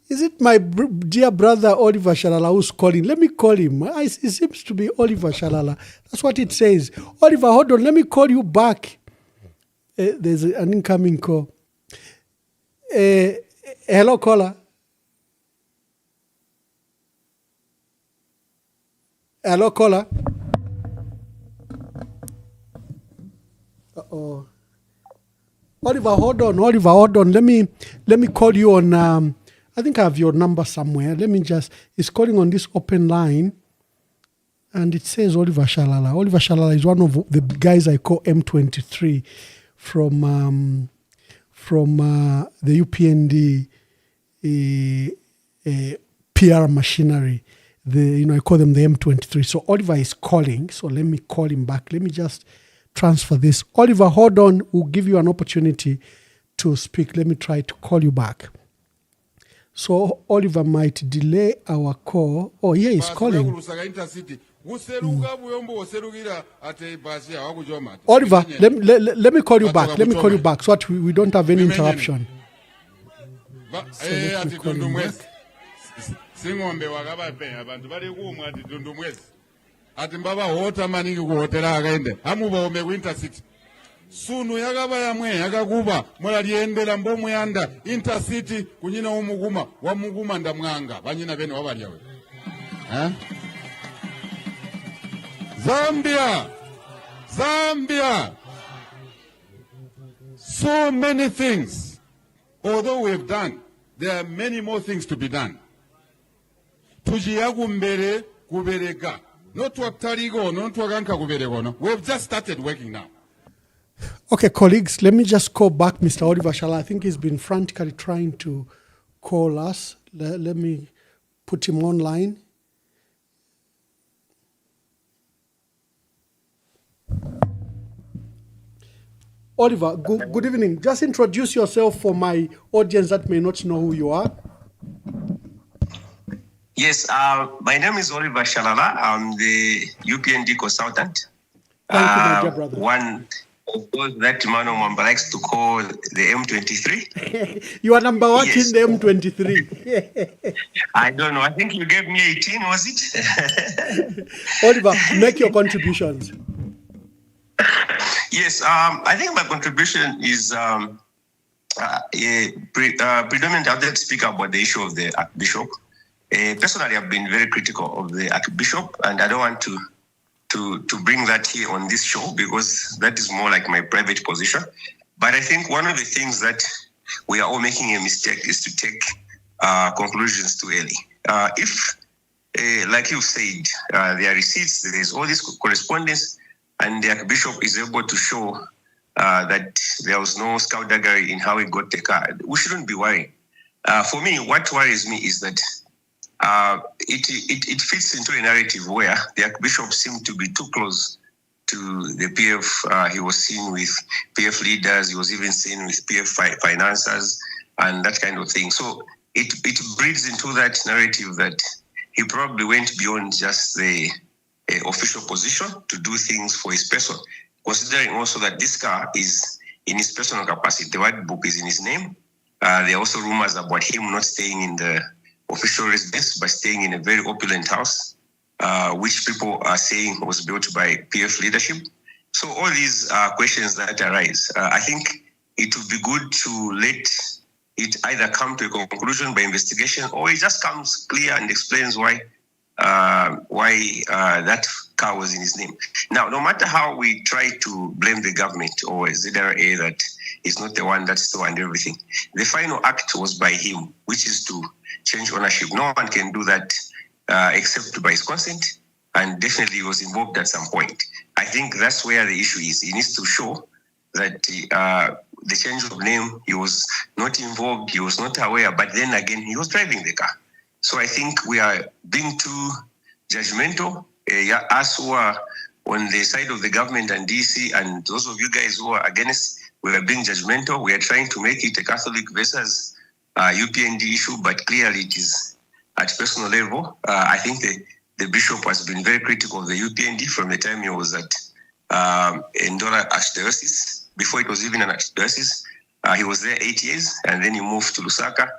Is it my dear brother Oliver Shalala who's calling? Let me call him. It seems to be Oliver Shalala. That's what it says. Oliver, hold on. Let me call you back. There's an incoming call. Hello, caller. Hello, caller. Uh-oh. Oliver, hold on. Oliver, hold on. Let me call you on. I think I have your number somewhere. It's calling on this open line, and it says Oliver Shalala. Oliver Shalala is one of the guys I call M23 from the UPND PR machinery. I call them the M23. So Oliver is calling. So let me call him back. Let me just transfer this. Oliver, hold on. We'll give you an opportunity to speak. Let me try to call you back. So Oliver might delay our call. Oh, yeah, he's calling. Oliver, let me call you back. Let me call you back so that we don't have any interruption. So let me call him back. ati mbaba hota maningi kuhotela akaende hamuba ome winter city sunu yakaba yamwe yakakuba mulaliendela mbomuyanda intercity kunyina umuguma wamuguma ndamwanga banyina bene wabalyawe Zambia so many things although we have done there are many more things to be done tujiyagumbere kubereka not wakutaligo not wakanka kuberekono we have just started working now. Okay, colleagues, let me just call back Mr. Oliver Shala. I think he's been frantically trying to call us. Let me put him online. Oliver, good evening. Just introduce yourself for my audience that may not know who you are. Yes, my name is Oliver Shalala. I'm the UPND consultant. Thank you, my dear brother. One of those that Emmanuel Mwamba likes to call the M23. You are number one Yes. in the M23. I don't know. I think you gave me 18, was it? Oliver, make your contributions. Yes, I think my contribution is predominantly I'd like to speak about the issue of the Archbishop. Personally, I've been very critical of the Archbishop, and I don't want to bring that here on this show because that is more like my private position. But I think one of the things that we are all making a mistake is to take conclusions too early. If, like you said, there are receipts, there is all this correspondence, and the Archbishop is able to show that there was no skullduggery in how he got the car, we shouldn't be worried. For me, what worries me is that it fits into a narrative where the Archbishop seemed to be too close to the PF. He was seen with PF leaders. He was even seen with PF financiers and that kind of thing. So it breeds into that narrative that he probably went beyond just the official position to do things for his person, considering also that this car is in his personal capacity. The white book is in his name. There are also rumors about him not staying in the official residence, but staying in a very opulent house, which people are saying was built by PF leadership. So all these questions that arise, I think it would be good to let it either come to a conclusion by investigation, or it just comes clear and explains why that car was in his name. Now, no matter how we try to blame the government or ZRA that is not the one that stole and everything, the final act was by him, which is to change ownership. No one can do that except by his consent, and definitely he was involved at some point. I think that's where the issue is. He needs to show that the change of name, he was not involved, he was not aware, but then again, he was driving the car. So I think we are being too judgmental. Us who are on the side of the government and DC, and those of you guys who are against, we are being judgmental. We are trying to make it a Catholic versus UPND issue, but clearly it is at personal level. I think the bishop has been very critical of the UPND from the time he was at Ndola Archdiocese. Before it was even an archdiocese, he was there 8 years, and then he moved to Lusaka.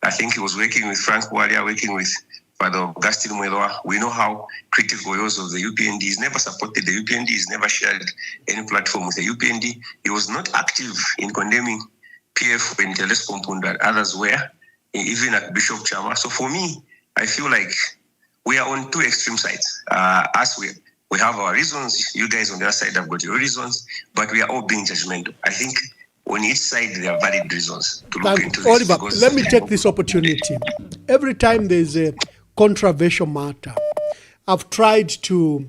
I think he was working with Frank Walia, working with Father Augustine Mweloa. We know how critical he was of the UPND. He's never supported the UPND. He's never shared any platform with the UPND. He was not active in condemning PF when Teles Pompunda and others were, even at Bishop Chama. So for me, I feel like we are on two extreme sides. We have our reasons. You guys on the other side have got your reasons, but we are all being judgmental. I think on each side, there are valid reasons to look into this. Oliver, let me take this opportunity. Every time there's a controversial matter, I've tried to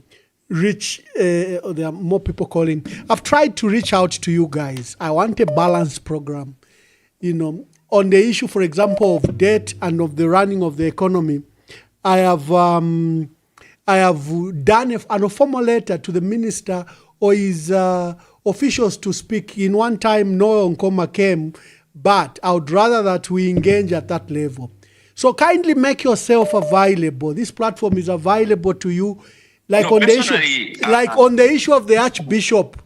reach, there are more people calling. I've tried to reach out to you guys. I want a balanced program. You know, on the issue, for example, of debt and of the running of the economy, I have done a formal letter to the minister or his officials to speak. In one time, no Nkoma came, but I would rather that we engage at that level. So kindly make yourself available. This platform is available to you. Like, no, on the issue, on the issue of the Archbishop,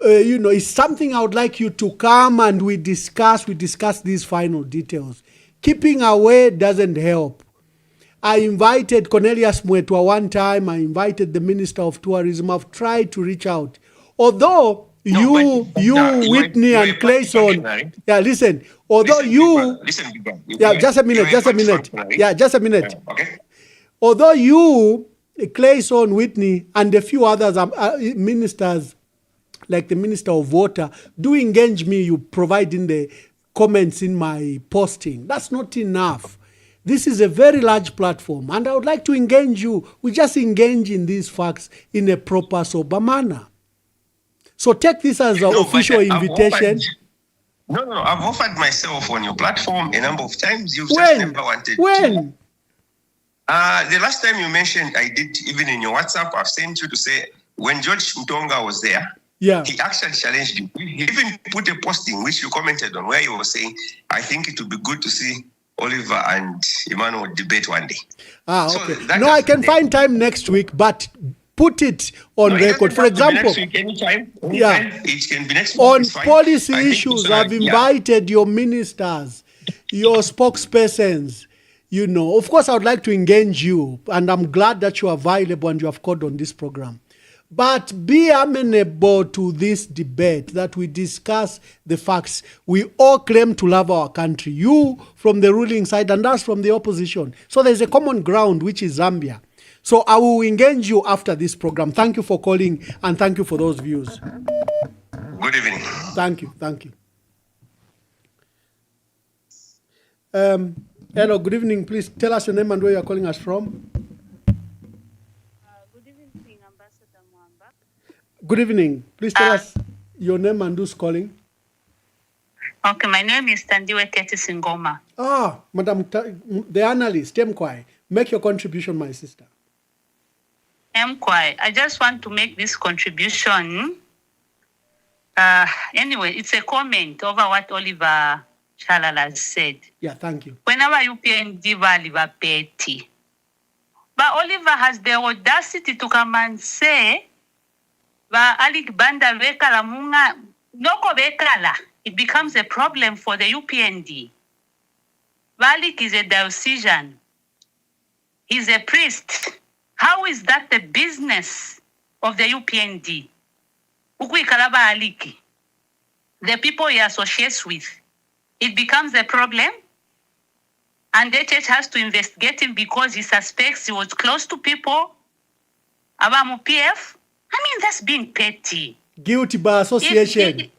it's something I would like you to come and we discuss these final details. Keeping away doesn't help. I invited Cornelius Mwetwa one time. I invited the Minister of Tourism. I've tried to reach out. Although Whitney and Clayson, yeah, listen. Although just a minute. Okay. Although you, Clayson, Whitney, and a few others, ministers, like the Minister of Water, do engage me. You provide in the comments in my posting. That's not enough. This is a very large platform, and I would like to engage you. We just engage in these facts in a proper, sober manner. So take this as an official invitation. I've offered myself on your platform a number of times. You've just never wanted to. The last time you mentioned, I did, even in your WhatsApp, I've sent you to say, when George Mtonga was there, he actually challenged you. He even put a posting, which you commented on, where you were saying, I think it would be good to see Oliver and Emmanuel debate one day. Okay. No, I can find time next week, but put it on record. For example, it can be next week. On policy issues, I've invited your ministers, your spokespersons. You know, of course, I would like to engage you, and I'm glad that you are available and you have called on this program. But be amenable to this debate, that we discuss the facts. We all claim to love our country. You from the ruling side and us from the opposition. So there's a common ground, which is Zambia. So I will engage you after this program. Thank you for calling, and thank you for those views. Good evening. Thank you. Hello, good evening. Please tell us your name and where you're calling us from. Good evening, Ambassador Mwamba. Good evening. Please tell us your name and who's calling. Okay, my name is Tandiwe Keti Singoma. Madam, the analyst, Mkwai. Make your contribution, my sister. Mkwai, I just want to make this contribution. Anyway, it's a comment over what Oliver Chalala said. Yeah, thank you. Whenever UPND Oliver petty. But Oliver has the audacity to come and say, Alik Banda Vekala Munga, Noko Vekala, it becomes a problem for the UPND. Alik is a diocesan. He's a priest. How is that the business of the UPND? Ukui Kalaba Aliki, the people he associates with, it becomes a problem, and the church has to investigate him because he suspects he was close to people. Abamu PF? I mean, that's being petty. Guilty by association.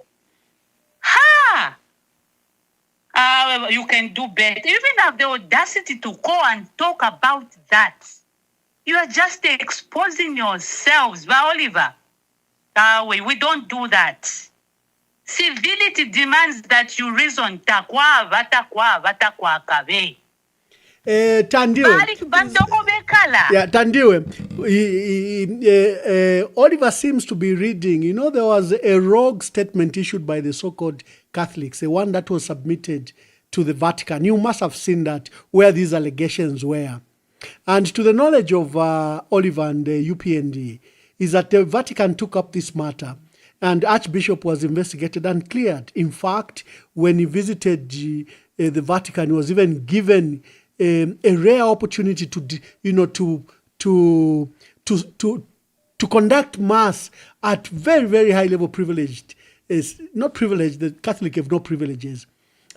You can do better. You even have the audacity to go and talk about that. You are just exposing yourselves, Oliver. We don't do that. Civility demands that you reason. Tandiwe, Oliver seems to be reading. You know, there was a rogue statement issued by the so-called Catholics, the one that was submitted to the Vatican. You must have seen that, where these allegations were. And to the knowledge of Oliver and the UPND, is that the Vatican took up this matter, and Archbishop was investigated and cleared. In fact, when he visited the Vatican, he was even given a rare opportunity to conduct mass at very, very high level privileged. Not privileged, the Catholic have no privileges.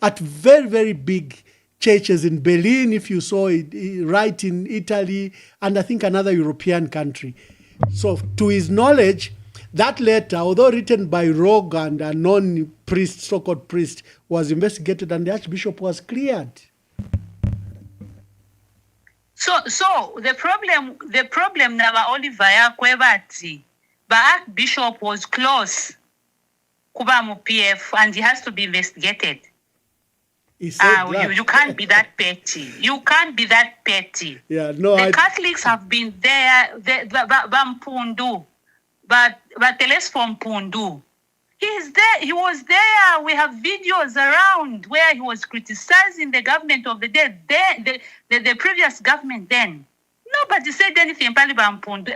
At very, very big churches in Berlin, if you saw it, right in Italy, and I think another European country. So to his knowledge, that letter, although written by rogue and a non-priest, so-called priest, was investigated and the Archbishop was cleared. So the problem now, Oliver Yakwebati, the Archbishop was close Kubamu PF, and he has to be investigated. You can't be that petty. You can't be that petty. Yeah, no. The Catholics have been there, Bampundu, but less from Pundu. He's there. He was there. We have videos around where he was criticizing the government of the day, the previous government then. Nobody said anything about Bampundu.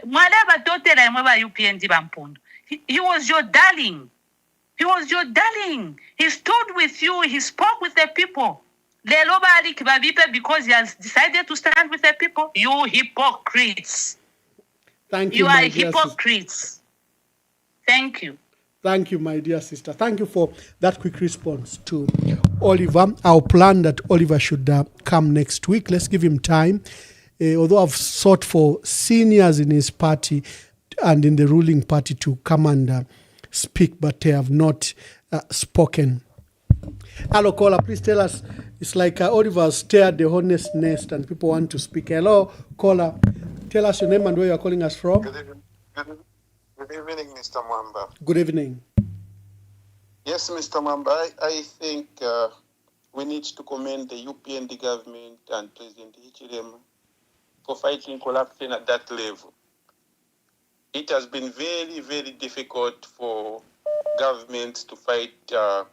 He was your darling. He was your darling. He stood with you. He spoke with the people. Lelo bali kibabipe because he has decided to stand with the people. You hypocrites. Thank you, You are my dear sister. hypocrites. Thank you. Thank you, my dear sister. Thank you for that quick response to Oliver. Our plan that Oliver should come next week. Let's give him time. Although I've sought for seniors in his party and in the ruling party to come and speak, but they have not spoken. Hello, caller. Please tell us. It's like Oliver stared the honest nest and people want to speak. Hello, caller. Tell us your name and where you're calling us from. Good evening, Mr. Mwamba. Good evening. Yes, Mr. Mwamba, I think we need to commend the UPND government and President Hichilema for fighting corruption at that level. It has been very, very difficult for governments to fight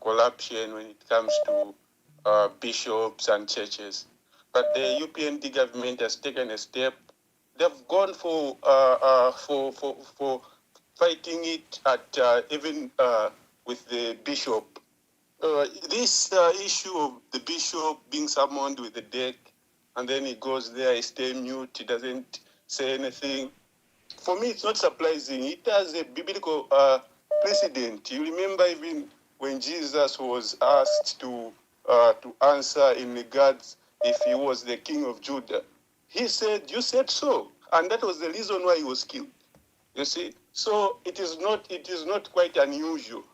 corruption when it comes to bishops and churches. But the UPND government has taken a step. They've gone for fighting it at even with the bishop. This issue of the bishop being summoned with the deck, and then he goes there, he stays mute, he doesn't say anything. For me, it's not surprising. It has a biblical precedent. You remember even when Jesus was asked to answer in regards if he was the king of Judah, he said, "You said so," and that was the reason why he was killed. You see, so it is not quite unusual.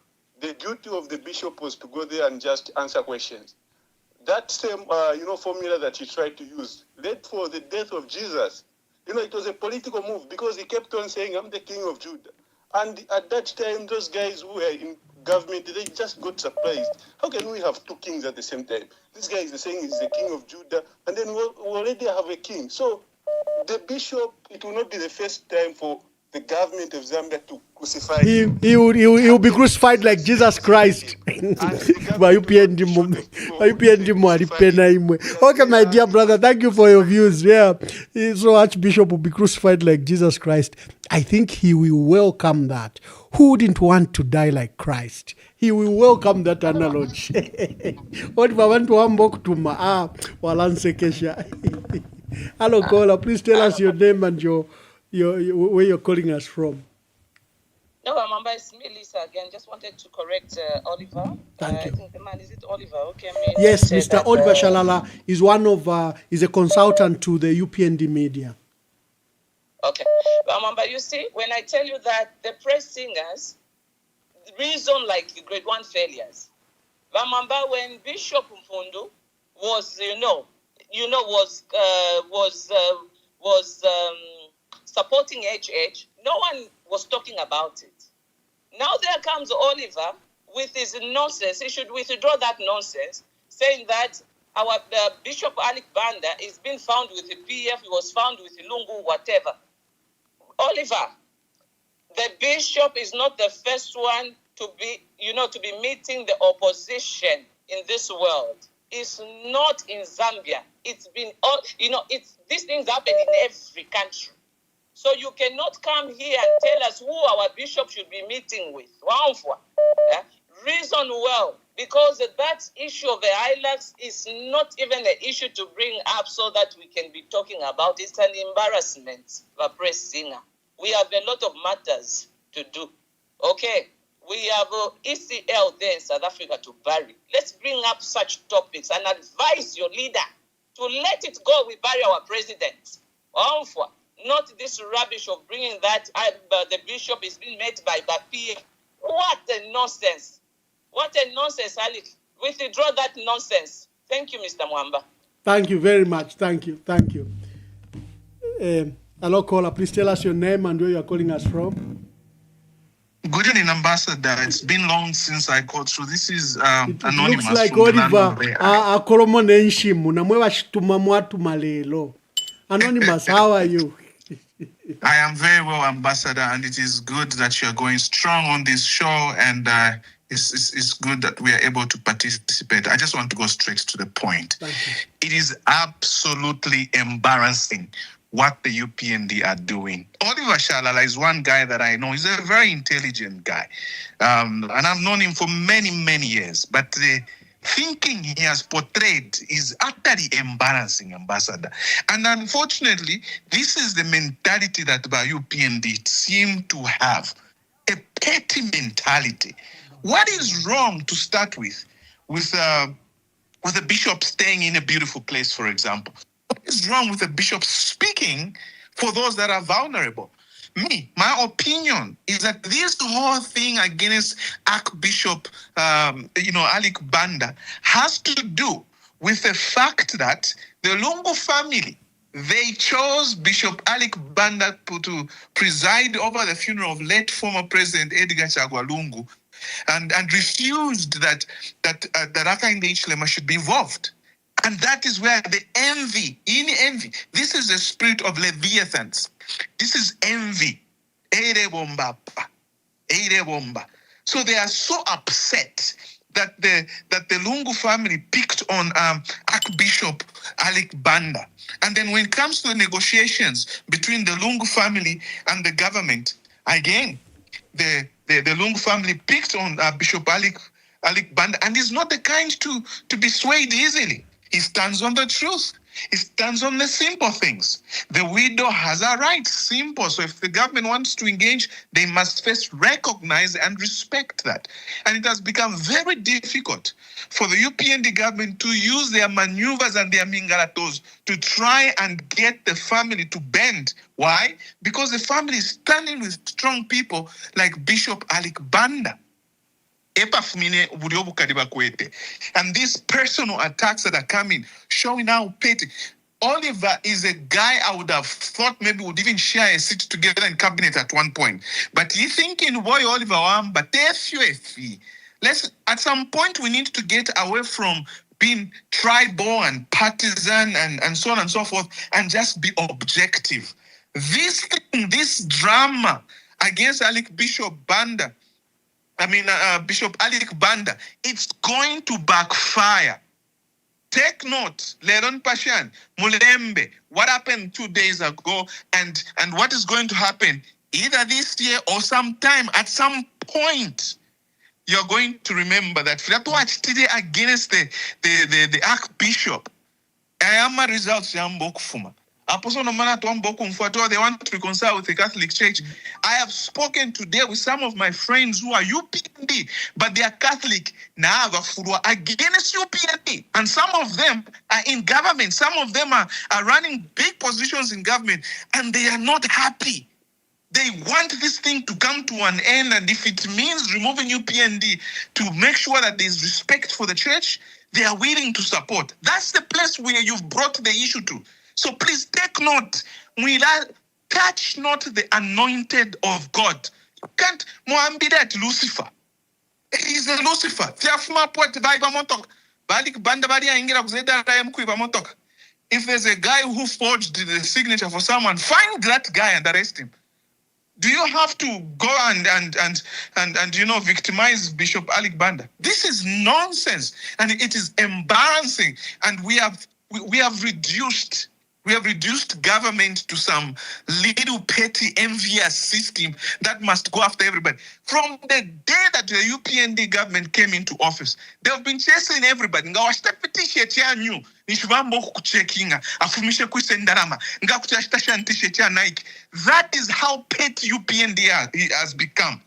The duty of the bishop was to go there and just answer questions. That same formula that he tried to use led for the death of Jesus. It was a political move because he kept on saying, "I'm the king of Judah." And at that time, those guys who were in government, they just got surprised. How can we have two kings at the same time? This guy is saying he's the king of Judah, and then we already have a king. So the bishop, it will not be the first time for the government of Zambia to crucify him. He will be crucified like Jesus Christ. Okay, my dear brother, thank you for your views. Yeah, so Archbishop will be crucified like Jesus Christ. I think he will welcome that. Who wouldn't want to die like Christ? He will welcome that analogy. What if I want to unbox to Walance Kesha? Hello, caller. Please tell us your name and your where you're calling us from. No, Mwamba, it's me, Lisa, again. Just wanted to correct Oliver. Thank you. I think the man, is it Oliver? Okay, Yes, Mr. Oliver Shalala is is a consultant to the UPND media. Okay. But Mwamba, you see, when I tell you that the press singers reason like grade 1 failures. But Mwamba, when Bishop Mfundu was, was supporting HH, no one was talking about it. Now there comes Oliver with his nonsense. He should withdraw that nonsense, saying that our Bishop Alec Banda is being found with the PF, he was found with Lungu, whatever. Oliver, the bishop is not the first one to be meeting the opposition in this world. It's not in Zambia. It's been, these things happen in every country. So you cannot come here and tell us who our bishop should be meeting with. Reason well, because that issue of the ILACs is not even an issue to bring up so that we can be talking about. It's an embarrassment for a press singer. We have a lot of matters to do. Okay, we have ECL there in South Africa to bury. Let's bring up such topics and advise your leader to let it go. We bury our president. Not this rubbish of bringing that the bishop is being met by PA. What a nonsense. What a nonsense, Alec. Withdraw that nonsense. Thank you, Mr. Mwamba. Thank you very much. Thank you. Thank you. Hello, caller. Please tell us your name and where you are calling us from. Good evening, Ambassador. It's been long since I called through. This is Anonymous. Looks like Oliver. Anonymous, how are you? I am very well, Ambassador, and it is good that you are going strong on this show, and it's good that we are able to participate. I just want to go straight to the point. It is absolutely embarrassing what the UPND are doing. Oliver Shalala is one guy that I know. He's a very intelligent guy, and I've known him for many, many years. But thinking he has portrayed is utterly embarrassing, Ambassador. And unfortunately, this is the mentality that the UPND seem to have, a petty mentality. What is wrong to start with a bishop staying in a beautiful place, for example? What is wrong with a bishop speaking for those that are vulnerable? My opinion is that this whole thing against Archbishop, Alik Banda has to do with the fact that the Lungu family, they chose Bishop Alik Banda to preside over the funeral of late former President Edgar Chagwa Lungu, and refused that Hakainde Hichilema should be involved. And that is where the envy, this is the spirit of Leviathans. This is envy. Eire bomba. So they are so upset that the Lungu family picked on Archbishop Alik Banda. And then when it comes to the negotiations between the Lungu family and the government, again, the Lungu family picked on Bishop Alik Banda, and is not the kind to be swayed easily. He stands on the truth. He stands on the simple things. The widow has a right, simple. So if the government wants to engage, they must first recognize and respect that. And it has become very difficult for the UPND government to use their maneuvers and their mingalatos to try and get the family to bend. Why? Because the family is standing with strong people like Bishop Alik Banda. And these personal attacks that are coming, showing how petty. Oliver is a guy I would have thought maybe would even share a seat together in cabinet at one point. But you thinking, boy, Oliver Mwamba, at some point we need to get away from being tribal and partisan and so on and so forth, and just be objective. This drama against Bishop Alik Banda, it's going to backfire. Take note, Leron Pashan, Mulembe, what happened 2 days ago, and what is going to happen either this year or sometime, at some point, you're going to remember that against the Archbishop, I am a result of Apostle Nomana Tuamboku, they want to reconcile with the Catholic Church. I have spoken today with some of my friends who are UPND, but they are Catholic. Now against UPND. And some of them are in government. Some of them are running big positions in government, and they are not happy. They want this thing to come to an end, and if it means removing UPND to make sure that there is respect for the church, they are willing to support. That's the place where you've brought the issue to. So please take note. Touch not the anointed of God. You can't that Lucifer. He's a Lucifer. If there's a guy who forged the signature for someone, find that guy and arrest him. Do you have to go and victimize Bishop Alik Banda? This is nonsense, and it is embarrassing. And we have reduced government to some little petty envious system that must go after everybody. From the day that the UPND government came into office, they have been chasing everybody. That is how petty UPND has become.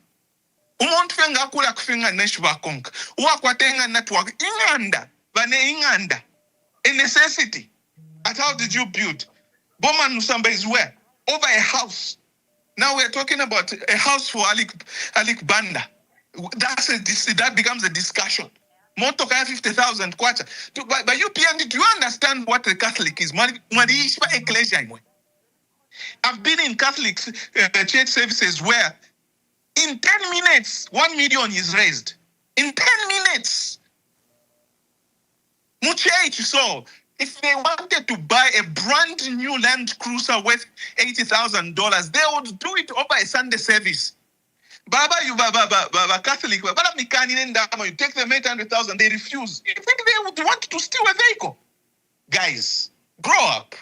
A necessity. At how did you build? Boma Nusamba is where? Over a house. Now we're talking about a house for Alik Banda. That becomes a discussion. Motoka 50,000 kwacha. But UPND, do you understand what a Catholic is? I've been in Catholic church services where in 10 minutes, 1 million is raised. In 10 minutes. So if they wanted to buy a brand new Land Cruiser worth $80,000, they would do it over a Sunday service. Baba, you Catholic, you take them 800,000, they refuse. You think they would want to steal a vehicle? Guys, grow up.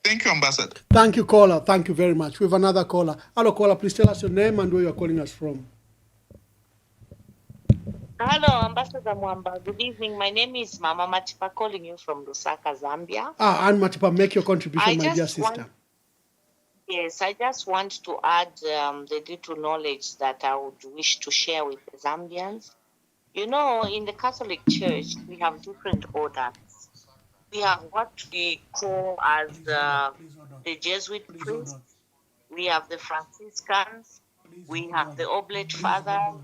Thank you, Ambassador. Thank you, caller. Thank you very much. We have another caller. Hello, caller. Please tell us your name and where you're calling us from. Hello, Ambassador Mwamba. Good evening. My name is Mama Matipa, calling you from Lusaka, Zambia. And Matipa, make your contribution, my dear sister. Yes, I just want to add the little knowledge that I would wish to share with the Zambians. You know, in the Catholic Church, we have different orders. We have what we call as the Jesuit priests. We have the Franciscans. We have the Oblate Fathers.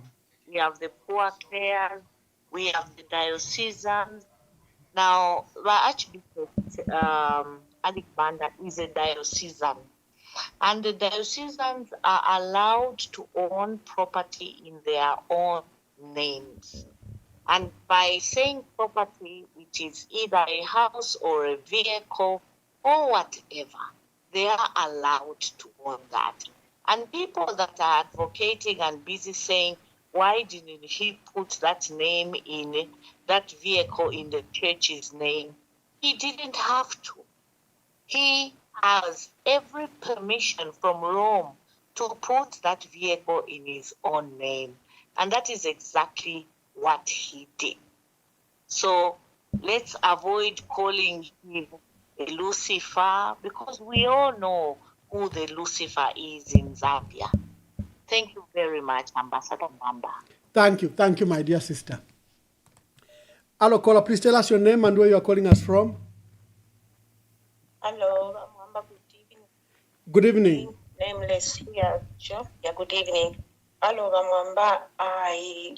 We have the Poor Clares. We have the Diocesans. Now, the Archbishop Alik Banda is a diocesan. And the diocesans are allowed to own property in their own names. And by saying property, which is either a house or a vehicle or whatever, they are allowed to own that. And people that are advocating and busy saying, why didn't he put that name in that vehicle in the church's name? He didn't have to. He has every permission from Rome to put that vehicle in his own name. And that is exactly what he did. So let's avoid calling him a Lucifer, because we all know who the Lucifer is in Zambia. Thank you very much, Ambassador Mwamba. Thank you, my dear sister. Hello, caller, please tell us your name and where you are calling us from. Hello, Mwamba, good evening. Good evening. Nameless here, Joe. Yeah, good evening. Hello, Mwamba. I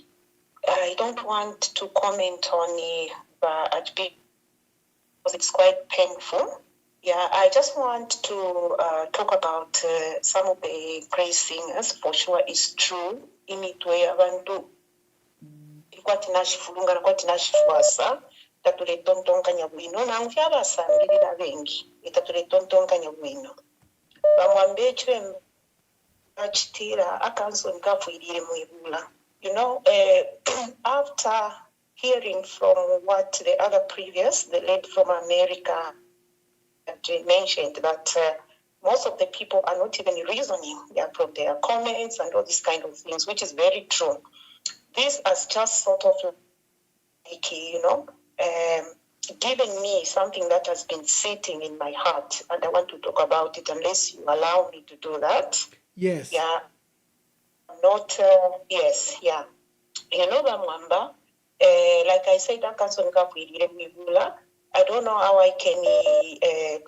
don't want to comment on the Archbishop because it's quite painful. Yeah, I just want to talk about some of the praise singers. For sure, it's true. Imitwe abantu ikwatinashi kwatinashi tatuletontonkanya bwino nangu abasangirira bengi itatuletontonkanya bwino bamwambe ekyo achitira akanso nkafuyirire mu ibula. You know, after hearing from what the other previous, the lady from America, mentioned that most of the people are not even reasoning from their comments and all these kind of things, which is very true. This has just sort of like, you know, given me something that has been sitting in my heart, and I want to talk about it unless you allow me to do that. Yes. Yeah. Not, yes, yeah. You know, Mwamba, like I said, I don't know how I can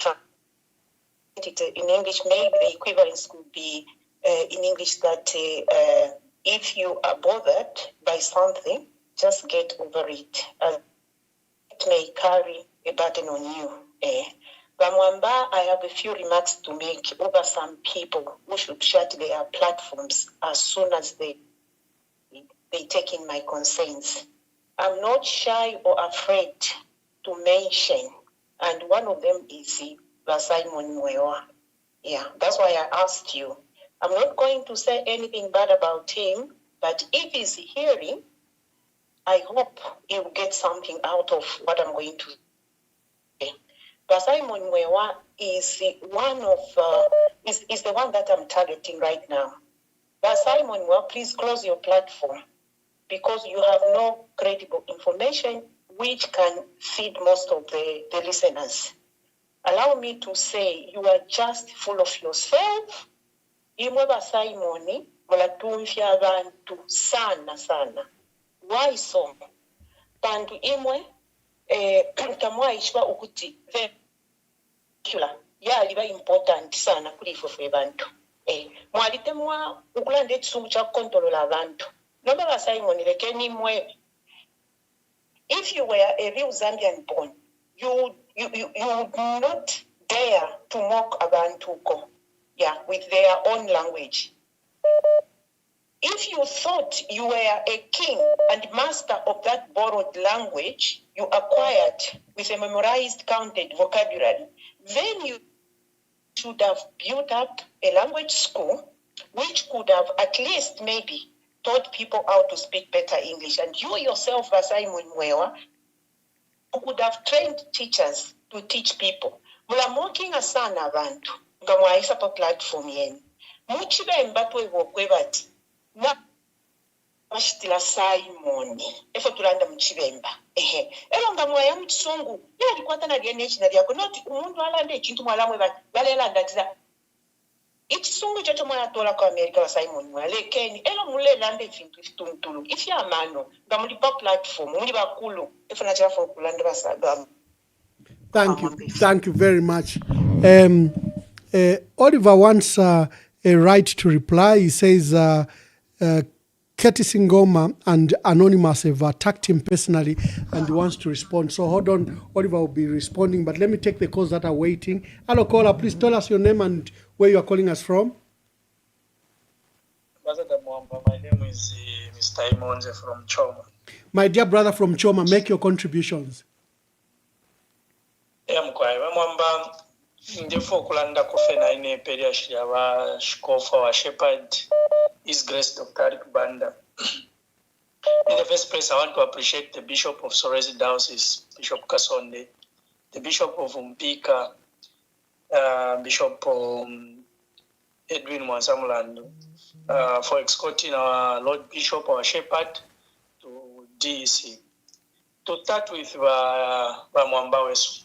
translate it in English. Maybe the equivalence could be in English that if you are bothered by something, just get over it. It may carry a burden on you. Mwamba, I have a few remarks to make over some people who should shut their platforms as soon as they take in my concerns. I'm not shy or afraid to mention, and one of them is Simon Mwewa. Yeah, that's why I asked you. I'm not going to say anything bad about him, but if he's hearing, I hope he will get something out of what I'm going to say. But Simon Mwewa is one of is the one that I'm targeting right now. But Simon Mwewa, please close your platform because you have no credible information which can feed most of the listeners. Allow me to say you are just full of yourself. Imwe ba Simon mulatumfya abantu sana. Why so? Bantu imwe tamwaishwa ukuti vekula yaliba important sana kuli fwe bantu. Mwalitemwa ukulanda ekisumu kya kontrola abantu. Noba ba Simon lekeni mwe. If you were a real Zambian born, you would not dare to mock Abantuko, with their own language. If you thought you were a king and master of that borrowed language you acquired with a memorized, counted vocabulary, then you should have built up a language school which could have at least maybe taught people how to speak better English. And you yourself, Simon Mwewa, could have trained teachers to teach people. Mula mocking asana abantu, nga mwaisa pa platform yenu. Muchibe mbatwe wokwebati. Na bashitira Simon efo tulanda mchibemba ero ngamwa ya mchisungu yali kwata na DNA na lyako noti umuntu alande ekintu mwalamwe balelanda tira ichisungu chocho mwana tola kwa America wa Simon mwale keni ero mulelanda ekintu fituntulu ifya amano ngamuli pa platform muli bakulu efo na chira for kulanda basaga. Thank you very much. Oliver wants a right to reply. He says Keti Singoma and Anonymous have attacked him personally and he wants to respond. So hold on, Oliver will be responding, but let me take the calls that are waiting. Hello, caller, please tell us your name and where you are calling us from. Mwamba, my name is Mr. Imonze from Choma. My dear brother from Choma, make your contributions. Mwamba, ndifo kulanda kufena ine periashi ya wa shkofa wa shepherd His Grace Dr. Arik Banda. In the first place, I want to appreciate the Bishop of Soresi Diocese, Bishop Kasonde, the Bishop of Umpika, Bishop Edwin Mwansamulando, for escorting our Lord Bishop, our shepherd, to DEC. To start with, Mwamba wesu.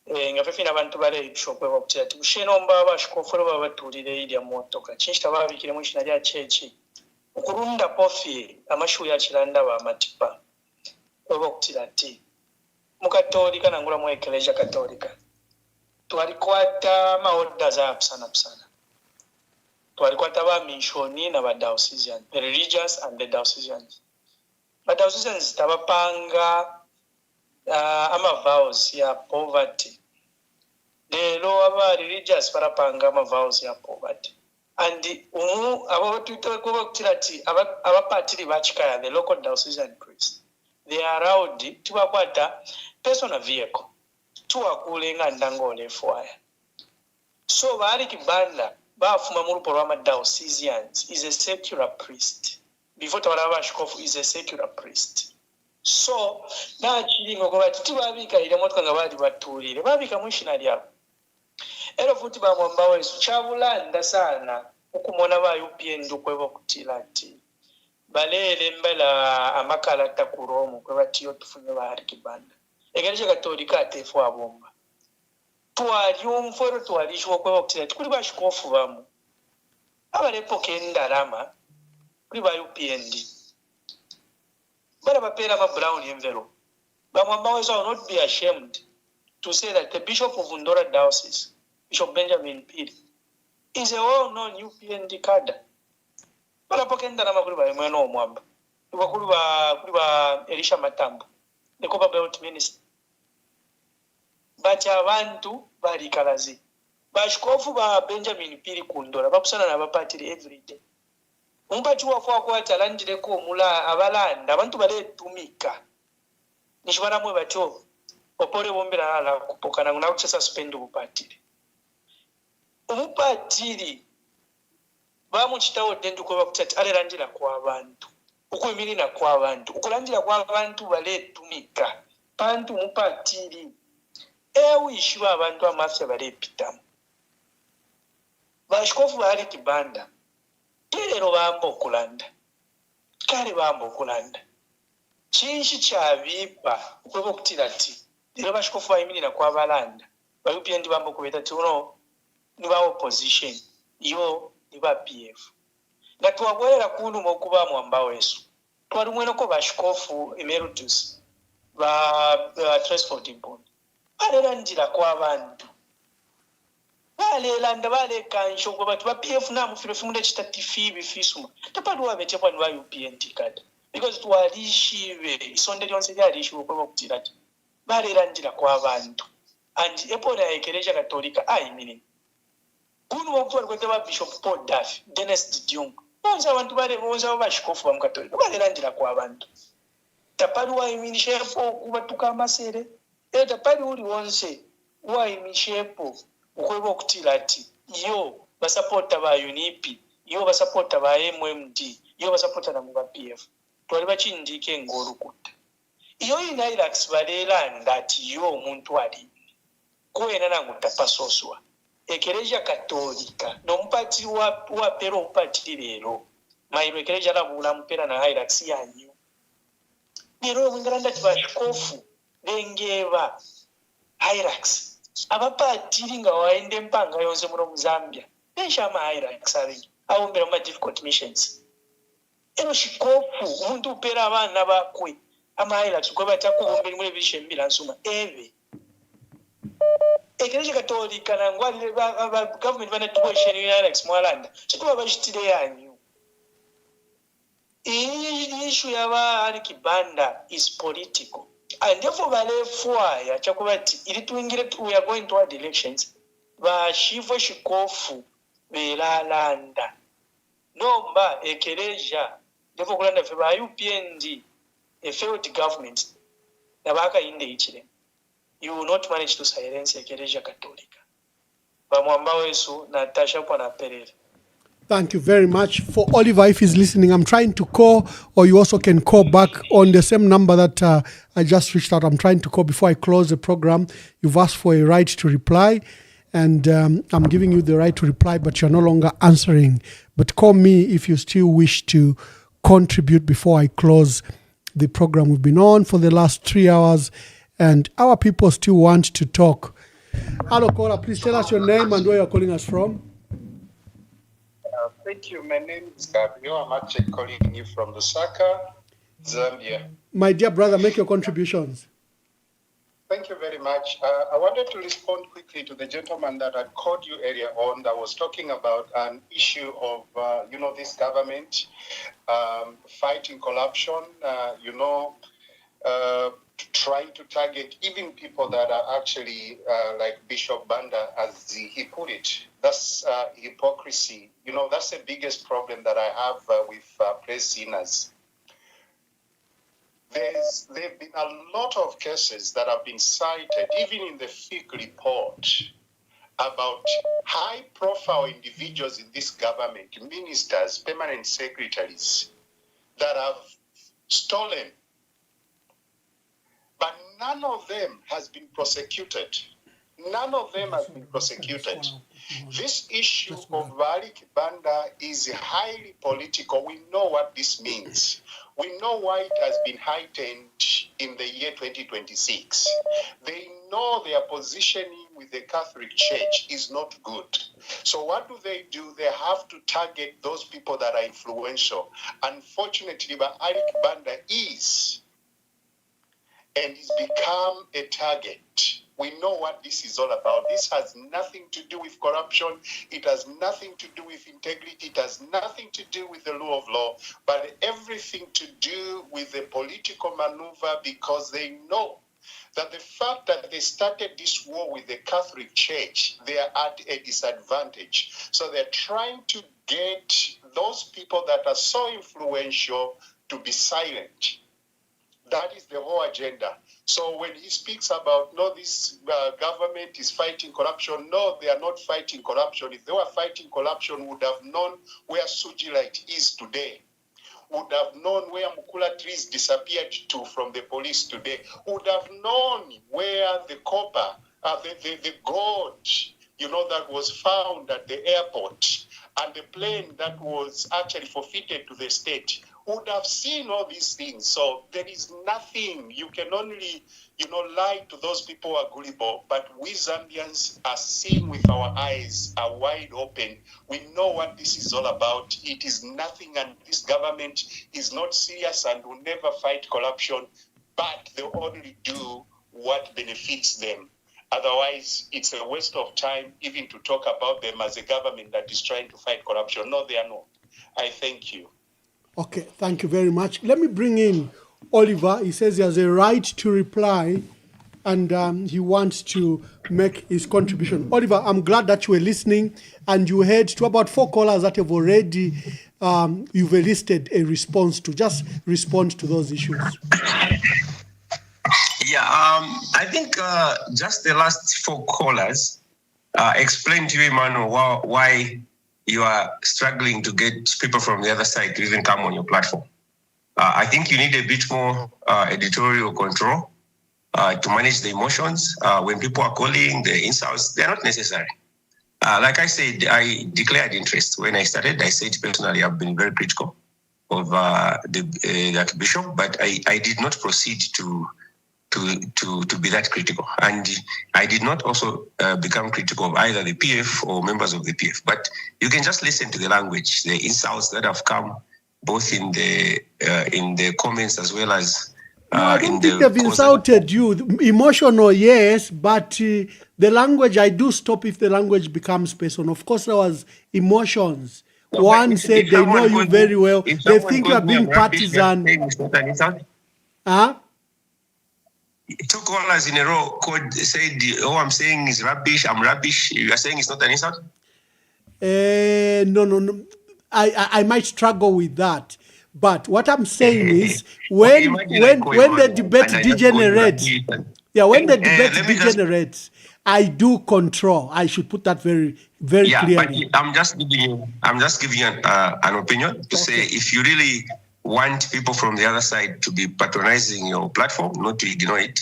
Ngafefina abantu bale bishop bakutira ati ushenomba abashikofolo babatulire iri motoka chinshita babikire mu shina lya chechi ukurunda pofi amashu ya kiranda ba matipa bakutira ati mukatolika nangula mu eklesia katolika twalikwata maorder za pisana twalikwata ba mishoni na ba diocesan, the religious and the diocesans. But diocesan tabapanga ama vows ya poverty. The lower religious parapanga ama vows ya poverty. And about to talk about our party bachikaya, the local diocesan priest. They are allowed to akwata personal vehicle to akulenga ndangole fire. So Arik Banda bafuma mu ruporama diocesan is a secular priest. Before Tawarawa is a secular priest. So na chilingo kwa tibabika ile moto nga bali batulire babika missionary yabo ero futi ba Mwamba wesu chabulanda sana ukumona ba UPN kwebo kutilati balele mbala amakala takuromo kwa batiyo tufunye ba Arik Banda egereje katolika atefu abomba twali umforo twali shwo kwebo kutilati kuli bashikofu bamu abalepo kendalama kuli ba UPN. But a brown envelope. But Mwamba will not be ashamed to say that the Bishop of Undora Diocese, Bishop Benjamin Piri, is a well-known UPND cadre. But a pokenda Namakuriba, Emmanuel Mwamba, Kuba Elisha Matambo, the Copper Belt Minister. But Yavantu Barikalazi. Bashkofu ba Benjamin Piri Kundora, Babsana Nabapati every day. Umpati wafuwa kwa talandile ko mula abalanda abantu bale tumika nishibana mwe batyo opore bombera ala kupokana nguna kuchesa suspend ubupatiri umupatiri bamuchitawo dendu ko bakutati alelandira kwa abantu ukwemirina kwa abantu ukulandira kwa abantu bale tumika bantu mupatiri wishiwa abantu amafya bale pitamu bashikofu bali kibanda Lero bambo okulanda. Kale bambo okulanda. Chinshi chabipa ukwebo okutira ati lero bashikofu bayimirira kwa balanda. Bayupye ndi bambo kubeta tuno niba opposition. Yo niba PF. Nga tuwagwera kunu mokuba Mwamba wesu. Twarumweno ko bashikofu emeritus ba transport impond. Balelandira kwa abantu. Balelanda balekansho kwa batu ba PF na mufiro fimule chitatifi bifisuma tapaduwa betekwa ni wa UPND card because twalishiwe isonde lyonse lyalishiwe kwa kutirati balelandira kwa abantu and epona ekereja katolika ayimini kunu wakutwala kwete ba Bishop Paul Duffy Dennis Didiung bonza abantu bonza bashikofu ba mukatolika balelandira kwa abantu tapaduwa iminishepo kubatuka amasere tapadu uli wonse wa imishepo ukwebo okutira ati yo basapota ba UNIP yo basapota ba MMD yo basapota na mu PF twali bachindike ngorukuta iyo ina relax balelanda ati yo omuntu ali kwena nangu tapasoswa ekereja katolika no mpati wa pero upati lero mairo ekereja labula mpera na Hilux yanyu nero mwingaranda tibashikofu dengeva Hilux abapatiri nga waende mpanga yonse muno mu Zambia besha ama Hilux ali awombera mu difficult missions eno shikofu umuntu upera abana bakwe ama Hilux kwa batakubombera mu bishe mbira nsuma ebe ekereja katolika na ngwali government bana tuweshe ni Hilux mwalanda chikuba bashitire yanyu. The issue yaba ali kibanda is political. And therefore, we are going toward elections. Bashivo shikofu belalanda. Nomba ekereja. Therefore, kulanda fe ba UPND a failed government. Nabaka inde ichile. You will not manage to silence ekereja katolika. Ba Mwamba wesu na Tasha kwa na Perere. Thank you very much. For Oliver, if he's listening, I'm trying to call, or you also can call back on the same number that I just reached out. I'm trying to call before I close the program. You've asked for a right to reply, and I'm giving you the right to reply, but you're no longer answering. But call me if you still wish to contribute before I close the program. We've been on for the last 3 hours, and our people still want to talk. Hello, caller. Please tell us your name and where you're calling us from. Thank you. My name is Gabriel. I'm actually calling you from Lusaka, Zambia. My dear brother, make your contributions. Thank you very much. I wanted to respond quickly to the gentleman that had called you earlier on that was talking about an issue of, this government fighting corruption, trying to target even people that are actually like Bishop Banda, as he put it. That's hypocrisy. That's the biggest problem that I have with praise sinners. There have been a lot of cases that have been cited, even in the FIC report, about high-profile individuals in this government, ministers, permanent secretaries, that have stolen. But none of them has been prosecuted. None of them has been prosecuted. This issue of Valik Banda is highly political. We know what this means. We know why it has been heightened in the year 2026. They know their positioning with the Catholic Church is not good. So what do? They have to target those people that are influential. Unfortunately, Valik Banda is and he's become a target. We know what this is all about. This has nothing to do with corruption. It has nothing to do with integrity. It has nothing to do with the rule of law, but everything to do with the political maneuver, because they know that the fact that they started this war with the Catholic Church, they are at a disadvantage. So they're trying to get those people that are so influential to be silent. That is the whole agenda. So when he speaks about, no, this government is fighting corruption, no, they are not fighting corruption. If they were fighting corruption, would have known where Sujilite is today, would have known where Mukula trees disappeared to from the police today, would have known where the copper, the gold, that was found at the airport, and the plane that was actually forfeited to the state, would have seen all these things. So there is nothing. You can only, lie to those people who are gullible. But we Zambians are seeing with our eyes are wide open. We know what this is all about. It is nothing, and this government is not serious and will never fight corruption, but they only do what benefits them. Otherwise, it's a waste of time even to talk about them as a government that is trying to fight corruption. No, they are not. I thank you. Okay, thank you very much. Let me bring in Oliver. He says he has a right to reply, and he wants to make his contribution. Oliver, I'm glad that you were listening, and you heard to about 4 callers that have already you've enlisted a response to. Just respond to those issues. Yeah, I think just the last 4 callers explained to you, Emmanuel, why you are struggling to get people from the other side to even come on your platform. I think you need a bit more editorial control to manage the emotions. When people are calling, the insults, they're not necessary. Like I said, I declared interest. When I started, I said personally, I've been very critical. of the Archbishop, but I did not proceed to be that critical. And I did not also become critical of either the PF or members of the PF. But you can just listen to the language, the insults that have come both in the comments as well as no, I don't think they've insulted you. Emotional, yes, but the language, I do stop if the language becomes personal. Of course, there was emotions. No, one said they know you very well. They think you are being partisan. Huh? Two callers in a row said, "Oh, I'm saying is rubbish. I'm rubbish." You are saying it's not an insult? No. I might struggle with that. But what I'm saying is, when the debate degenerates, when the debate degenerates, I do control. I should put that very clearly. But I'm just giving you an opinion to say, if you really want people from the other side to be patronizing your platform, not to ignore it,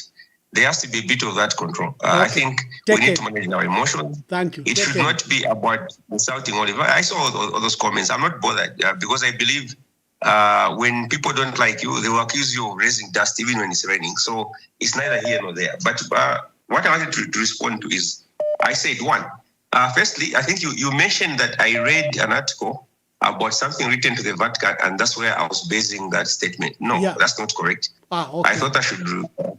there has to be a bit of that control. I think we need to manage our emotions. Thank you. It should not be about insulting Oliver. I saw all those comments. I'm not bothered because I believe when people don't like you, they will accuse you of raising dust even when it's raining. So it's neither here nor there. But what I wanted to respond to is, I said, one, firstly, I think you mentioned that I read an article about something written to the Vatican, and that's where I was basing that statement. No, that's not correct. I thought I should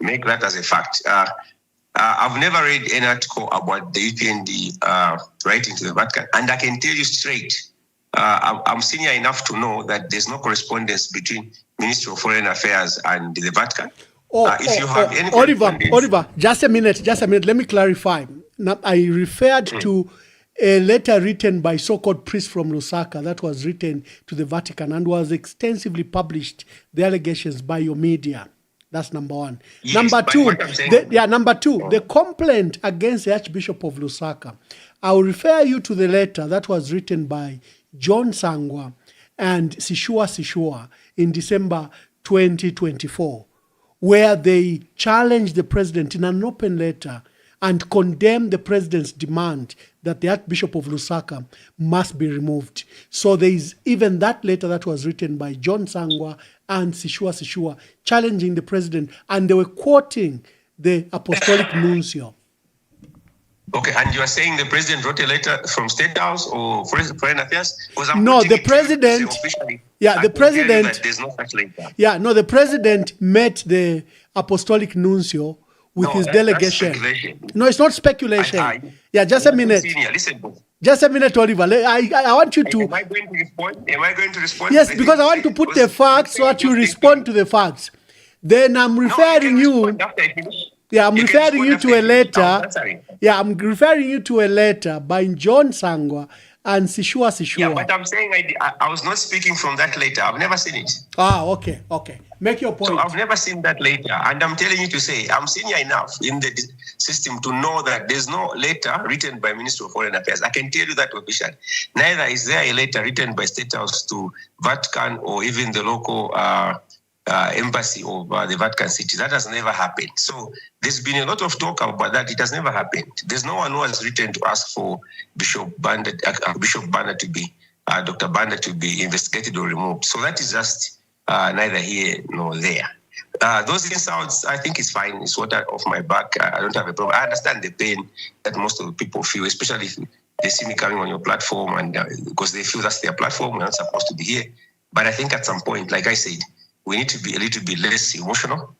make that as a fact. I've never read any article about the UPND writing to the Vatican, and I can tell you straight, I'm senior enough to know that there's no correspondence between Ministry of Foreign Affairs and the Vatican. If you have any Oliver, just a minute. Let me clarify. Now, I referred to a letter written by so-called priests from Lusaka that was written to the Vatican and was extensively published, the allegations by your media. That's number one. Yes, number two, the complaint against the Archbishop of Lusaka. I will refer you to the letter that was written by John Sangwa and Sishua in December 2024, where they challenged the president in an open letter and condemned the president's demand that the Archbishop of Lusaka must be removed. So there is even that letter that was written by John Sangwa and Sishua challenging the president, and they were quoting the Apostolic Nuncio. Okay, and you are saying the president wrote a letter from State House or Foreign Affairs? No, the president. The president. There's no such letter. The president met the Apostolic Nuncio with his delegation. No, it's not speculation. Just a minute. Just a minute, Oliver. I want you to. Am I going to respond? Yes, because I want to put the facts so that you respond to the facts. Then I'm referring you. I'm referring you to a letter. I'm referring you to a letter by John Sangwa and Sishua. Yeah, but I'm saying I was not speaking from that letter. I've never seen it. Okay. Make your point. So I've never seen that letter, and I'm telling you to say I'm senior enough in the system to know that there's no letter written by Ministry of Foreign Affairs. I can tell you that officially. Neither is there a letter written by State House to Vatican or even the local embassy of the Vatican City. That has never happened. So there's been a lot of talk about that. It has never happened. There's no one who has written to ask for Bishop Banda to be, Dr. Banda to be investigated or removed. So that is just neither here nor there. Those insults, I think it's fine. It's water off my back. I don't have a problem. I understand the pain that most of the people feel, especially if they see me coming on your platform and because they feel that's their platform. We're not supposed to be here. But I think at some point, like I said, we need to be a little bit less emotional.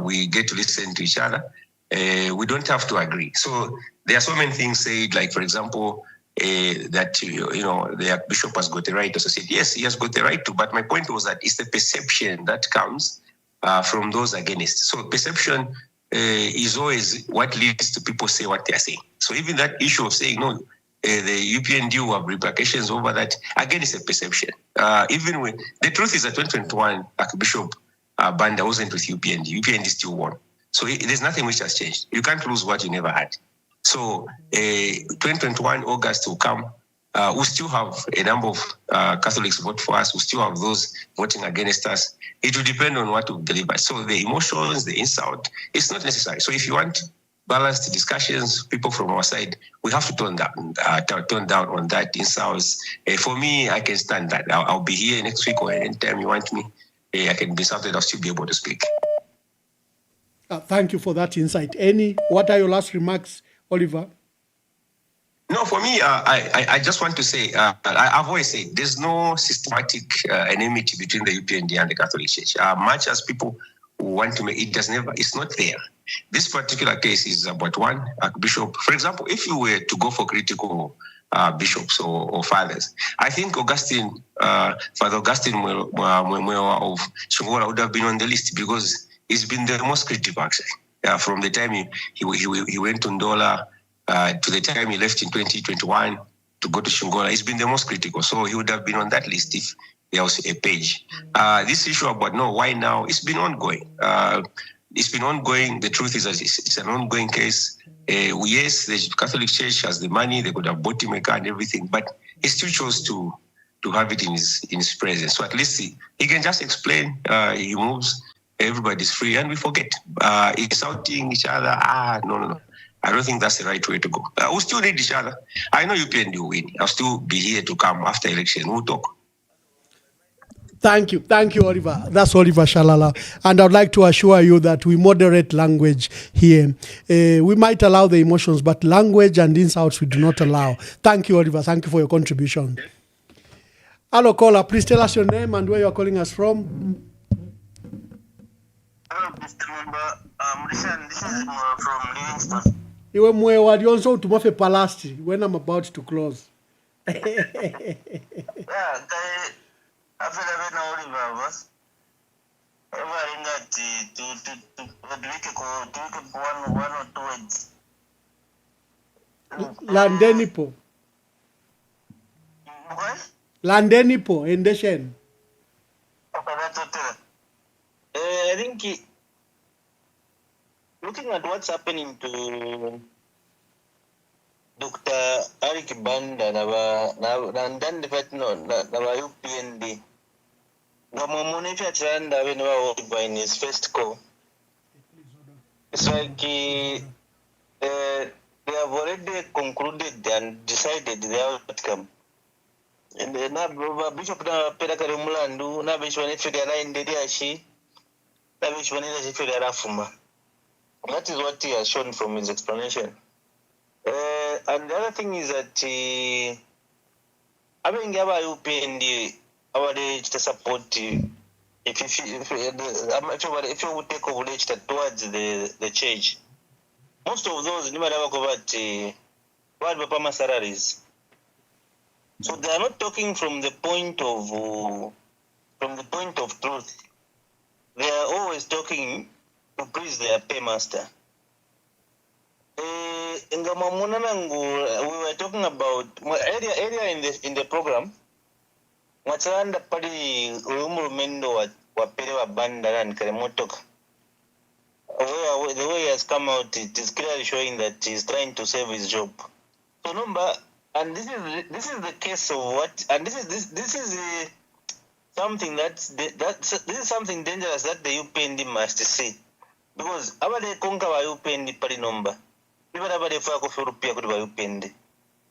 We get to listen to each other. We don't have to agree. So there are so many things said, like, for example, that, the bishop has got the right to say, yes, he has got the right to. But my point was that it's the perception that comes from those against. So perception is always what leads to people say what they are saying. So even that issue of saying, no, the UPND will have repercussions over that, again, it's a perception. Even when the truth is that 2021, Archbishop Banda wasn't with UPND. UPND still won. So there's nothing which has changed. You can't lose what you never had. So 2021 August will come. We'll still have a number of Catholics vote for us. We'll still have those voting against us. It will depend on what we deliver. So the emotions, the insult, it's not necessary. So if you want balanced discussions, people from our side, we have to tone down on that insults. For me, I can stand that. I'll be here next week or anytime you want me. I can be something I'll still be able to speak. Thank you for that insight. What are your last remarks, Oliver? No, for me, I just want to say, I've always said, there's no systematic enmity between the UPND and the Catholic Church. Much as people want to make it, it's not there. This particular case is about one archbishop. For example, if you were to go for critical bishops or fathers, I think Father Augustine Mwamba of Shongola would have been on the list because he's been the most critical, actually. From the time he went to Ndola, to the time he left in 2021 to go to Shongola, he's been the most critical. So he would have been on that list if there was a page. This issue about why now, it's been ongoing. The truth is that it's an ongoing case. Yes, the Catholic Church has the money, they could have bought him a car and everything, but he still chose to have it in his presence. So at least he can just explain, he moves, everybody's free, and we forget. Insulting each other, no. I don't think that's the right way to go. We'll still need each other. I know UPND will win. I'll still be here to come after election. We'll talk. Thank you, Oliver. That's Oliver Shalala. And I'd like to assure you that we moderate language here. We might allow the emotions, but language and insults we do not allow. Thank you, Oliver. Thank you for your contribution. Hello, caller. Please tell us your name and where you're calling us from. Hello, Mr. Mwamba. This is from Livingston. Iwe mwewa dionso utumafe palasti when I'm about to close. Yeah, after na Oliver was. Everything that to one or two words. Landenipo. What? Landenipo, Endeshen. Okay, that's okay. I think looking at what's happening to Dr. Eric Banda and then the fact no UPND. In his first call. It's like they have already concluded and decided the outcome. And then Bishop Pedakamulandu, Nabishwani figure in the Diashi, Nabishwani figure Afuma. That is what he has shown from his explanation. And the other thing is that having UPND, our age to support if you would take over towards the church. Most of those never covered what salaries. So they are not talking from the point of truth. They are always talking to please their paymaster. We were talking about earlier in the program. Mwachanda pali urumendo wa pere wa Banda and Karemotok. The way he has come out, it is clearly showing that he's trying to save his job. So number, and this is the case of what, and this is something this is something dangerous that the UPND must see, because abade konka wa UPND pali number. Iba abade fa ko Europea ko wa UPND.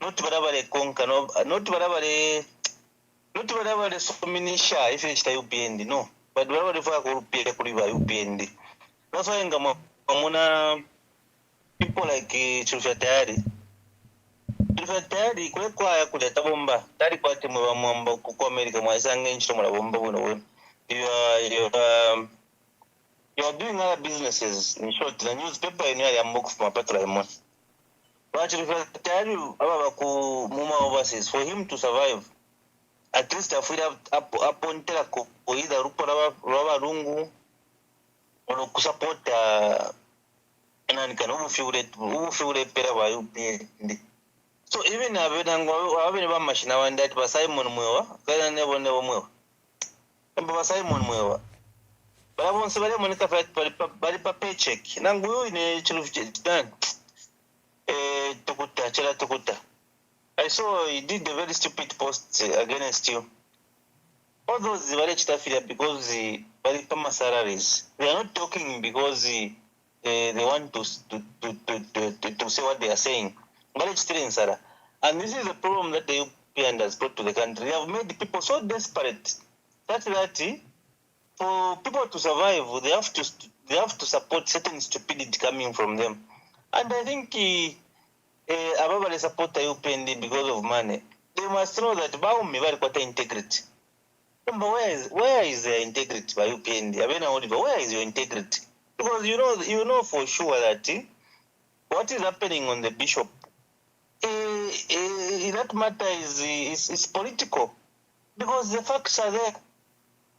Not barabare konka no, not barabare so many shy if it's UPND, no. But barabare fa ko Europea ko wa UPND. That's why ngamona people like Chufatari kwa ya kuleta bomba tari kwate mwa Mwamba ku America mwa isanga nchito mwa bomba buno. You are doing other businesses. In short, the newspaper in here I'm working for my patron. But Chufatari aba ku muma overseas for him to survive. At least if we have upon telako either rupora rungu or kusupport and can ufure pera wa UPND. So even having machine one that was Simon Mwewa, can never mwewa. And Simon Mwewa. But I want somebody money for paycheck. Nangu in a children. Tokuta. I saw he did a very stupid post against you. All those very stuff here because the very salaries. They are not talking because they want to say what they are saying. But it's still in Sarah. And this is the problem that the UPN has brought to the country. They have made the people so desperate that for people to survive, they have to support certain stupidity coming from them. And I think Ababa support the UPN because of money. They must know that Baumi very quite integrity. Where is the integrity by UPN? Where is your integrity? Because you know for sure that what is happening on the bishop, that matter is political. Because the facts are there.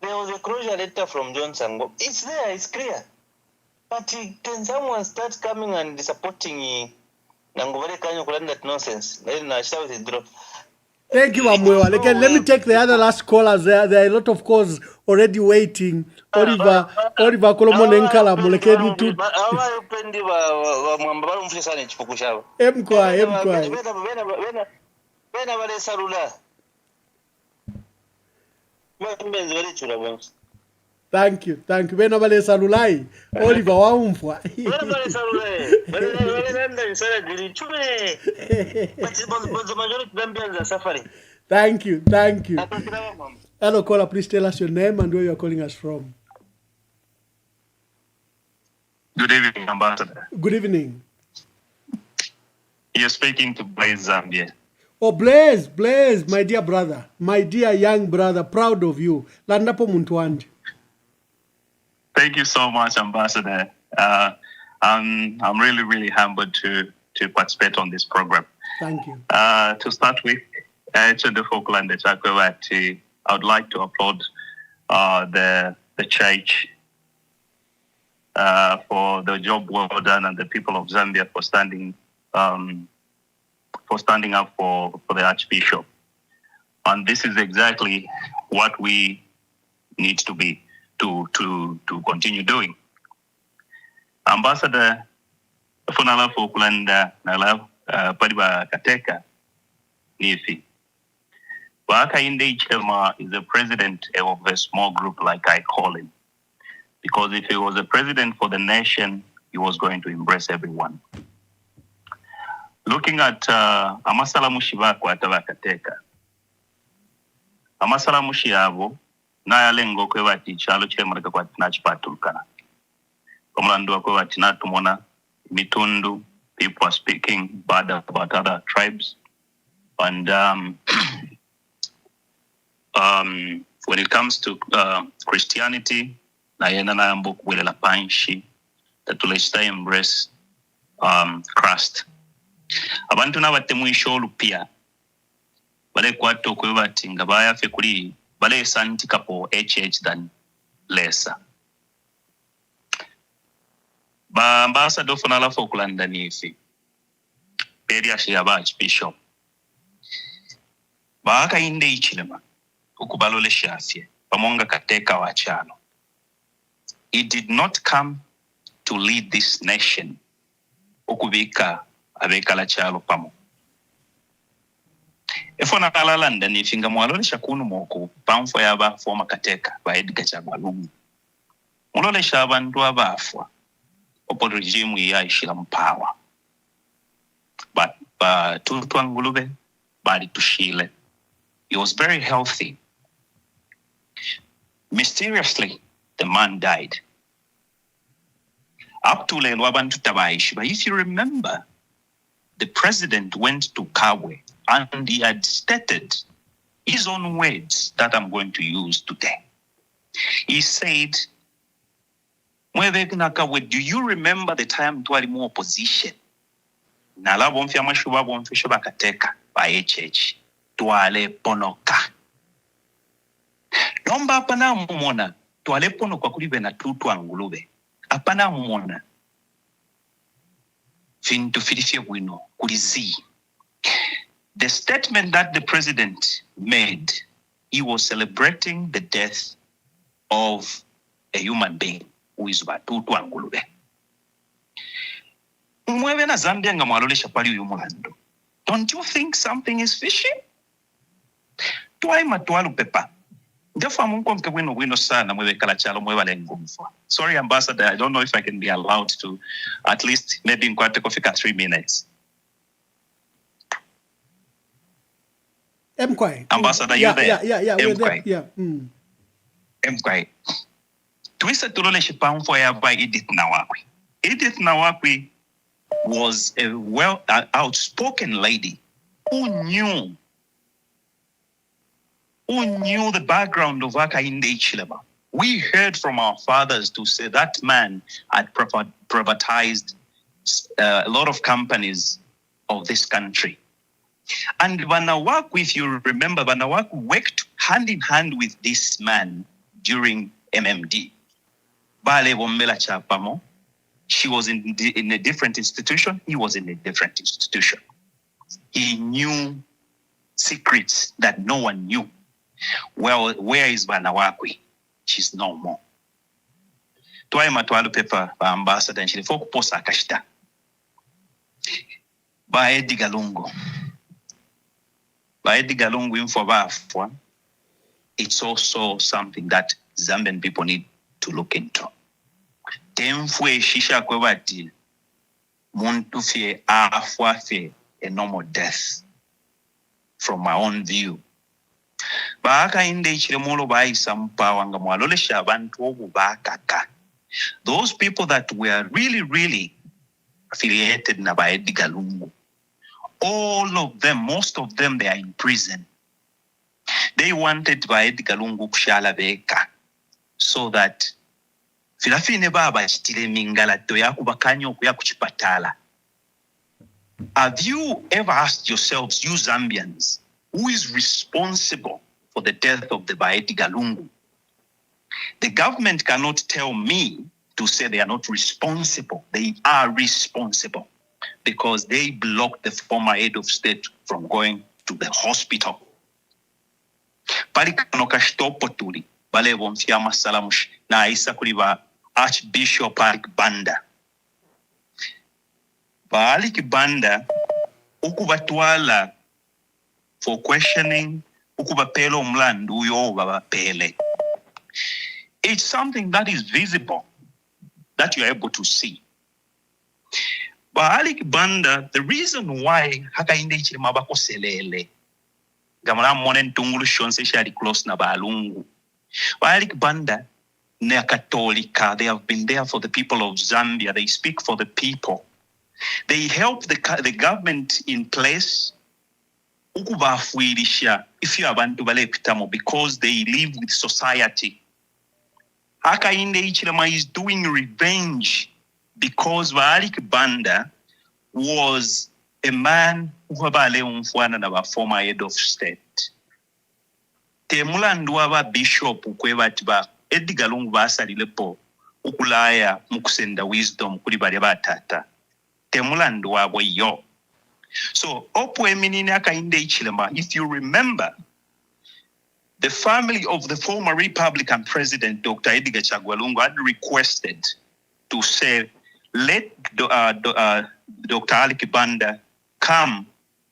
There was a closure letter from Johnson. It's there, it's clear. But can someone start coming and supporting Nangobare Kanyo Kulan that nonsense? Then I shall withdraw. Thank you, Emmanuel. Again, let me take the other last callers. There are a lot of calls already waiting. Oliver Kolomon Enkala Mulekeni tu. Thank you. Bena bale salulai. Oliver waumfwa. Thank you. Hello, caller. Please tell us your name and where you are calling us from. Good evening, Ambassador. Good evening. You're speaking to Blaze Zambia. Oh, Blaze, my dear brother, my dear young brother, proud of you. Landapo Muntwanje. Thank you so much, Ambassador. I'm really, really humbled to participate on this program. Thank you. To start with, I would like to applaud the church for the job well done, and the people of Zambia for standing up for the Archbishop. And this is exactly what we need to be to continue doing. Ambassador Funala Fokulanda Nala Padiba Kateka Nifi. Waka Inde Chema is the president of a small group, like I call him. Because if he was a president for the nation, he was going to embrace everyone. Looking at Amasala Mushiba kwa Tabakateka. Amasala Mushiabo, Naya Lengo Kwati Chalo Chemarka kwa Nachpatulkana. Komlandu kwa Tinatumona, Mitundu, people are speaking bad about other tribes. And when it comes to Christianity, Nayena Nambo Wilela Panshi, that will embrace Christ. Abantu n'abatemwisho olupya bale kwatta okweba ati nga bayafe kuli bale santikapo HH than lesser. Ba ambassador Funala Falkland nifi area shiyaba Archbishop baaka inde ichilema ukubalole shafye pamonga kateka wachano. He did not come to lead this nation okubika abekala chalo pamo. Efona kalalanda ni finga mwalole shakunu moko pamfo yaba forma kateka ba Edgar Chagwalumu. Mulole shabantu abafwa opo regime ya ishila mpawa. But tutwangulube bali tushile. He was very healthy. Mysteriously, the man died. Up to Lelwabantu Tabaishi. But if you remember, the president went to Kawe and he had stated his own words that I'm going to use today. He said, do you remember the time to more opposition? Nala bomfya mashuba bomfisho bakateka by HH. Tuale ponoka. Nomba apana mumona. Tuale pono kwa kulibe na tutu angulube. Apana mumona. Fintu filifia wino kulizi. The statement that the president made, he was celebrating the death of a human being who is batutu angulube. Mwebe na Zambia nga mwalole shapali uyumulando. Don't you think something is fishy? Tuai matualu pepa. Sorry, Ambassador, I don't know if I can be allowed to at least maybe in 3 minutes. Ambassador, you there? Yeah, we're there. Yeah. Twisa tulole shipamfo ya by Edith Nawakwi. Edith Nawakwi was a outspoken lady who knew the background of Hakainde Hichilema. We heard from our fathers to say that man had privatized a lot of companies of this country. And Banawakwi, if you remember, Banawakwi worked hand in hand with this man during MMD. Bale Wombela Chapamo. She was in a different institution. He was in a different institution. He knew secrets that no one knew. Well, where is Banawakwi? She's no more. Tuwae matwalu pepa ba ambassador nchini foku posa akashita. Ba Edi Galungu. Ba Edi Galungu info bafwa. It's also something that Zambian people need to look into. Temfwe shisha kwebati muntu fie afwa fie a normal death from my own view. Baaka inde ichiremolo baisa mpawa nga mwalolesha abantu obu bakaka. Those people that were really affiliated na ba Edi Galungu, all of them, most of them, they are in prison. They wanted ba Edi Galungu kushala beka so that filafine baba chitile mingala to yakubakanyo kuya kuchipatala. Have you ever asked yourselves, you Zambians, who is responsible for the death of the Edi Galungu? The government cannot tell me to say they are not responsible. They are responsible because they blocked the former head of state from going to the hospital. Palikanoka bale bomfyama salamush na isa kuliba Archbishop Alik Banda. Alik Banda ukubatwala for questioning, ukubapelo mlandu yo babapele. It's something that is visible, that you are able to see. Alik Banda, the reason why Hakainde Hichilema bako selele, gamala monen tungulu shonse shari close na balungu. Alik Banda, ne Katolika, they have been there for the people of Zambia. They speak for the people. They help the government in place. Ukubafuirisha if you abantu bale pitamo because they live with society. Hakainde Hichilema is doing revenge because Alik Banda was a man who habale umfwana na former head of state. Temulandu aba bishop ukwebati ba Edi Galungu basalilepo ukulaya mukusenda wisdom kuli bali batata. Temulandu wabwe yo. So opwe minini Hakainde Hichilema, if you remember, the family of the former Republican president Dr. Edgar Chagwa had requested to say, let Dr. Alik Banda come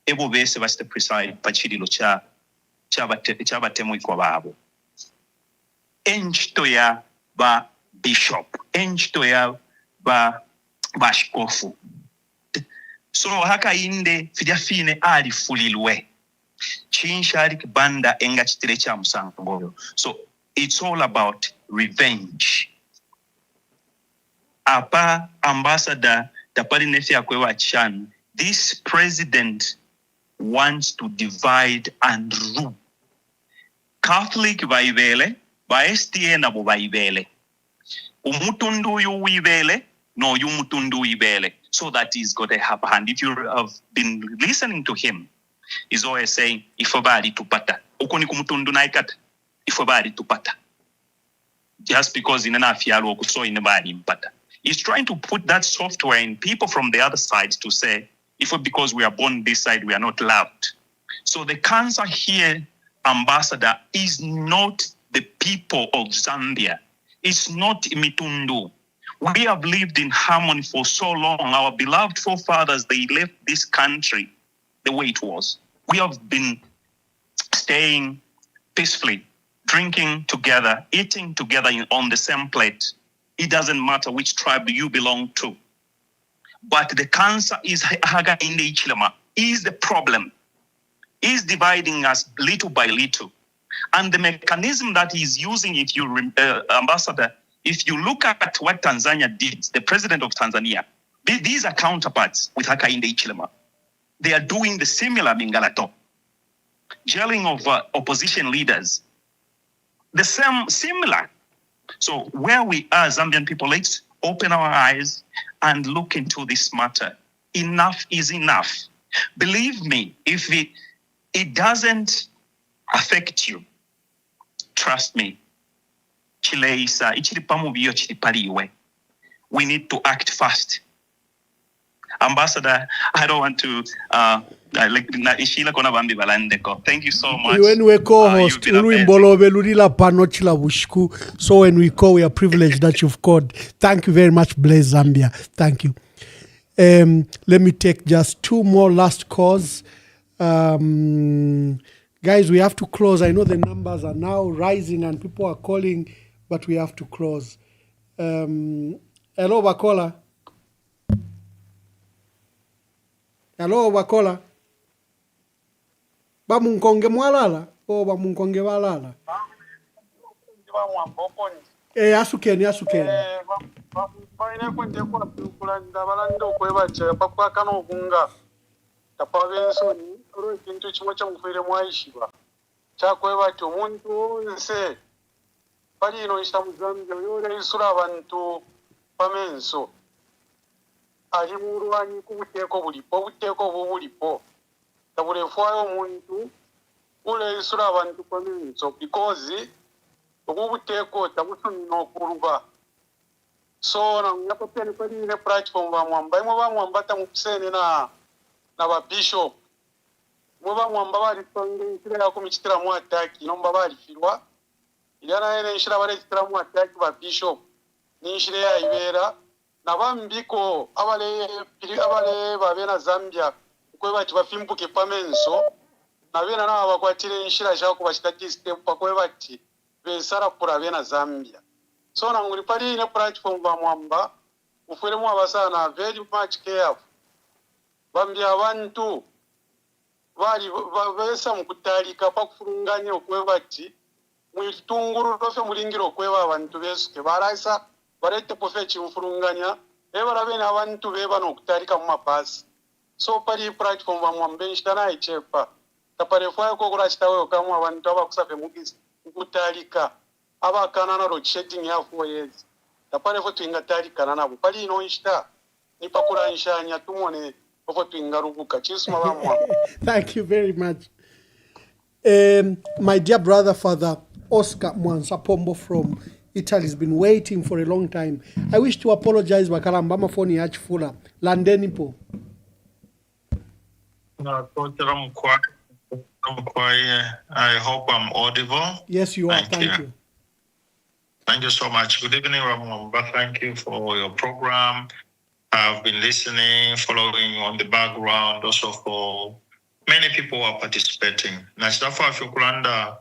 ebo bese basta preside pachirilo chabatemu kwa babo. Enjito ya ba bishop, enjito ya ba bashkofu. So Hakainde fidafine ali fulilwe. Chinsha Alik Banda enga chitile cha musango. So it's all about revenge. Apa ambassador tapali nefia kwewa chan, this president wants to divide and rule. Catholic baibele, ba STA na bo baibele. Umutundu yu ibele, no yu mutundu ibele. So that is going to happen. And if you have been listening to him, he's always saying, ifabari tupata. Ukoni kumutundu naikata, ifabari tupata. Just because in an afialo kuso inabari impata. He's trying to put that software in people from the other side to say, if because we are born this side, we are not loved. So the cancer here, ambassador, is not the people of Zambia. It's not Mitundu. We have lived in harmony for so long. Our beloved forefathers, they left this country the way it was. We have been staying peacefully drinking together, eating together on the same plate. It doesn't matter which tribe you belong to. But the cancer is the problem, is dividing us little by little. And the mechanism that he's using, if you, Ambassador, if you look at what Tanzania did, the president of Tanzania, these are counterparts with Hakainde Hichilema. They are doing the similar Mingalato, jailing of opposition leaders. The same, similar. So where we are, Zambian people, let's open our eyes and look into this matter. Enough is enough. Believe me, if it doesn't affect you, trust me, we need to act fast. Ambassador, I don't want to thank you so much. When we co-host, so when we call, we are privileged that you've called. Thank you very much, Blaze Zambia. Thank you. Let me take just two more last calls. Guys, we have to close. I know the numbers are now rising and people are calling, but we have to close. Hello, Bakola. Hello, Bakola. Bamunkonge mwalala? O bamunkonge walala? Asukeni. Ekintu kimwe kyamufere mwayishibwa kyakwebati omuntu nse palino ishamuzambia yore isura abantu pamenso ali mulwanyi kubuteko bulipo tabulefuayo omuntu ule isura abantu pamenso because obuteko tabusumina okuruba so na yapapene paline platform bamwamba tamukusene na ba bishop muba mwamba bali songe nkira yako mikitira mu attack nomba bali firwa ilana ene nshira bali kitira mu attack ba bishop ni nshire ya ibera na bambiko abale babena Zambia kwe bati bafimbuke pamenso na bena na abakwatire nshira shako bashitati step pakwe bati besara pura bena Zambia so na nguri pali ne platform ba mwamba ufere mu abasana very much careful bambia abantu bali besa mukutalika pakufurunganya okwebati mwitunguru tofe mulingiro okweba abantu besuke baraisa barete pofe chimfurunganya bena abantu beba nokutalika mu mapasi so pali platform bamwambe nshitana ichepa taparefa ko kurachitawe kamwe abantu abakusafe mugisi kutalika abakana na road shedding ya 4 years taparefa twingatalika nabo pali ino nshita nipakuranshanya tumone. Thank you very much. My dear brother, Father Oscar Mwansapombo from Italy has been waiting for a long time. I wish to apologize, Bakalambama phone yachfula. Landenipo. I hope I'm audible. Yes, you are. Thank you. Thank you so much. Good evening, Mwamba. Thank you for your program. I've been listening, following on the background, also for many people who are participating. Nastafa Fukulanda,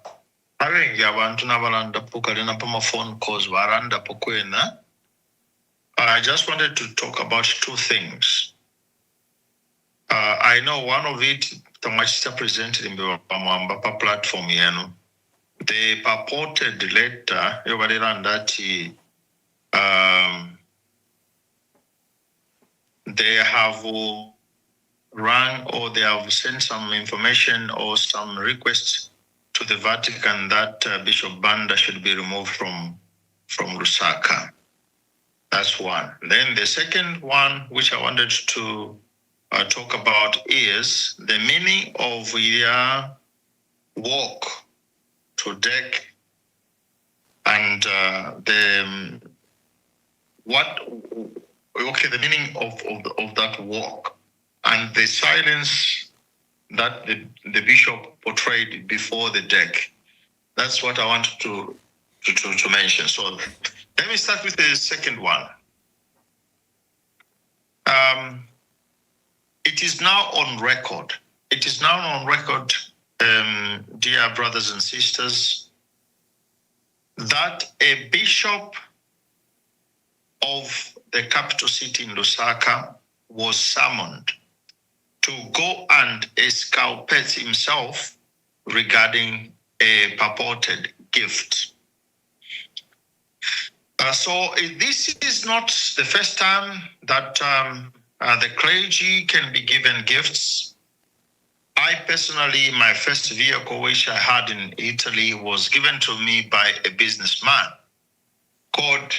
having Yabantu Navalanda Pukalina Pama phone calls, Varanda Pokwena. I just wanted to talk about two things. I know one of it, Tamachita presented in the Mwamba platform, the purported letter, they have run or they have sent some information or some requests to the Vatican that Bishop Banda should be removed from Lusaka. That's one. Then the second one, which I wanted to talk about, is the meaning of their walk to deck and the meaning of that walk and the silence that the bishop portrayed before the deck. That's what I wanted to mention. So let me start with the second one. It is now on record. Dear brothers and sisters, that a bishop of the capital city in Lusaka was summoned to go and exculpate himself regarding a purported gift. So this is not the first time that the clergy can be given gifts. I personally, my first vehicle which I had in Italy was given to me by a businessman called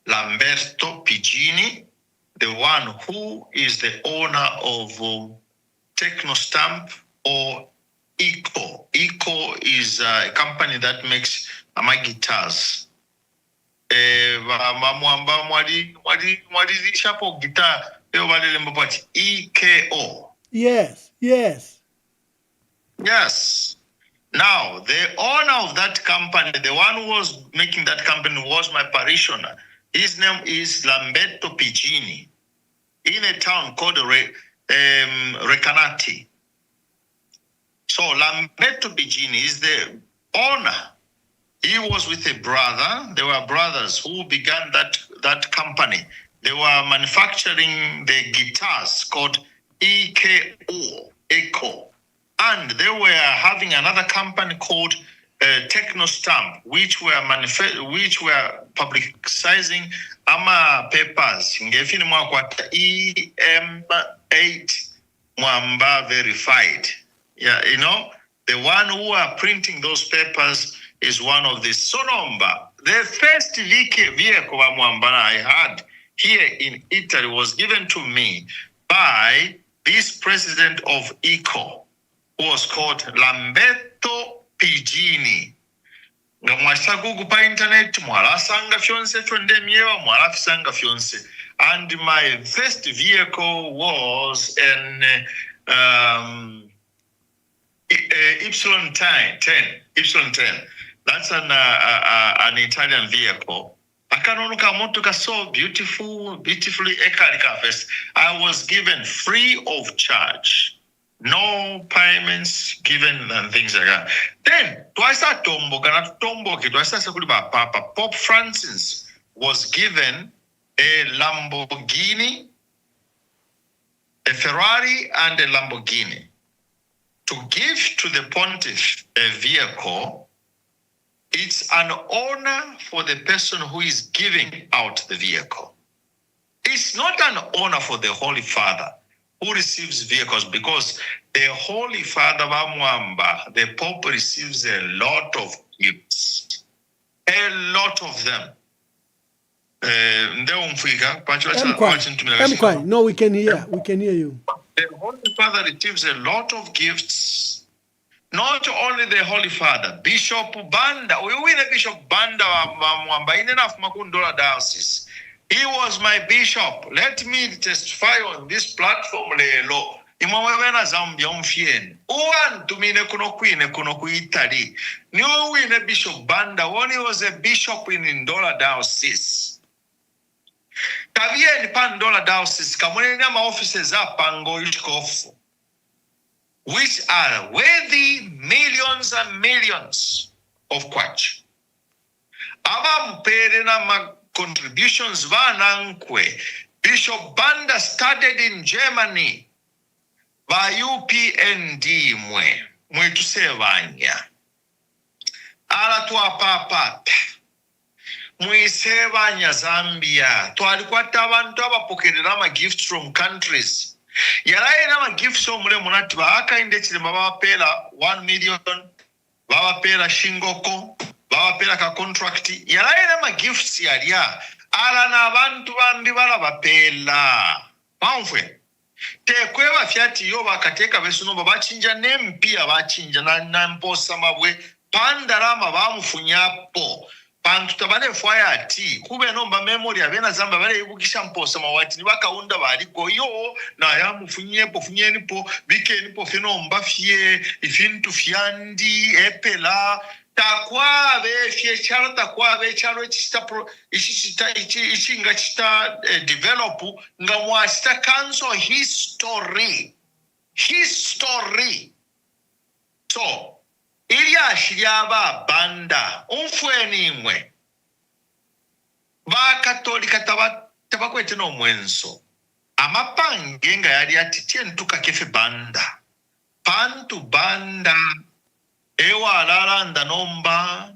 Lamberto Piggini, the one who is the owner of Technostamp or Eco. Eco is a company that makes my guitars. Mwamba mwali shapo guitar EKO. Yes. Now, the owner of that company, the one who was making that company, was my parishioner. His name is Lamberto Piggini, in a town called Recanati. So Lamberto Piggini is the owner. He was with a brother. They were brothers who began that company. They were manufacturing the guitars called EKO, Echo. And they were having another company called Technostamp, which were publicizing ama papers. Ngefini mwakwata EM8 Mwamba verified. Yeah, you know, the one who are printing those papers is one of the Sonomba. The first vehicle of Mwamba I had here in Italy was given to me by this president of ECO, who was called Lamberto Piggini. Nga mwasa Google pa internet, mwala sanga fionse twende miewa, mwala fisanga fionse. And my first vehicle was an Y10. That's an Italian vehicle. So beautifully ekalika. I was given free of charge. No payments given and things like that. Then, Pope Francis was given a Lamborghini, a Ferrari, and a Lamborghini. To give to the pontiff a vehicle, it's an honor for the person who is giving out the vehicle. It's not an honor for the Holy Father who receives vehicles, because the Holy Father Mwamba, the Pope, receives a lot of gifts. A lot of them. No, we can hear you. The Holy Father receives a lot of gifts. Not only the Holy Father, Bishop Banda, we win a Bishop Banda Mwamba in enough Makundola diocese. He was my bishop. Let me testify on this platform lelo. Imawena Zambia umfien. Uwan tumine kuno kuitali. Niyo win Bishop Banda when he was a bishop in Ndola diocese. Kavia in Pandola diocese kamune nama offices pango ishkofu, which are worthy millions and millions of kwacha. Aba mpere na contributions vanankwe. Bishop Banda studied in Germany. Va UPND mwe tusevanya. Ala tuwa papa. Mwisevanya Zambia. Tuwalikwata abantu abapokerera ama gifts from countries. Yalaye nama gifts omule munati baaka indechile babapela 1 million. Babapela shingoko. Babapela ka contract. Yalaye nama gifts yalia. Ala na abantu bandi balabapela. Pamfwe. Tekweba fiati yo bakateka besuno babachinja nempia bachinja na mposa mabwe. Pandarama bamufunyapo. Pantu tabale fwaya ati kube nomba memory abena Zambia bale yibukisha mposa mawati ni bakaunda baliko yo na yamufunyepo funyenipo bikenipo fenomba fie ifintu fiandi epela takwabe fie charo takwabe charo ichinga chita develop nga mwasta kanso history. So Ilyashi lyaba banda umfwenimwe bakatolika tabakwete n'omwenso amapange nga yali ati tyentuka kefe banda pantu banda ewa alalanda nomba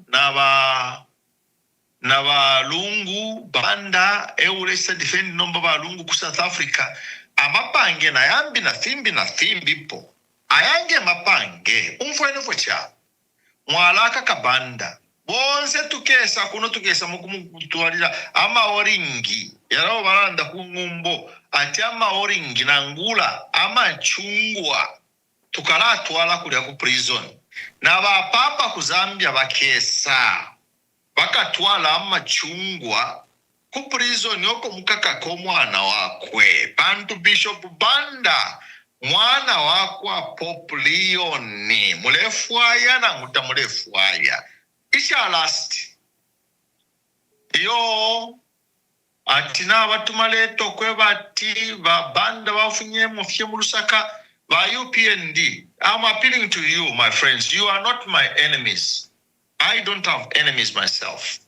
n'abalungu banda ewulesa defend nomba balungu ku South Africa amapange nayambi na thimbi po ayange amapange umfwenefo kya mwalaka kabanda bonse tukesa kuno tukesa mukumutwalira ama oringi yarao baranda ku ngumbo ati ama oringi na ngula ama chungwa tukalatwala kulya ku prison na bapapa ku Zambia bakesa bakatwala ama chungwa ku prison yoko mukaka ko mwana wakwe pantu Bishop Banda mwana wakwa Poplioni mulefwaya na mutamulefwaya isha last yo atina abatumaleto kwe bati babanda bafunye mufye mu Lusaka ba UPND. I'm appealing to you, my friends. You are not my enemies. I don't have enemies myself.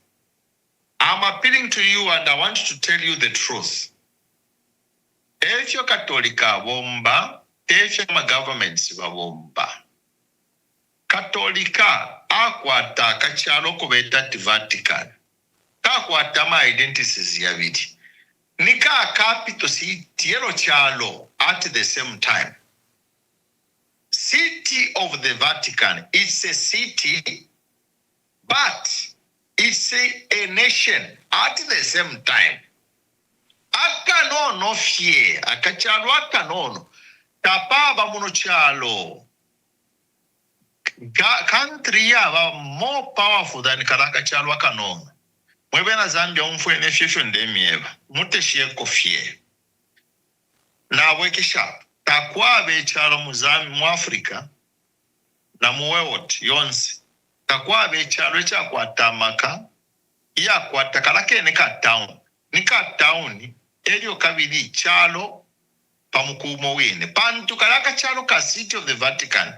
I'm appealing to you and I want to tell you the truth. If you're Katolika bomba, if you're my governments bomba. Katolika akwata kachalo kubeta Vatican. Kakwata ma identities yabiti. Nika capital city yelo chalo at the same time. City of the Vatican, it's a city, but it's a nation at the same time. Akanono fie, akachalo akanono. Tapaba muno chalo. Country yaba more powerful than Karaka chalo akanono. Mwebena Zambia umfwe nefyesho ndemieva. Muteshie kofie. Na weke sharp. Takwabe chalo muzami mu Africa na muwewot yonsi. Takwabe chalo echa kwa tamaka ya kwa takalake nika town. Nika town elio kabili chalo pamukumo wine. Pantu kalaka chalo ka City of the Vatican.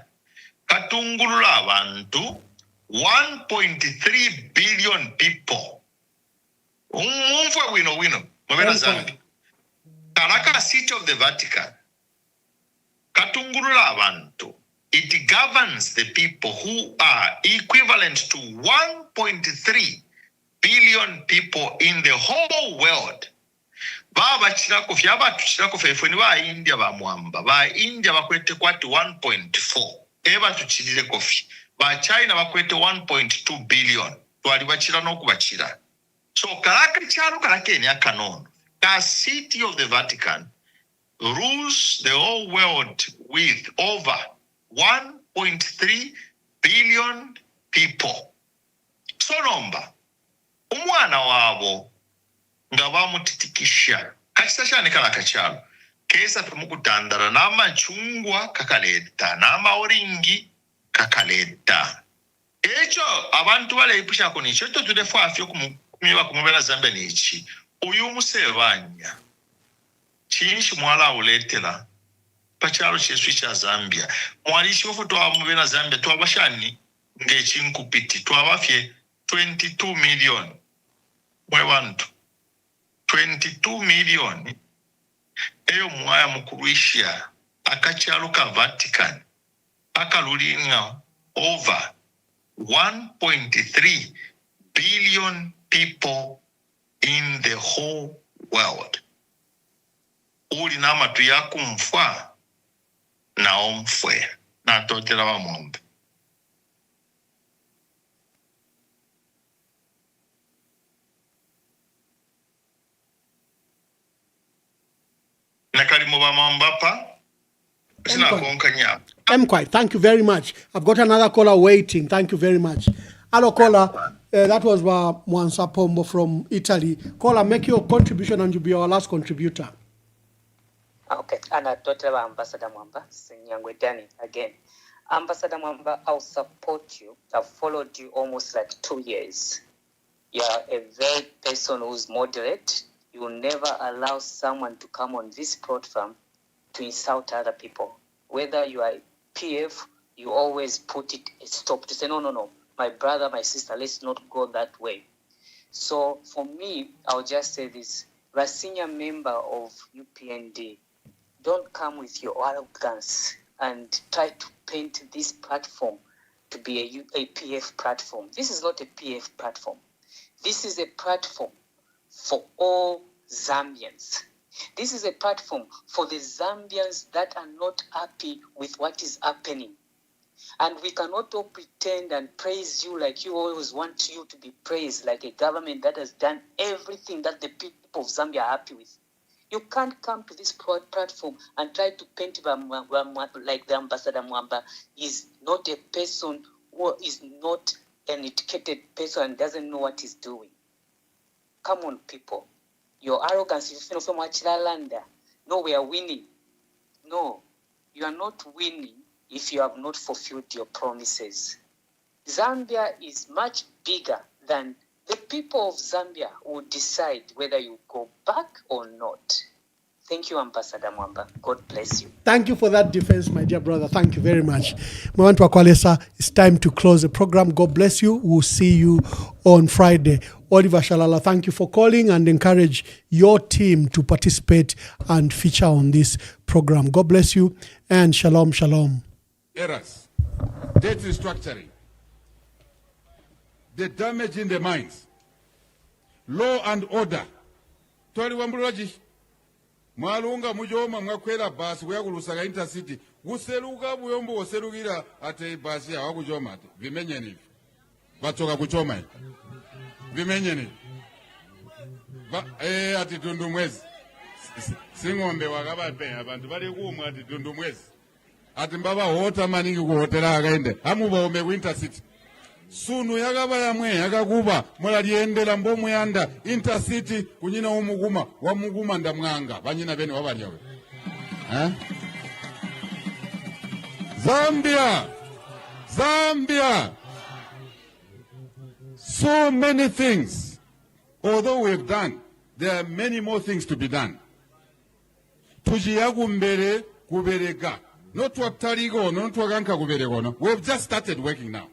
Katungulula abantu 1.3 billion people. Umfwe wino. Mwebena Zambi. Kalaka City of the Vatican. Katungulula abantu. It governs the people who are equivalent to 1.3 billion people in the whole world. Baba chirako fyaba chirako fefweni ba India ba Mwamba. Ba India bakwete kwati 1.4. Eba tuchirire kofi. Ba China bakwete 1.2 billion. Tuwali bachira no kubachira. So kalaka charo kalake ni akanono. The City of the Vatican rules the whole world with over 1.3 billion people. So nomba umwana wabo nga bamutitikisha kasashane kala kachalo kesa tumukutandara nama chungwa kakaleta nama oringi kakaleta echo abantu bale ipusha kuni choto tudefa afyo kumiba kumubera Zambia nichi uyu musevanya chinshi mwala uletela pachalo chesu cha Zambia mwalishi ofu tuwa mubena Zambia tuwa bashani nge chinkupiti tuwa wafye 22 million mwewantu 22 million eyo mwaya mukuruishia akachalo ka Vatican akalulinga over 1.3 billion people in the whole world. Uli nama tuyaku mfwa na omfwe na totela wa Mwamba. Nakarimu wa Mwamba. Mkwai, thank you very much. I've got another caller waiting. Thank you very much. Hello, caller. That was Mwansa Pombo from Italy. Caller, make your contribution and you'll be our last contributor. Okay, and Ambassador Mwamba, Sinyangwe Danny again. Ambassador Mwamba, I'll support you. I've followed you almost like 2 years. You're a very person who's moderate. You will never allow someone to come on this platform to insult other people. Whether you are PF, you always put it a stop to say, no, my brother, my sister, let's not go that way. So for me, I'll just say this. As a senior member of UPND, don't come with your arrogance and try to paint this platform to be a PF platform. This is not a PF platform. This is a platform for all Zambians. This is a platform for the Zambians that are not happy with what is happening. And we cannot all pretend and praise you like you always want you to be praised, like a government that has done everything that the people of Zambia are happy with. You can't come to this platform and try to paint like the Ambassador Mwamba is not a person who is not an educated person and doesn't know what he's doing. Come on, people. Your arrogance is from Wachilanda. No, we are winning. No, you are not winning if you have not fulfilled your promises. Zambia is much bigger than the people of Zambia will decide whether you go back or not. Thank you, Ambassador Mwamba. God bless you. Thank you for that defense, my dear brother. Thank you very much. Mwamba Kwalesa, it's time to close the program. God bless you. We'll see you on Friday. Oliver Shalala, thank you for calling and encourage your team to participate and feature on this program. God bless you and shalom, shalom. Errors, debt restructuring, the damage in the mines, law and order. Tori wambulaji, mwalunga mujoma mwakwela basi weyakulusaga intercity, guseluka buyombo woselukira ate basi ya wakujoma ate. Vimenye nivi. Batoka kuchoma ite. Vimenye nivi. Ati tundu mwezi. Singombe wakabape, abantu bali kumu ati tundu mwezi. Ati mbaba hota maningi kuhotela againde. Hamu baome winter city. Sunu yakaba ya mwe yakakuba mola liendela mbomu yanda intercity kunyina umuguma wa muguma ndamwanga banyina bene wabalyawe. Zambia. So many things. Although we have done, there are many more things to be done. Tujiyagu mbere kubereka. Not to Tarigo, not to Aganka Guberegono. We have just started working now.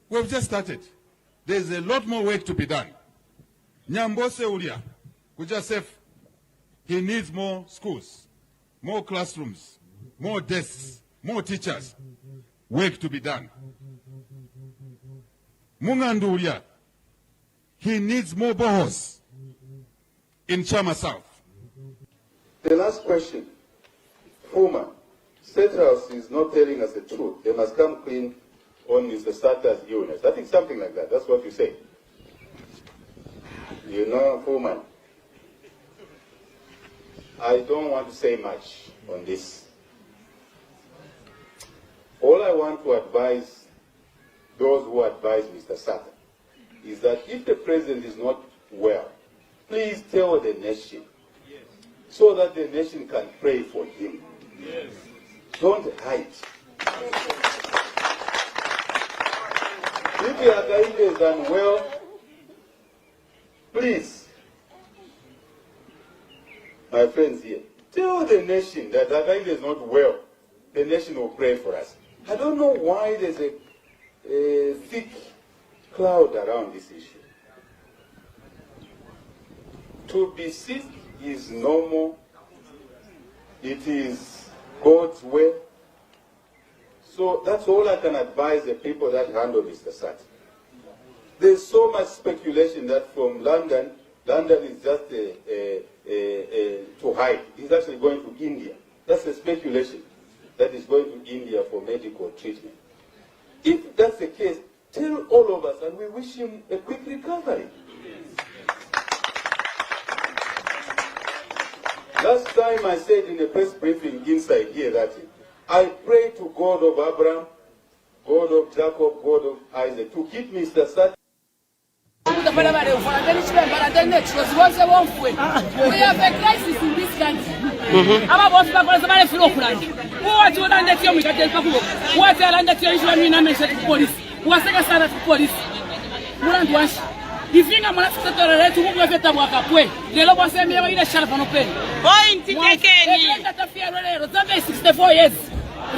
We have just started. There's a lot more work to be done. Nyambose Ulia, Kujasef, he needs more schools, more classrooms, more desks, more teachers. Work to be done. Mungandulia, he needs more bohos in Chama South. The last question, Fuma. State House is not telling us the truth. They must come clean on Mr. Sata's illness. I think something like that. That's what you say. You know, Foreman, I don't want to say much on this. All I want to advise those who advise Mr. Sata is that if the president is not well, please tell the nation so that the nation can pray for him. Yes. Don't hide. If your guide is unwell, please, my friends here, tell the nation that our guide is not well. The nation will pray for us. I don't know why there's a thick cloud around this issue. To be sick is normal. It is God's way. So that's all I can advise the people that handle Mr. Sata. There's so much speculation that from London is just to hide. He's actually going to India. That's a speculation that he's going to India for medical treatment. If that's the case, tell all of us and we wish him a quick recovery. Last time I said in a press briefing inside here that I pray to God of Abraham, God of Jacob, God of Isaac, to keep Mr. Sata. We have a crisis in this country. Ifinga mwana tutotore letu mungu wafeta mwaka kwe. Lelo kwa semi ya ile sharpa no pen. Point tekeni. Zambia is 64 years.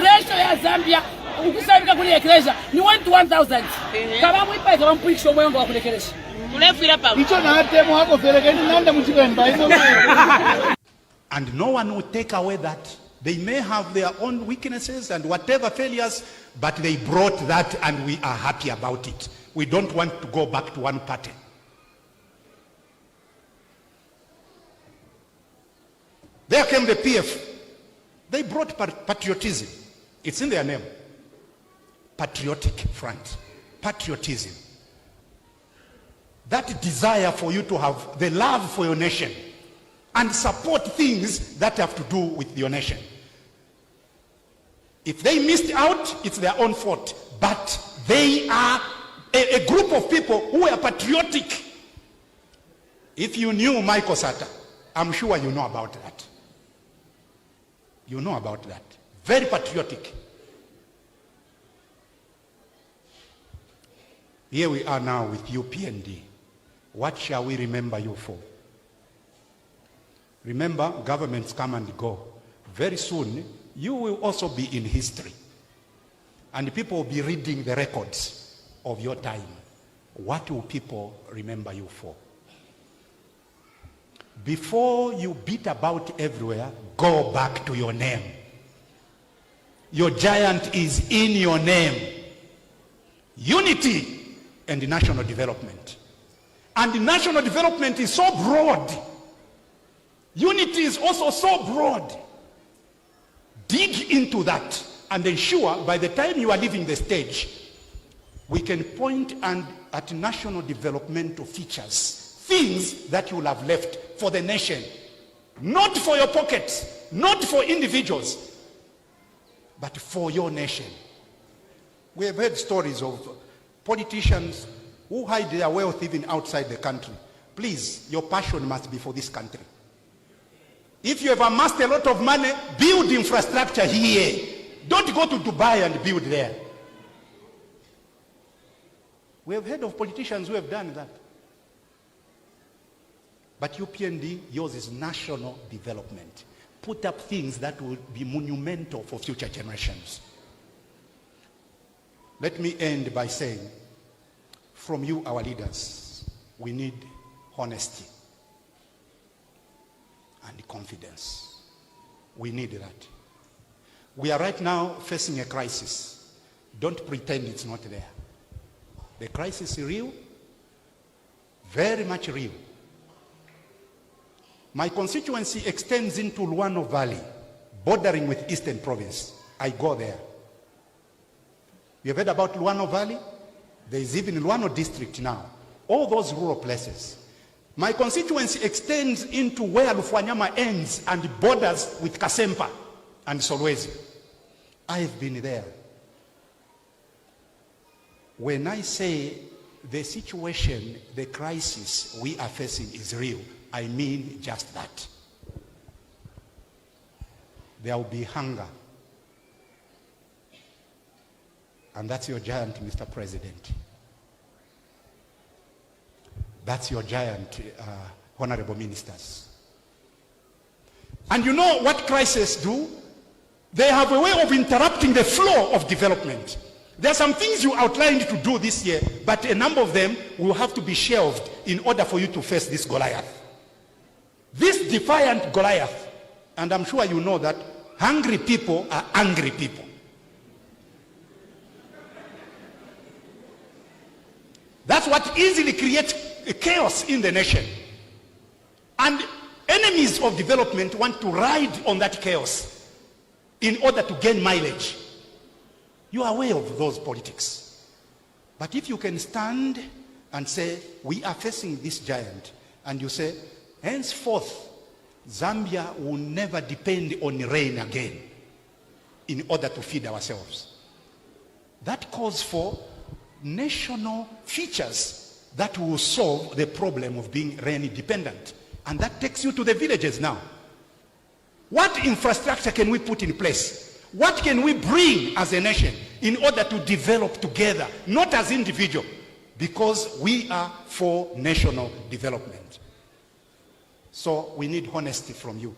Ratio ya Zambia Ukisabika kulekeleza ni 1 to 1000. Kama mwipa kama mpikisho mwengo wa kulekeleza. Mulefira pa. Icho na atemo hako ferekeni nanda mchibemba ino. And no one will take away that. They may have their own weaknesses and whatever failures, but they brought that and we are happy about it. We don't want to go back to one party. There came the PF. They brought patriotism. It's in their name. Patriotic Front. Patriotism. That desire for you to have the love for your nation and support things that have to do with your nation. If they missed out, it's their own fault. But they are a group of people who are patriotic. If you knew Michael Sata, I'm sure you know about that. You know about that. Very patriotic. Here we are now with UPND. What shall we remember you for? Remember, governments come and go. Very soon, you will also be in history. And people will be reading the records of your time. What will people remember you for? Before you beat about everywhere, go back to your name. Your giant is in your name. Unity and national development. And national development is so broad. Unity is also so broad. Dig into that and ensure by the time you are leaving the stage, we can point at national developmental features, things that you will have left for the nation, not for your pockets, not for individuals, but for your nation. We have heard stories of politicians who hide their wealth even outside the country. Please, your passion must be for this country. If you have amassed a lot of money, build infrastructure here. Don't go to Dubai and build there. We have heard of politicians who have done that. But UPND, yours is national development. Put up things that will be monumental for future generations. Let me end by saying, from you, our leaders, we need honesty and confidence. We need that. We are right now facing a crisis. Don't pretend it's not there. The crisis is real, very much real. My constituency extends into Luano Valley, bordering with Eastern Province. I go there. You have heard about Luano Valley? There is even Luano District now. All those rural places. My constituency extends into where Lufwanyama ends and borders with Kasempa and Solwezi. I've been there. When I say the situation, the crisis we are facing is real, I mean just that. There will be hunger. And that's your giant, Mr. President. That's your giant, honorable ministers. And you know what crises do? They have a way of interrupting the flow of development. There are some things you outlined to do this year, but a number of them will have to be shelved in order for you to face this Goliath. This defiant Goliath, and I'm sure you know that hungry people are angry people. That's what easily creates chaos in the nation. And enemies of development want to ride on that chaos in order to gain mileage. You are aware of those politics. But if you can stand and say, we are facing this giant, and you say, henceforth, Zambia will never depend on rain again in order to feed ourselves. That calls for national features that will solve the problem of being rain dependent. And that takes you to the villages now. What infrastructure can we put in place? What can we bring as a nation in order to develop together, not as individuals, because we are for national development. So we need honesty from you.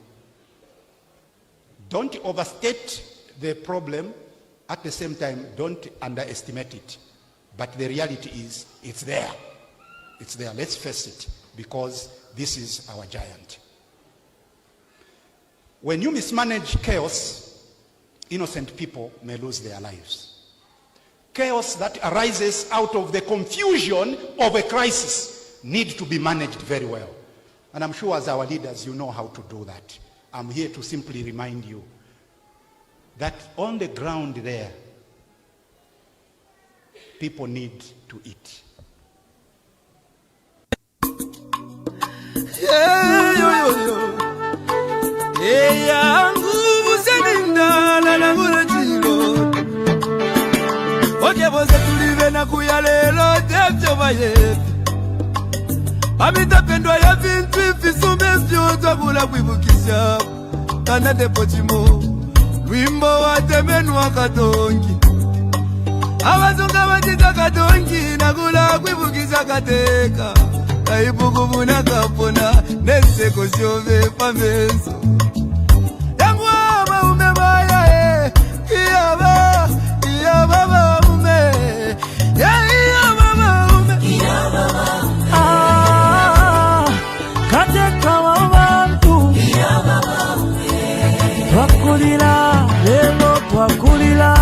Don't overstate the problem At the same time, don't underestimate it. But the reality is, it's there. It's there. Let's face it, because this is our giant. When you mismanage chaos, innocent people may lose their lives. Chaos that arises out of the confusion of a crisis need to be managed very well. And I'm sure as our leaders, you know how to do that. I'm here to simply remind you that on the ground there, people need to eat. Amitapendwa ya vintu ifisume vyoza kula kuibukisha Kanade pochimo Wimbo wa temenu wa katongi Awazunga wajita katongi Nakula kuibukisha kateka Kaibuku muna kapona Neseko siove pameso Yangu ama umebaya Iyaba ume Iyaba ume Kateka wa wantu Twakulila, lelo twakulila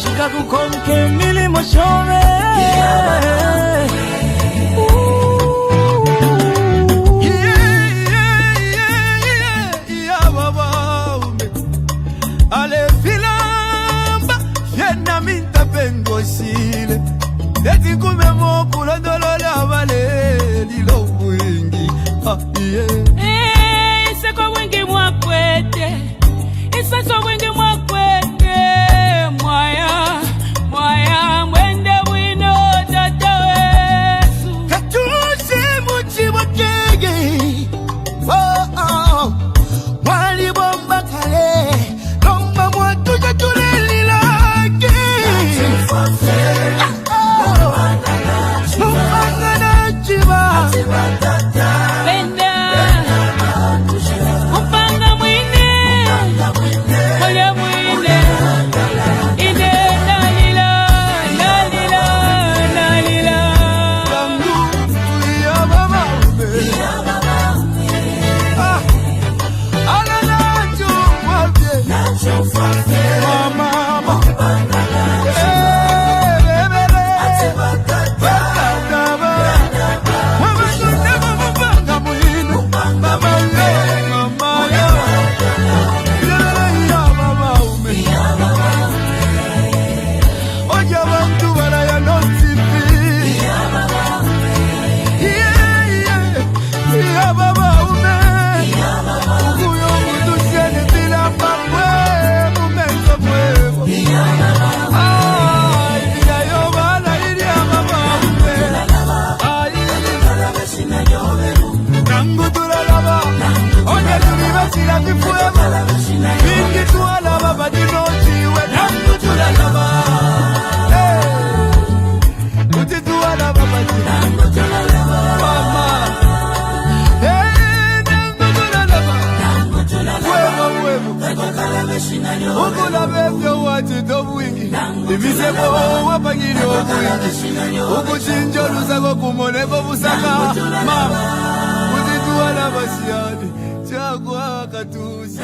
Shika kukonke milimo shove Ale filamba, fiena minta pengo sile Deti kume moku londolo la vale Lilo mwingi, Iseko mwingi mwakwete Iseko mwingi mwakwete Mwaya mwende wino tata wesu Katusi muchi wakege Wali bomba kale Lomba mwatuja tuleli lake Mupanga chiba Benda Mupanga mwine Oya mwine Ide nalila Bangu ya mama ume Ala nacho mwabye Mama Ukula bevyo wati dobuingi Ibisebo wapangiri obuingi Ukuchinjo lusako kumoneko busaka Mama Kutituwa na basiani Chagwa katuse